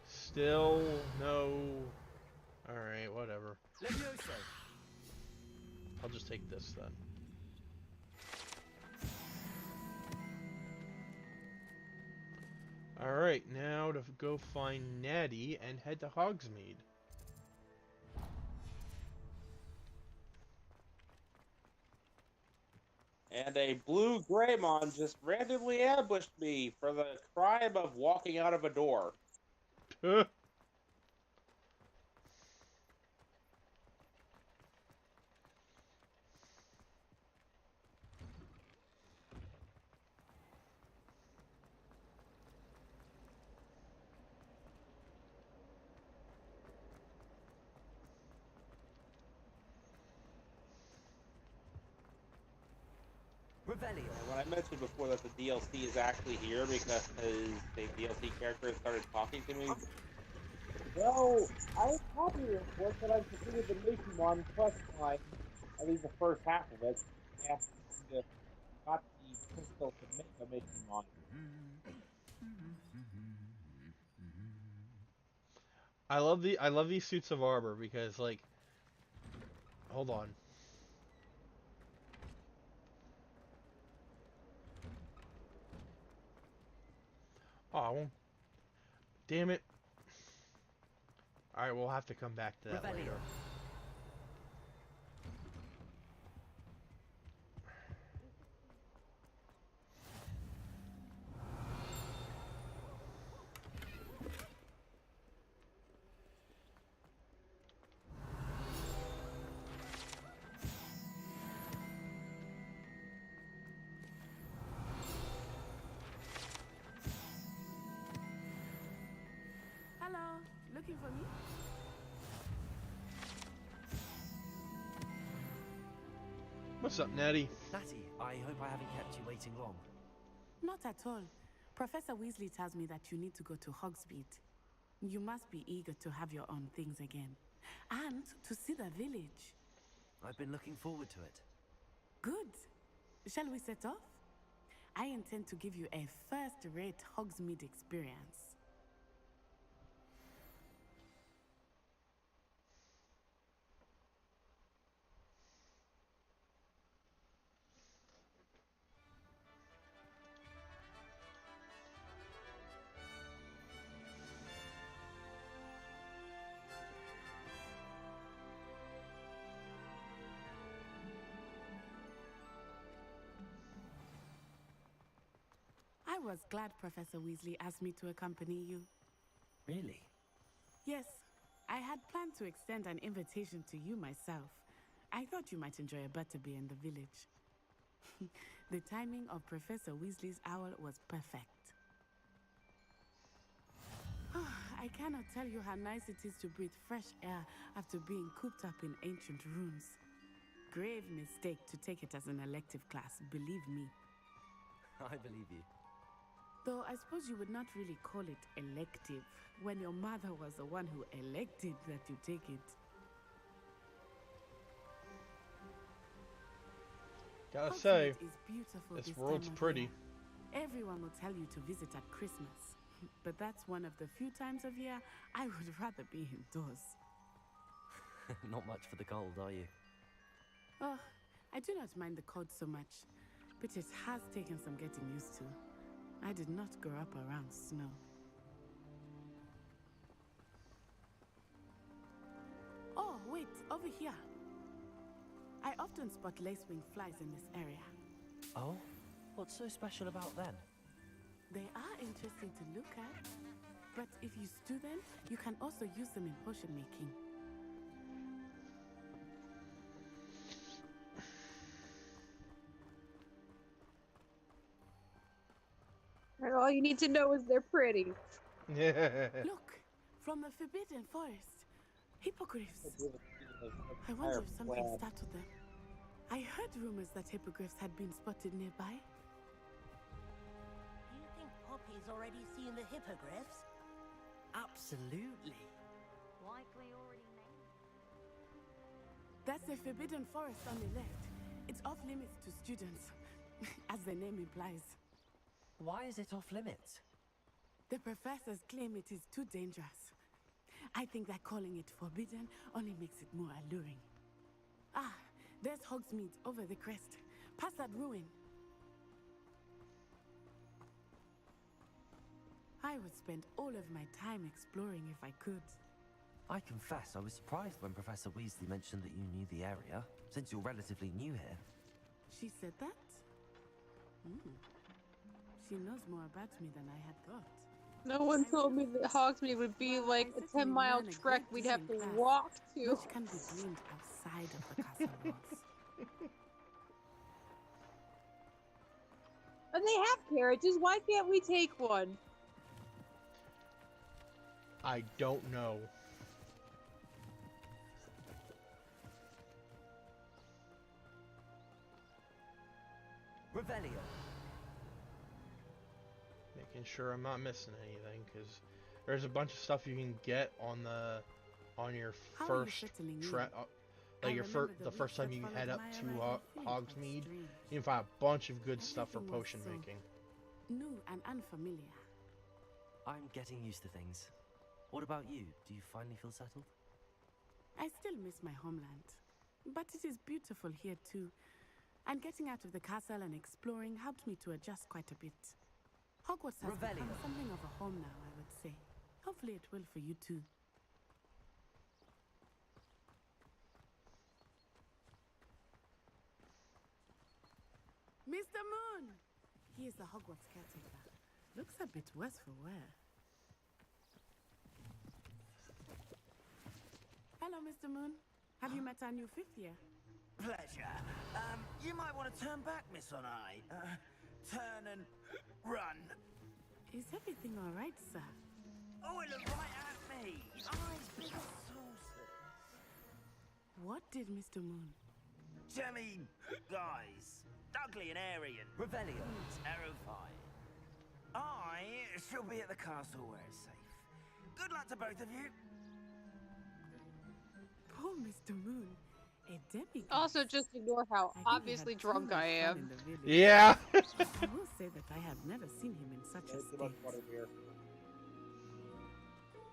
Still no. Alright, whatever. Levioso. I'll just take this then. Alright, now to go find Natty and head to Hogsmeade. And a blue Greymon just randomly ambushed me for the crime of walking out of a door. Revelio. And when I mentioned before that the DLC is actually here because the DLC character started talking to me, well, I was happy to report that I've completed the Meshimon quest line, at least the first half of it. Yeah, and got the crystal to make a Meshimon. I love these suits of armor because like, hold on. Oh, I won't. Damn it. Alright, we'll have to come back to that Revelio. later. Hello, looking for me? What's up, Natty? Natty, I hope I haven't kept you waiting long. Not at all. Professor Weasley tells me that you need to go to Hogsmeade. You must be eager to have your own things again. And to see the village. I've been looking forward to it. Good. Shall we set off? I intend to give you a first-rate Hogsmeade experience. I was glad Professor Weasley asked me to accompany you. Really? Yes, I had planned to extend an invitation to you myself. I thought you might enjoy a butterbeer in the village. The timing of Professor Weasley's owl was perfect. I cannot tell you how nice it is to breathe fresh air after being cooped up in ancient rooms. Grave mistake to take it as an elective class, believe me. I believe you. Though I suppose you would not really call it elective when your mother was the one who elected that you take it. Gotta say, Hogsmeade is beautiful this this world's time of pretty. year. Everyone will tell you to visit at Christmas, but that's one of the few times of year I would rather be indoors. Not much for the cold, are you? Oh, I do not mind the cold so much, but it has taken some getting used to. I did not grow up around snow. Oh, wait, over here. I often spot lacewing flies in this area. Oh? What's so special about them? They are interesting to look at, but if you stew them, you can also use them in potion making. All you need to know is they're pretty. Look, from the Forbidden Forest. Hippogriffs. I wonder if something startled them. I heard rumors that hippogriffs had been spotted nearby. Do you think Poppy's already seen the hippogriffs? Absolutely. Likely already named. That's the Forbidden Forest on the left. It's off limits to students, as the name implies. Why is it off limits? The professors claim it is too dangerous. I think that calling it forbidden only makes it more alluring. Ah, there's Hogsmeade over the crest. Past that ruin. I would spend all of my time exploring if I could. I confess I was surprised when Professor Weasley mentioned that you knew the area, since you're relatively new here. She said that? She knows more about me than I had thought. No one told me that Hogsmeade would be like a 10-mile trek we'd have to walk to. Which can be gleaned outside of the castle walls. And they have carriages. Why can't we take one? I don't know. Revelio. Making sure I'm not missing anything, because there's a bunch of stuff you can get on your first like the first time you head up to Hogsmeade. You can find a bunch of good stuff for potion making. New and unfamiliar. I'm getting used to things. What about you? Do you finally feel settled? I still miss my homeland, but it is beautiful here too. And getting out of the castle and exploring helped me to adjust quite a bit. Hogwarts has become something of a home now, I would say. Hopefully it will for you too. Mr. Moon! He is the Hogwarts caretaker. Looks a bit worse for wear. Hello, Mr. Moon. Have you met our new fifth year? Pleasure. You might want to turn back, Miss Onai. Turn and run. Is everything all right, sir? Oh, it looked right at me! Eyes big as saucers. What did Mr. Moon? Jemmy, guys. Ugly and airy and Revelio. terrifying. I shall be at the castle where it's safe. Good luck to both of you. Poor Mr. Moon. A demigod. Also, just ignore how obviously drunk I am. Yeah. I will say that I have never seen him in such a state.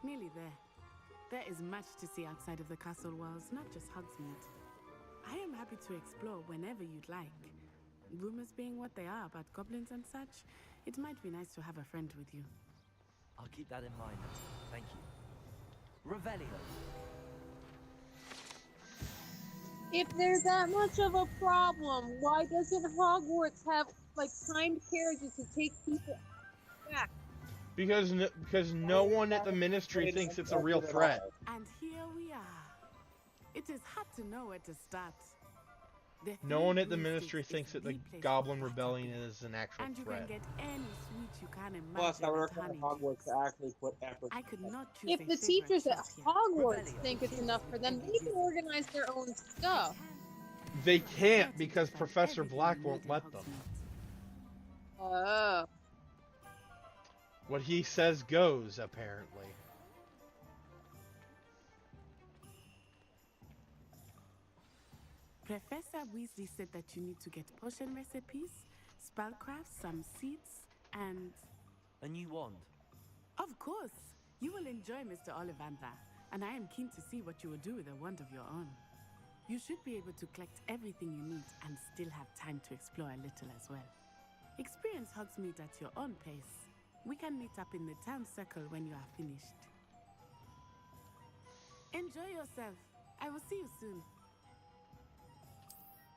Nearly there. There is much to see outside of the castle walls, not just Hogsmeade. I am happy to explore whenever you'd like. Rumors being what they are about goblins and such, it might be nice to have a friend with you. I'll keep that in mind. Thank you. Revelio. If there's that much of a problem, why doesn't Hogwarts have like timed carriages to take people back? Because no one at the Ministry thinks it's a real threat. And here we are. It is hard to know where to start. No one at the Ministry thinks that the Goblin Rebellion is an actual And you threat. can get any sweet you can imagine. Plus, I at require Hogwarts to actually put effort. I could not choose If a the favorite teachers at shop here. Hogwarts think it's enough for them, they can organize their own stuff. They can't because Professor Black won't let them. Oh. What he says goes, apparently. Professor Weasley said that you need to get potion recipes, spellcrafts, some seeds, and... A new wand. Of course! You will enjoy Mr. Ollivander, and I am keen to see what you will do with a wand of your own. You should be able to collect everything you need and still have time to explore a little as well. Experience Hogsmeade at your own pace. We can meet up in the town circle when you are finished. Enjoy yourself. I will see you soon.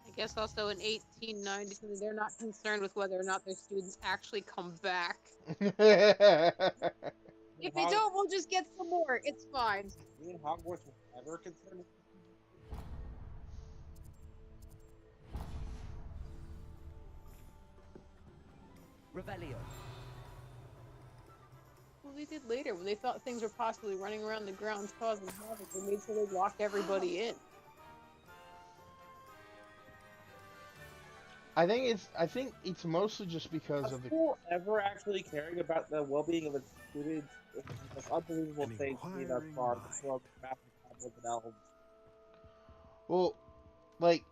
I guess also in 1890, they're not concerned with whether or not their students actually come back. If they don't, we'll just get some more. It's fine. Me and Hogwarts were never concerned. Revelio. Well, they did later when they thought things were possibly running around the grounds causing havoc. They made sure they locked everybody in. I think it's mostly just because of the school ever actually caring about the well-being of its students. It's the most unbelievable thing to me thus far. The world of goblins and elves. Well, like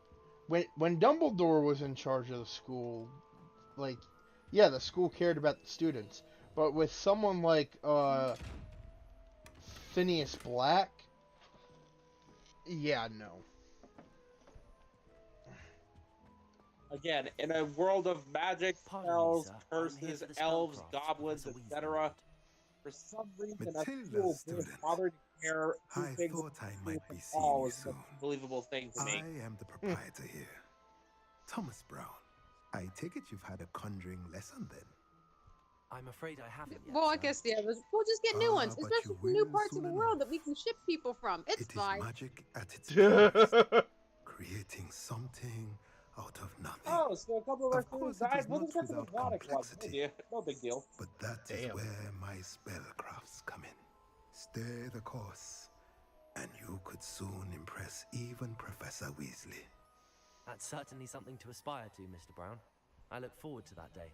when Dumbledore was in charge of the school, like yeah, the school cared about the students, but with someone like Phineas Black, yeah, no. Again, in a world of magic, spells, curses, elves, goblins, etc., for some reason a school didn't bother to care who things is an unbelievable thing to me. I am the proprietor here. Thomas Brown. I take it you've had a conjuring lesson then? I'm afraid I haven't yet. Well, I guess yeah, we'll just get new ones, especially from new parts of the world that we can ship people from. It's fine. Magic at its best. Creating something out of nothing. Oh, so a couple of our students died. We'll just get some exotic ones. No big deal. But that is where my spellcrafts come in. Stay the course, and you could soon impress even Professor Weasley. That's certainly something to aspire to, Mr. Brown. I look forward to that day.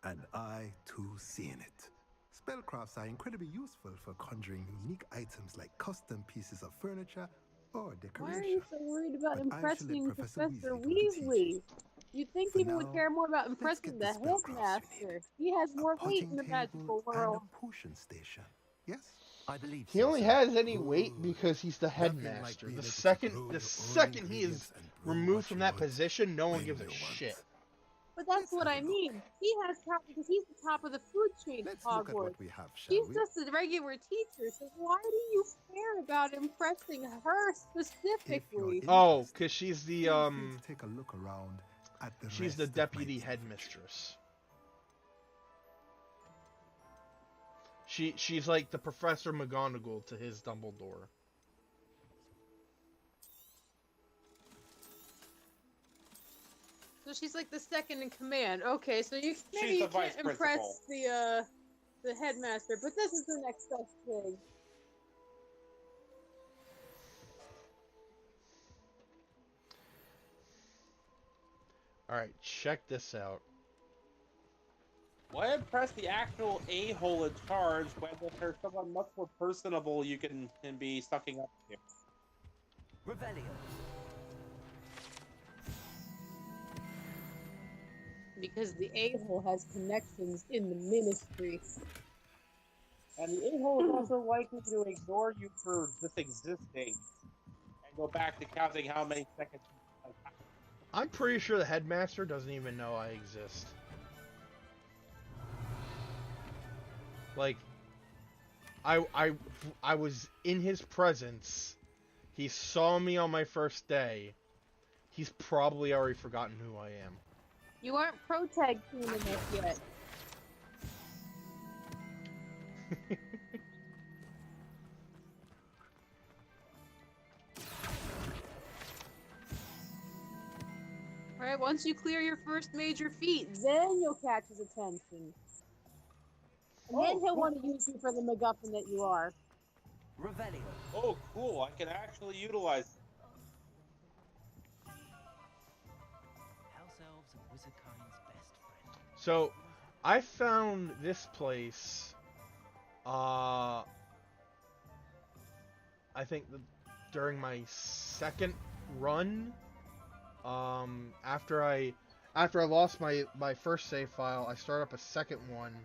And I, too, seeing it. Spellcrafts are incredibly useful for conjuring unique items like custom pieces of furniture or decoration. Why are you so worried about impressing Professor Weasley? You'd think people would care more about impressing the headmaster. He has more weight in the magical world. And a potion station. Yes? I believe he only has any weight because he's the headmaster. The second he is removed from that position, no one gives a shit. But that's what I mean. He has power because he's the top of the food chain at Hogwarts. She's just a regular teacher, so why do you care about impressing her specifically? Oh, because she's the take a look around at the she's the deputy headmistress. She's like the Professor McGonagall to his Dumbledore. So she's like the second in command. Okay, so maybe you can't impress the the headmaster, but this is the next best thing. Alright, check this out. Why impress the actual a-hole in charge when there's someone much more personable you can be sucking up to? Revelio. Because the a-hole has connections in the ministry. And the a-hole is also likely to ignore you for just existing and go back to counting how many seconds you have. I'm pretty sure the headmaster doesn't even know I exist. Like, I was in his presence. He saw me on my first day. He's probably already forgotten who I am. You aren't pro-tag team enough yet. Right, once you clear your first major feat, then you'll catch his attention. And then he'll want to use you for the MacGuffin that you are. Revelio. Oh, cool. I can actually utilize it. House elves and wizardkind's best friend. So, I found this place, I think during my second run, after I lost my first save file, I started up a second one,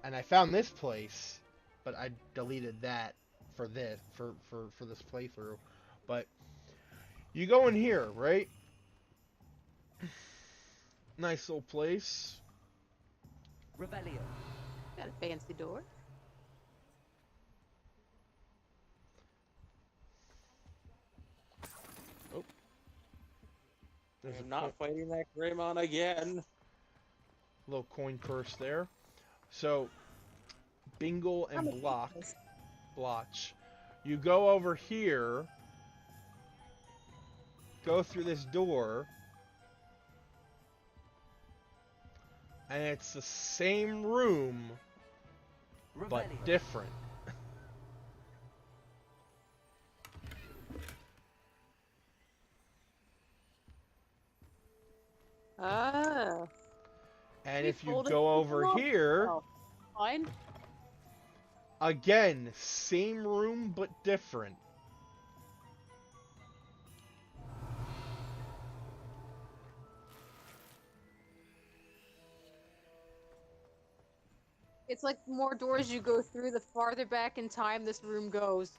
and I found this place, but I deleted that for this playthrough. But you go in here, right? Nice little place. Revelio. Got a fancy door. Oh. I'm not fighting that Greymon again. Little coin purse there. So, Bingle and Blotch. You go over here, go through this door, and it's the same room, but different. Ah. And if you go over here, fine. Again, same room but different. It's like the more doors you go through, the farther back in time this room goes.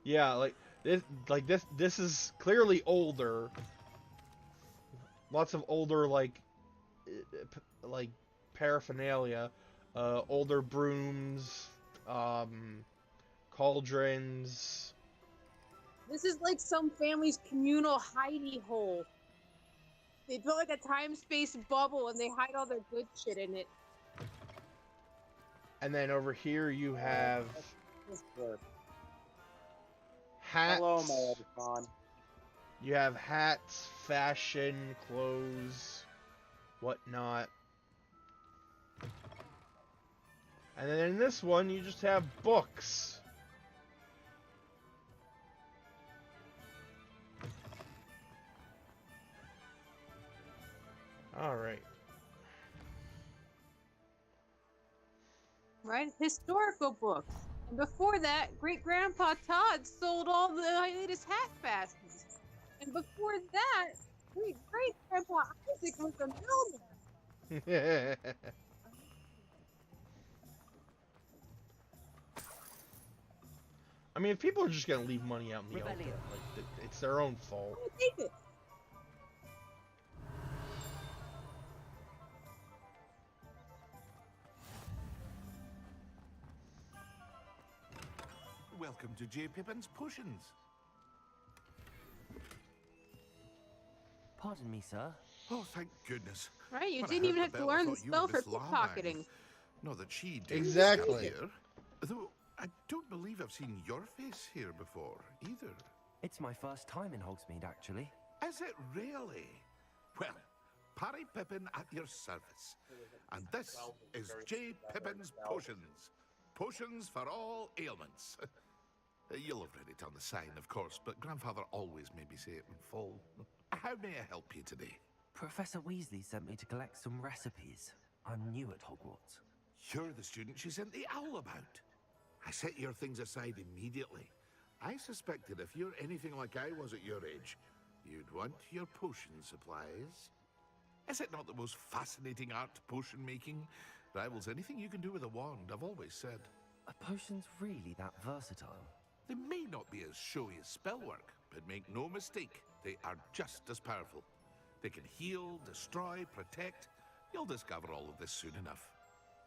Yeah, this is clearly older. Lots of older like paraphernalia, older brooms, cauldrons. This is like some family's communal hidey hole. They built like a time-space bubble and they hide all their good shit in it. And then over here you have hats. Hello, my old con. You have hats, fashion, clothes, whatnot. And then in this one, you just have books. Alright. Right? Historical books. And before that, Great-Grandpa Todd sold all the latest hat fashions. And before that, Great-Grandpa Isaac was a milliner. I mean, if people are just gonna leave money out in the open, like, it's their own fault. Take it. Welcome to J. Pippin's Potions. Pardon me, sir. Oh, thank goodness. Right, you When I didn't heard even have to bell, I learn the thought you spell were for Miss Lawline. pickpocketing. Not that she did. Exactly. Here. Though I don't believe I've seen your face here before, either. It's my first time in Hogsmeade, actually. Is it really? Well, Harry Pippin at your service. And this is J. Pippin's Potions. Potions for all ailments. You'll have read it on the sign, of course, but Grandfather always made me say it in full. How may I help you today? Professor Weasley sent me to collect some recipes. I'm new at Hogwarts. You're the student she sent the owl about. I set your things aside immediately. I suspected if you're anything like I was at your age, you'd want your potion supplies. Is it not the most fascinating art, potion making? Rivals anything you can do with a wand, I've always said. Are potions really that versatile? They may not be as showy as spellwork, but make no mistake, they are just as powerful. They can heal, destroy, protect. You'll discover all of this soon enough.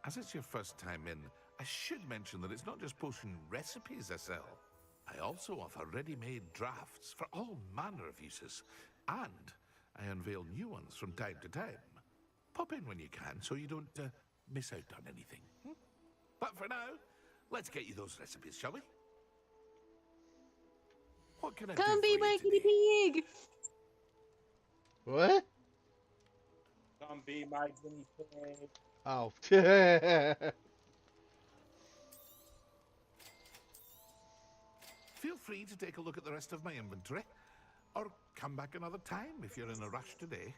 As it's your first time in, I should mention that it's not just potion recipes I sell. I also offer ready-made drafts for all manner of uses, and I unveil new ones from time to time. Pop in when you can so you don't miss out on anything. But for now, let's get you those recipes, shall we? What can I do Come for be you my today? guinea pig! What? Come be my guinea pig. Oh. Feel free to take a look at the rest of my inventory, or come back another time if you're in a rush today.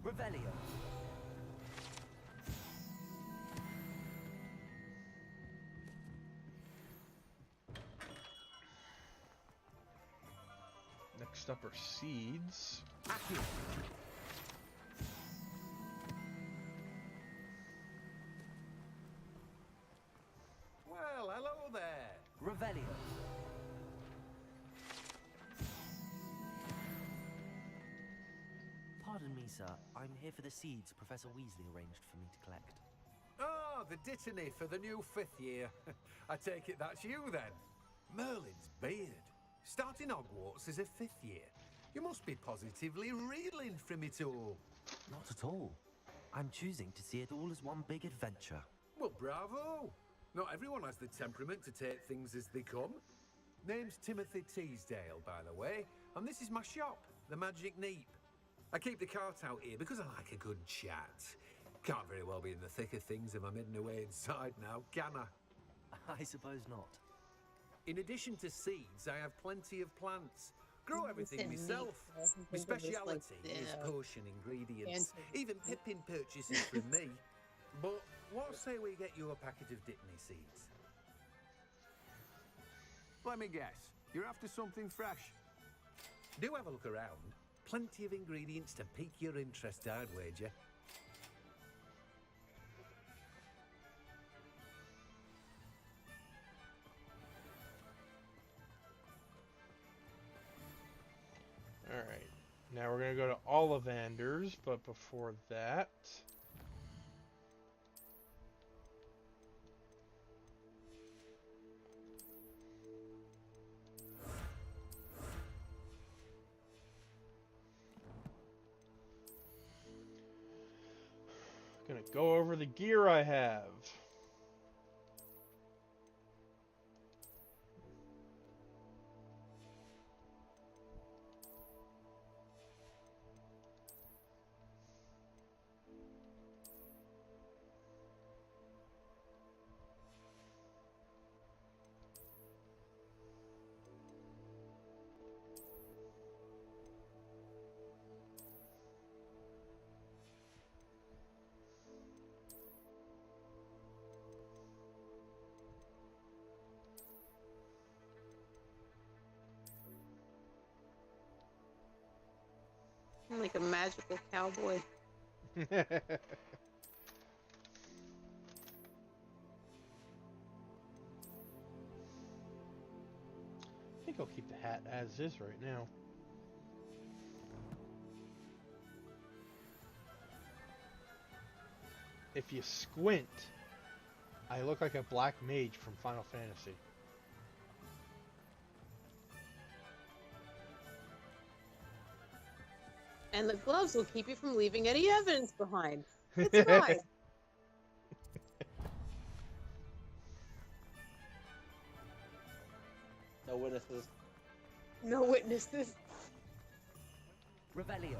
Revelio. Next up are seeds. Well, hello there. Revelio. Pardon me, sir. I'm here for the seeds Professor Weasley arranged for me to collect. Oh, the dittany for the new 5th year. I take it that's you then. Merlin's beard. Starting Hogwarts as a 5th year. You must be positively reeling from it all. Not at all. I'm choosing to see it all as one big adventure. Well, bravo. Not everyone has the temperament to take things as they come. Name's Timothy Teasdale, by the way, and this is my shop, the Magic Neep. I keep the cart out here because I like a good chat. Can't very well be in the thick of things if I'm hidden away inside now, can I? I suppose not. In addition to seeds, I have plenty of plants. Grow everything myself. My speciality is potion ingredients. Even Pippin purchases from me. But what say we get you a packet of Dittany seeds? Let me guess. You're after something fresh. Do have a look around. Plenty of ingredients to pique your interest, I'd wager. Alright. Now we're going to go to Ollivander's, but before that... Gonna go over the gear I have. I'm like a magical cowboy. I think I'll keep the hat as is right now. If you squint, I look like a black mage from Final Fantasy. And the gloves will keep you from leaving any evidence behind. It's fine. No witnesses. No witnesses. Revelio.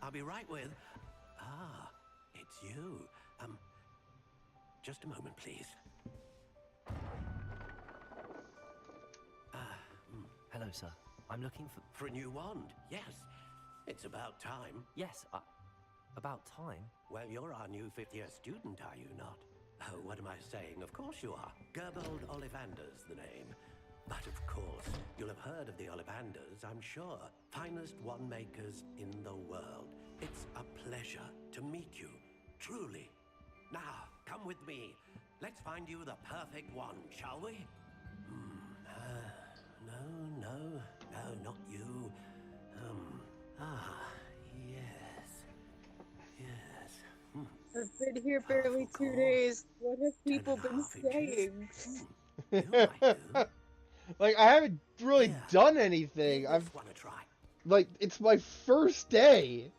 I'll be right with... Ah, it's you. Just a moment, please. Hello, sir. I'm looking for... For a new wand, yes. It's about time. Yes, about time? Well, you're our new fifth-year student, are you not? Oh, what am I saying? Of course you are. Gerbold Ollivander's the name. But of course, you'll have heard of the Ollivanders, I'm sure. Finest wand makers in the world. It's a pleasure to meet you, truly. Now, come with me. Let's find you the perfect wand, shall we? No, not you. Yes. I've been here barely 2 days. What have people been saying? Like, I haven't really done anything. Like, it's my first day.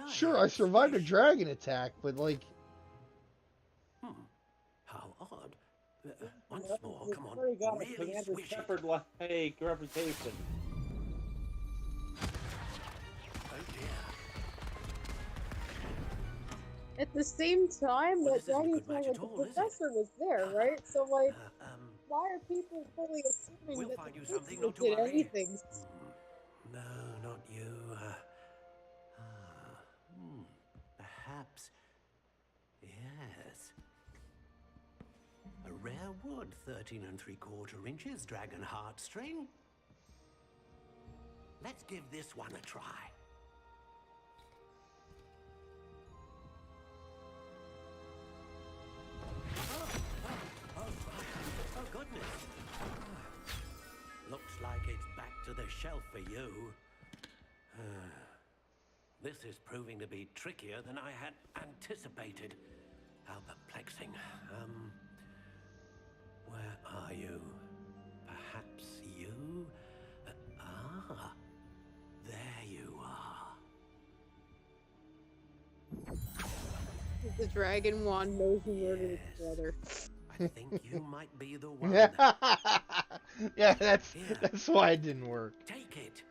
Sure, I survived a dragon attack, but like... How odd. Once more, come on. Already got a Really Commander swish it. Shepherd-like reputation. Oh dear. At the same time, Well, that this isn't dragon good time, match like, at the all, is it? professor was there, right? So, like, why are people fully assuming We'll that find the you something, principal not to did worry. anything? No, not you. Perhaps. Yes. A rare wood, 13 3/4 inches, dragon heartstring. Let's give this one a try. Oh, goodness. Looks like it's back to the shelf for you. This is proving to be trickier than I had anticipated. How perplexing. Where are you? Perhaps you? There you are. The dragon wand knows who murdered its brother. I think you might be the one. Yeah, that's why it didn't work. Take it.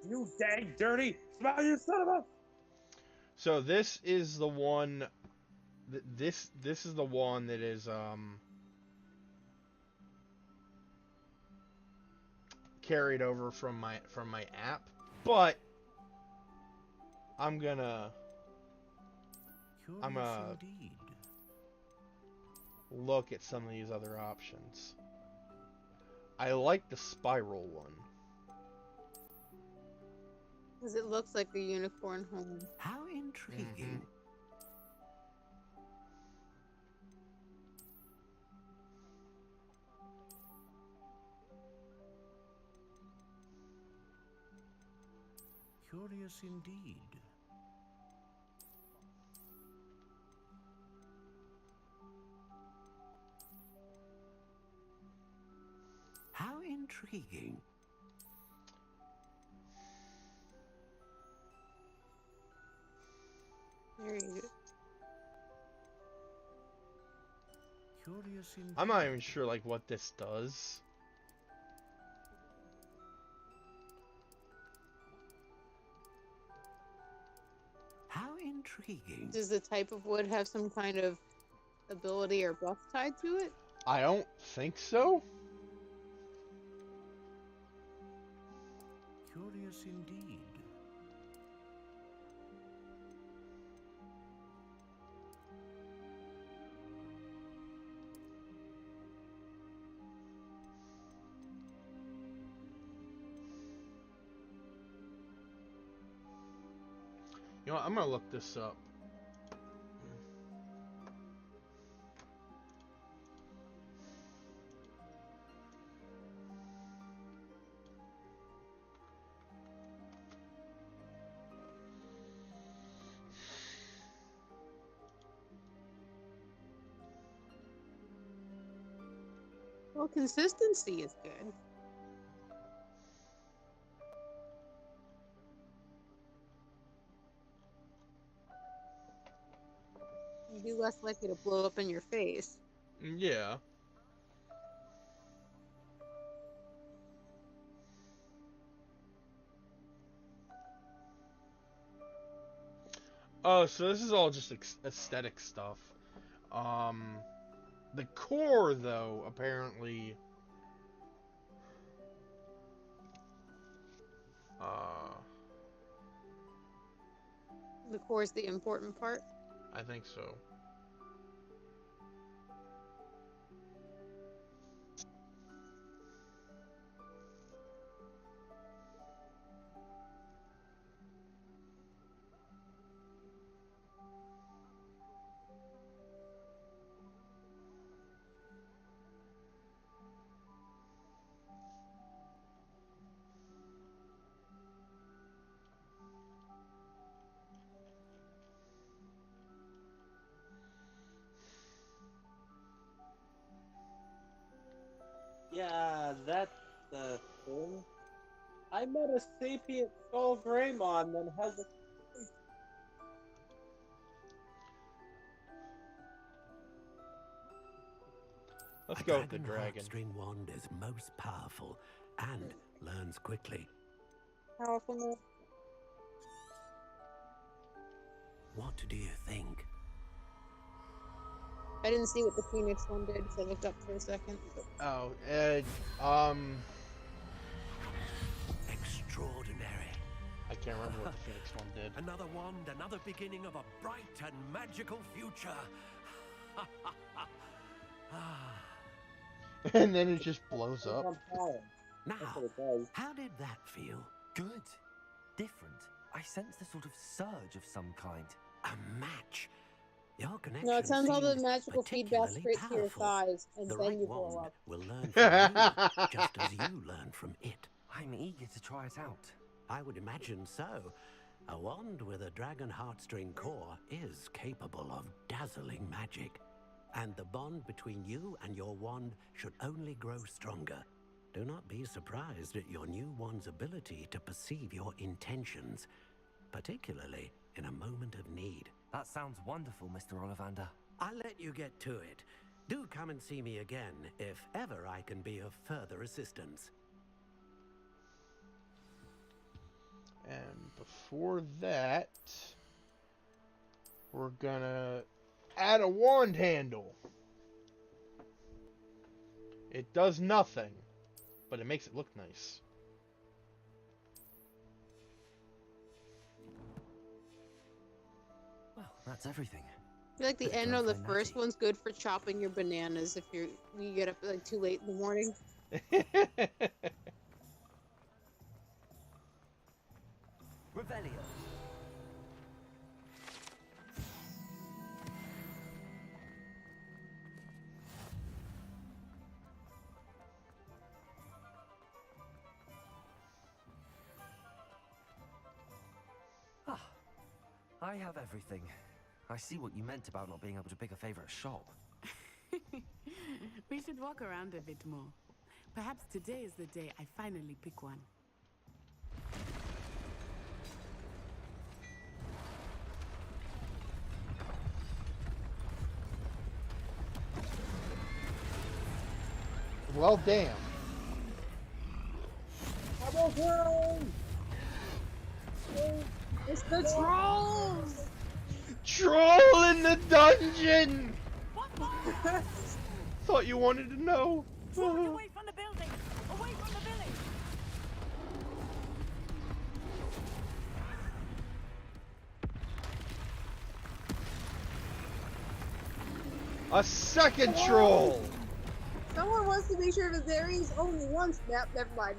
You dang dirty! Smile, you son of a... So this is the one. This is the one that is carried over from my app, but I'm gonna look at some of these other options. I like the spiral one. Because it looks like a unicorn home. How intriguing. Curious indeed. How intriguing. There you go. Curious indeed. I'm not even sure like what this does. How intriguing. Does the type of wood have some kind of ability or buff tied to it? I don't think so. Curious indeed. You know what, I'm gonna look this up. Well, consistency is good. You'd be less likely to blow up in your face. Yeah. Oh, so this is all just aesthetic stuff. The core, though, apparently... The core is the important part. I think so. Yeah, that's the thing. I met a sapient Skull Greymon that has a... Let's A go with the dragon dragon. heartstring wand is most powerful and learns quickly. Powerful enough. What do you think? I didn't see what the Phoenix one did, so I looked up for a second. Oh, Extraordinary. I can't remember what the Phoenix one did. Another wand, another beginning of a bright and magical future. And then it just blows up. Now, how did that feel? Good. Different. I sensed a sort of surge of some kind. A match. Your connection No, it sends all the seemed magical feedback particularly straight to your powerful. thighs, and The then right you blow wand up. will learn from you, just as you learn from it. I'm eager to try it out. I would imagine so. A wand with a dragon heartstring core is capable of dazzling magic. And the bond between you and your wand should only grow stronger. Do not be surprised at your new wand's ability to perceive your intentions, particularly in a moment of need. That sounds wonderful, Mr. Ollivander. I'll let you get to it. Do come and see me again if ever I can be of further assistance. And before that, we're gonna add a wand handle. It does nothing, but it makes it look nice. Well, that's everything. I feel like the end of the first one's good for chopping your bananas if you get up like too late in the morning. Revelio. Ah, I have everything. I see what you meant about not being able to pick a favorite shop. We should walk around a bit more. Perhaps today is the day I finally pick one. Well, damn. Double throw! It's the trolls! Troll in the dungeon! Thought you wanted to know. Away from the building! Away from the village! A second troll! Someone wants to make sure that there is only one snap. Never mind.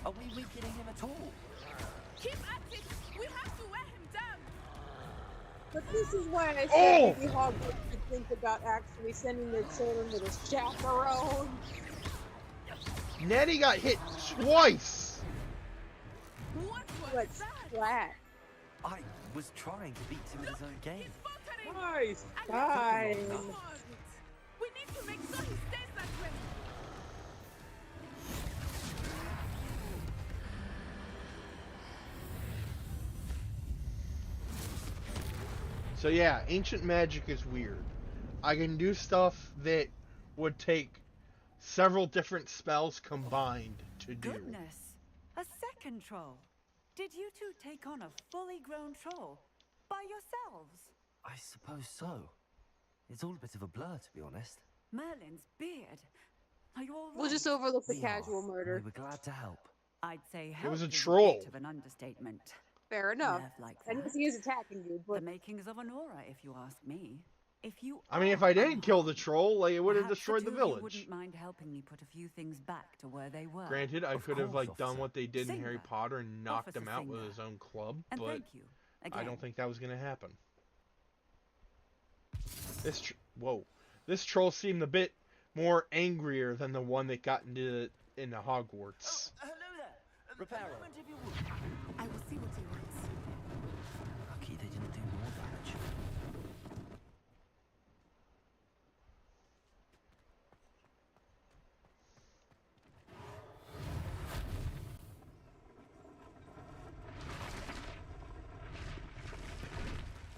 Are we weakening him at all? Keep at it! We have to wear him down! But this is why I said maybe Hogwarts should think about actually sending their children with a chaperone. Nettie got hit twice! What was What's that? that? I was trying to beat him in his own game. Nice. Fine. Fine. We need to make sure he stays that way. So yeah, ancient magic is weird. I can do stuff that would take several different spells combined to do. Goodness, a second troll. Did you two take on a fully grown troll by yourselves? I suppose so. It's all a bit of a blur, to be honest. Merlin's beard. Are you all right? We'll just overlook the We casual are. murder. We were glad to help. I'd say It help was a is troll. bit of an understatement. Fair enough. Nerve like And that. he is attacking you, but The makings of an aura, if you ask me. If you I mean, if are I didn't kill the troll, like, it would have perhaps destroyed the two of you village. wouldn't mind helping me put a few things back to where they were. Granted, I could have course, like done officer. what they did in Harry Singer. Potter and knocked Officer him out with Singer. his own club, And but thank you I don't again. think that was gonna happen. This troll seemed a bit more angrier than the one that got into Hogwarts. Hello there. Reparo. Moment, if you would. I will see what he wants. Lucky they didn't do more damage.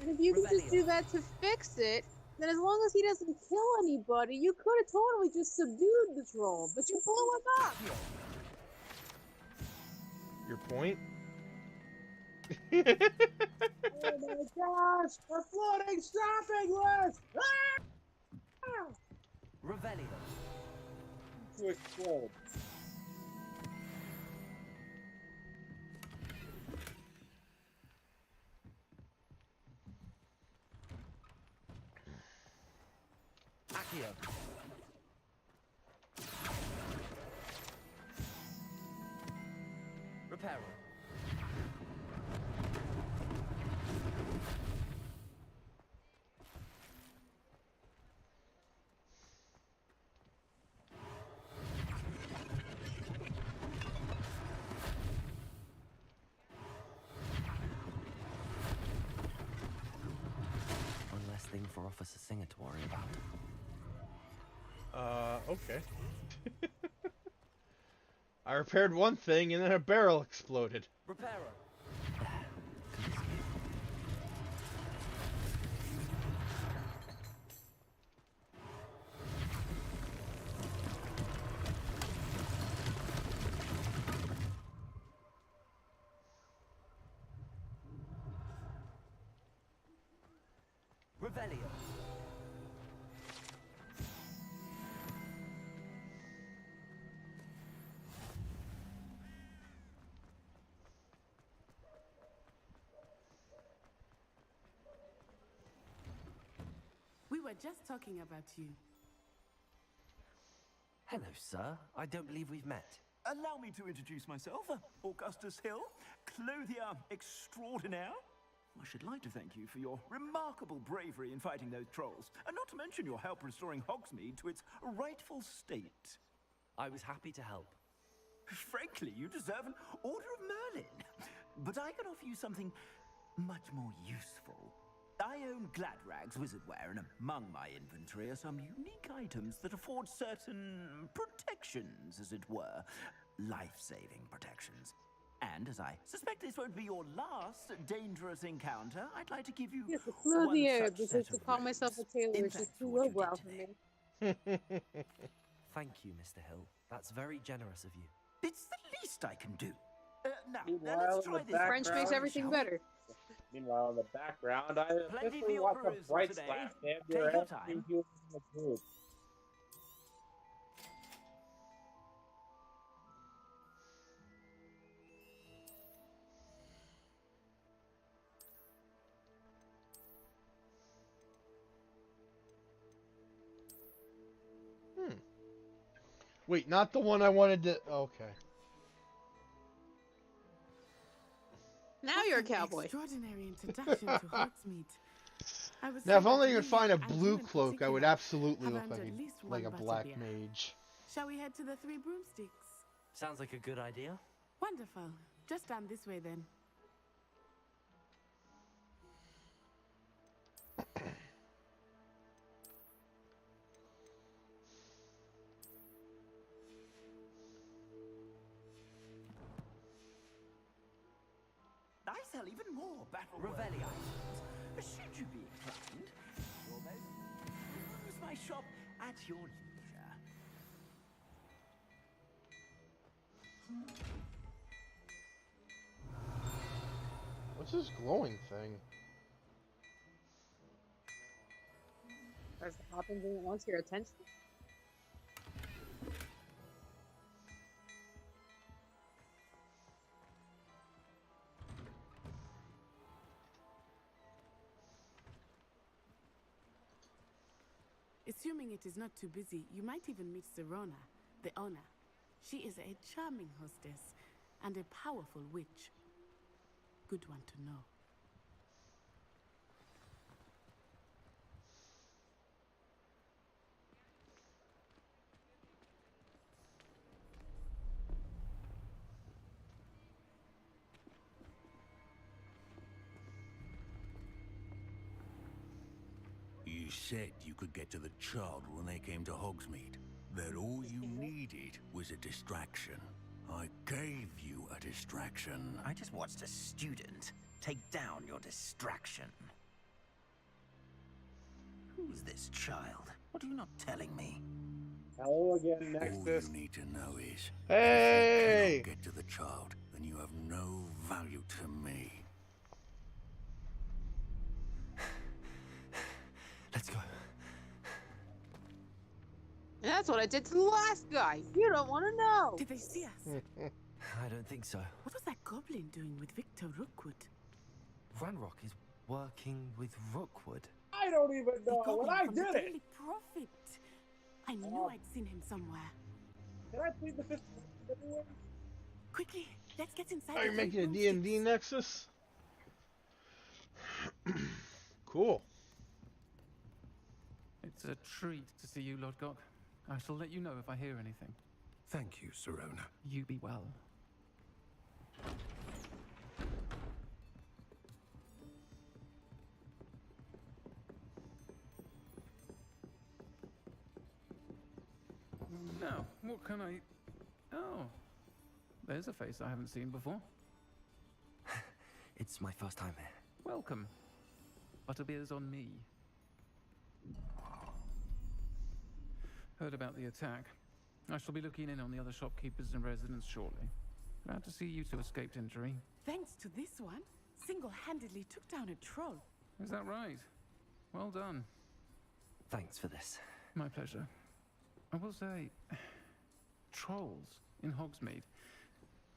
and if you could just do that to fix it, then as long as he doesn't kill anybody, you could have totally just subdued the troll, but you blew him up. Your point? Oh my gosh! We're floating shopping list! Ah! Revelio. To explode. Accio. Reparo. One less thing for Officer Singer to worry about. Okay. I repaired one thing and then a barrel exploded. Reparo. Revelio. We were just talking about you. Hello, sir. I don't believe we've met. Allow me to introduce myself, Augustus Hill, clothier extraordinaire. I should like to thank you for your remarkable bravery in fighting those trolls, and not to mention your help restoring Hogsmeade to its rightful state. I was happy to help. Frankly, you deserve an Order of Merlin. But I can offer you something much more useful. I own Gladrag's wizardware, and among my inventory are some unique items that afford certain protections, as it were. Life-saving protections. And as I suspect this won't be your last dangerous encounter, I'd like to give you Yes, the one clothier, such because set to of call robes. myself a tailor In is just fact, too what you lowbrow did for today. me. Thank you, Mr. Hill. That's very generous of you. It's the least I can do. Now, Meanwhile, let's in try the this. French makes background- everything shall we? better. Meanwhile, in the background, I Plenty officially for your watched a perusal bright today. slash damn Take near your every time. human in the group. Wait, not the one I wanted to. Okay. Now you're a What an cowboy. Extraordinary introduction to Hogsmeade. I was Now, if sure only that you could you find a and blue you in cloak, I would particular absolutely have look earned like at least like a one black butterbeer. mage. Shall we head to the Three Broomsticks? Sounds like a good idea. Wonderful. Just down this way then. sell even more battle Revelli items. Should you be inclined, use my shop at your leisure. What's this glowing thing? That's what happens when it wants your attention. Assuming it is not too busy, you might even meet Serona, the owner. She is a charming hostess and a powerful witch. Good one to know. You said you could get to the child when they came to Hogsmeade. That all you needed was a distraction. I gave you a distraction. I just watched a student take down your distraction. Who's this child? What are you not telling me? Hello again, Nexus. All you need to know is, hey! if you cannot get to the child, then you have no value to me. Let's go. And that's what I did to the last guy. You don't want to know. Did they see us? I don't think so. What was that goblin doing with Victor Rookwood? Ranrock is working with Rookwood. I don't even know when I from the did it. Daily Prophet. I knew I'd seen him somewhere. Can I plead the fifth everywhere? Quickly, let's get inside. Are you making a D&D Nexus? Cool. It's a treat to see you, Lodgok. I shall let you know if I hear anything. Thank you, Serona. You be well. Now, what can I... Oh, there's a face I haven't seen before. It's my first time here. Welcome. Butterbeer's on me. Heard about the attack. I shall be looking in on the other shopkeepers and residents shortly. Glad to see you two escaped injury. Thanks to this one, single-handedly took down a troll. Is that right? Well done. Thanks for this. My pleasure. I will say, trolls in Hogsmeade.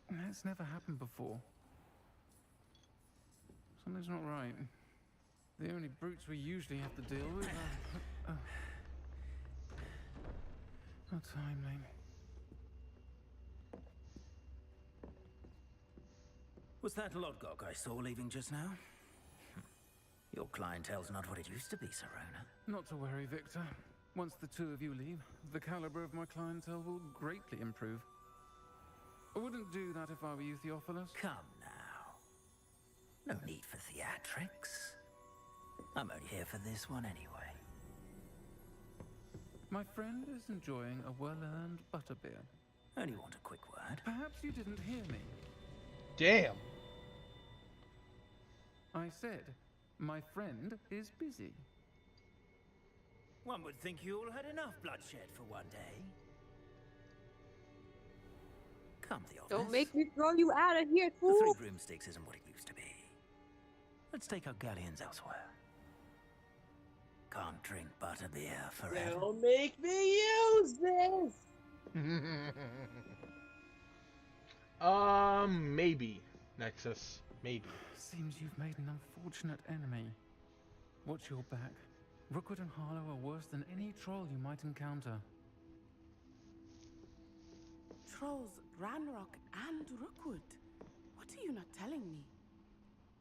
That's never happened before. Something's not right. The only brutes we usually have to deal with are... How timely. Was that Lodgok I saw leaving just now? Your clientele's not what it used to be, Serona. Not to worry, Victor. Once the two of you leave, the caliber of my clientele will greatly improve. I wouldn't do that if I were you, Theophilus. Come now. No need for theatrics. I'm only here for this one anyway. My friend is enjoying a well-earned butterbeer. Only want a quick word. Perhaps you didn't hear me. Damn. I said, my friend is busy. One would think you all had enough bloodshed for one day. Come, Theophilus. Don't make me throw you out of here, The fool. Three Broomsticks isn't what it used to be. Let's take our galleons elsewhere. Can't drink butterbeer forever. Don't make me use this. Maybe, Nexus. Maybe. Seems you've made an unfortunate enemy. Watch your back. Rookwood and Harlow are worse than any troll you might encounter. Trolls, Ranrock, and Rookwood. What are you not telling me?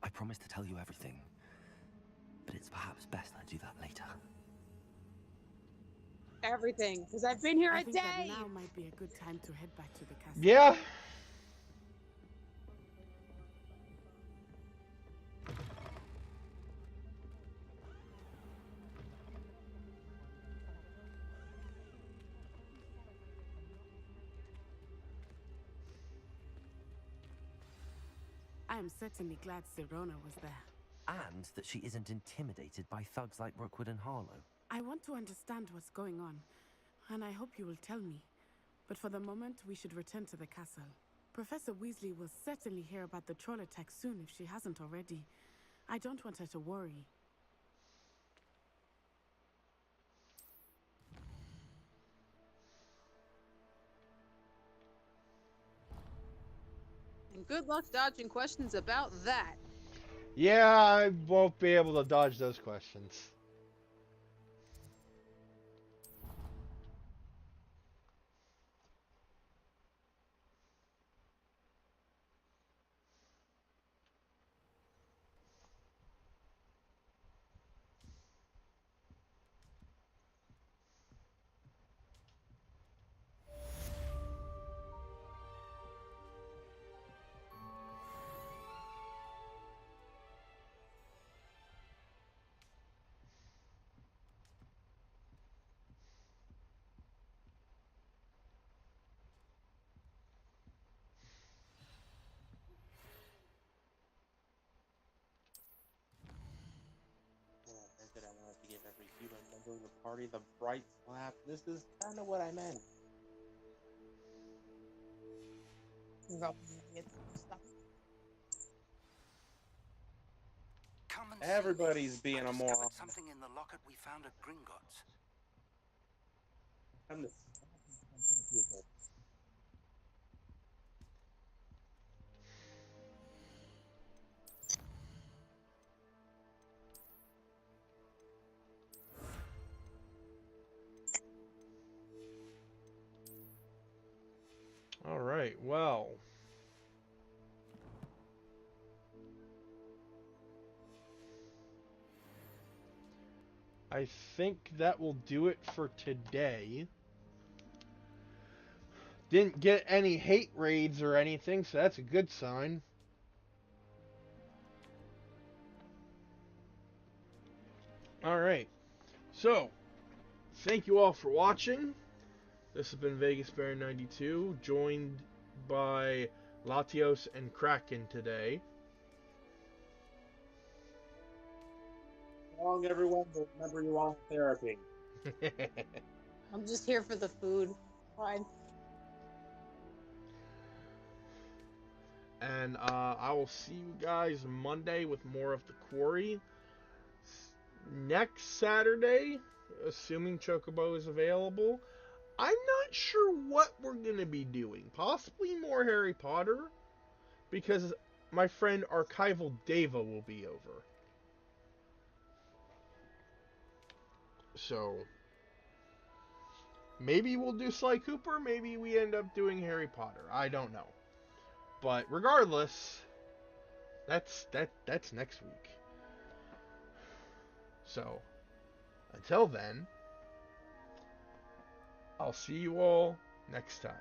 I promise to tell you everything, but it's perhaps best I do that later. Everything, because I've been here I a think that day. now might be a good time to head back to the castle. Yeah. I am certainly glad Sirona was there. And that she isn't intimidated by thugs like Rookwood and Harlow. I want to understand what's going on, and I hope you will tell me. But for the moment, we should return to the castle. Professor Weasley will certainly hear about the troll attack soon if she hasn't already. I don't want her to worry. And good luck dodging questions about that. Yeah, I won't be able to dodge those questions. Granted, I wanted to give every human member of the party the bright slap. This is kind of what I meant. Come and Everybody's see being me. I a moron. discovered something in the locket we found at Gringotts. I'm the people. All right, well. I think that will do it for today. Didn't get any hate raids or anything, so that's a good sign. Alright, so, thank you all for watching. This has been Vegas Bear 92, joined by Latios and Kraken today. Long, everyone, but remember you're all in therapy. I'm just here for the food. Fine. And I will see you guys Monday with more of the quarry. Next Saturday, assuming Chocobo is available, I'm not sure what we're going to be doing. Possibly more Harry Potter, because my friend Archival Deva will be over. So, maybe we'll do Sly Cooper, maybe we end up doing Harry Potter. I don't know. But regardless, that's next week. So, until then, I'll see you all next time.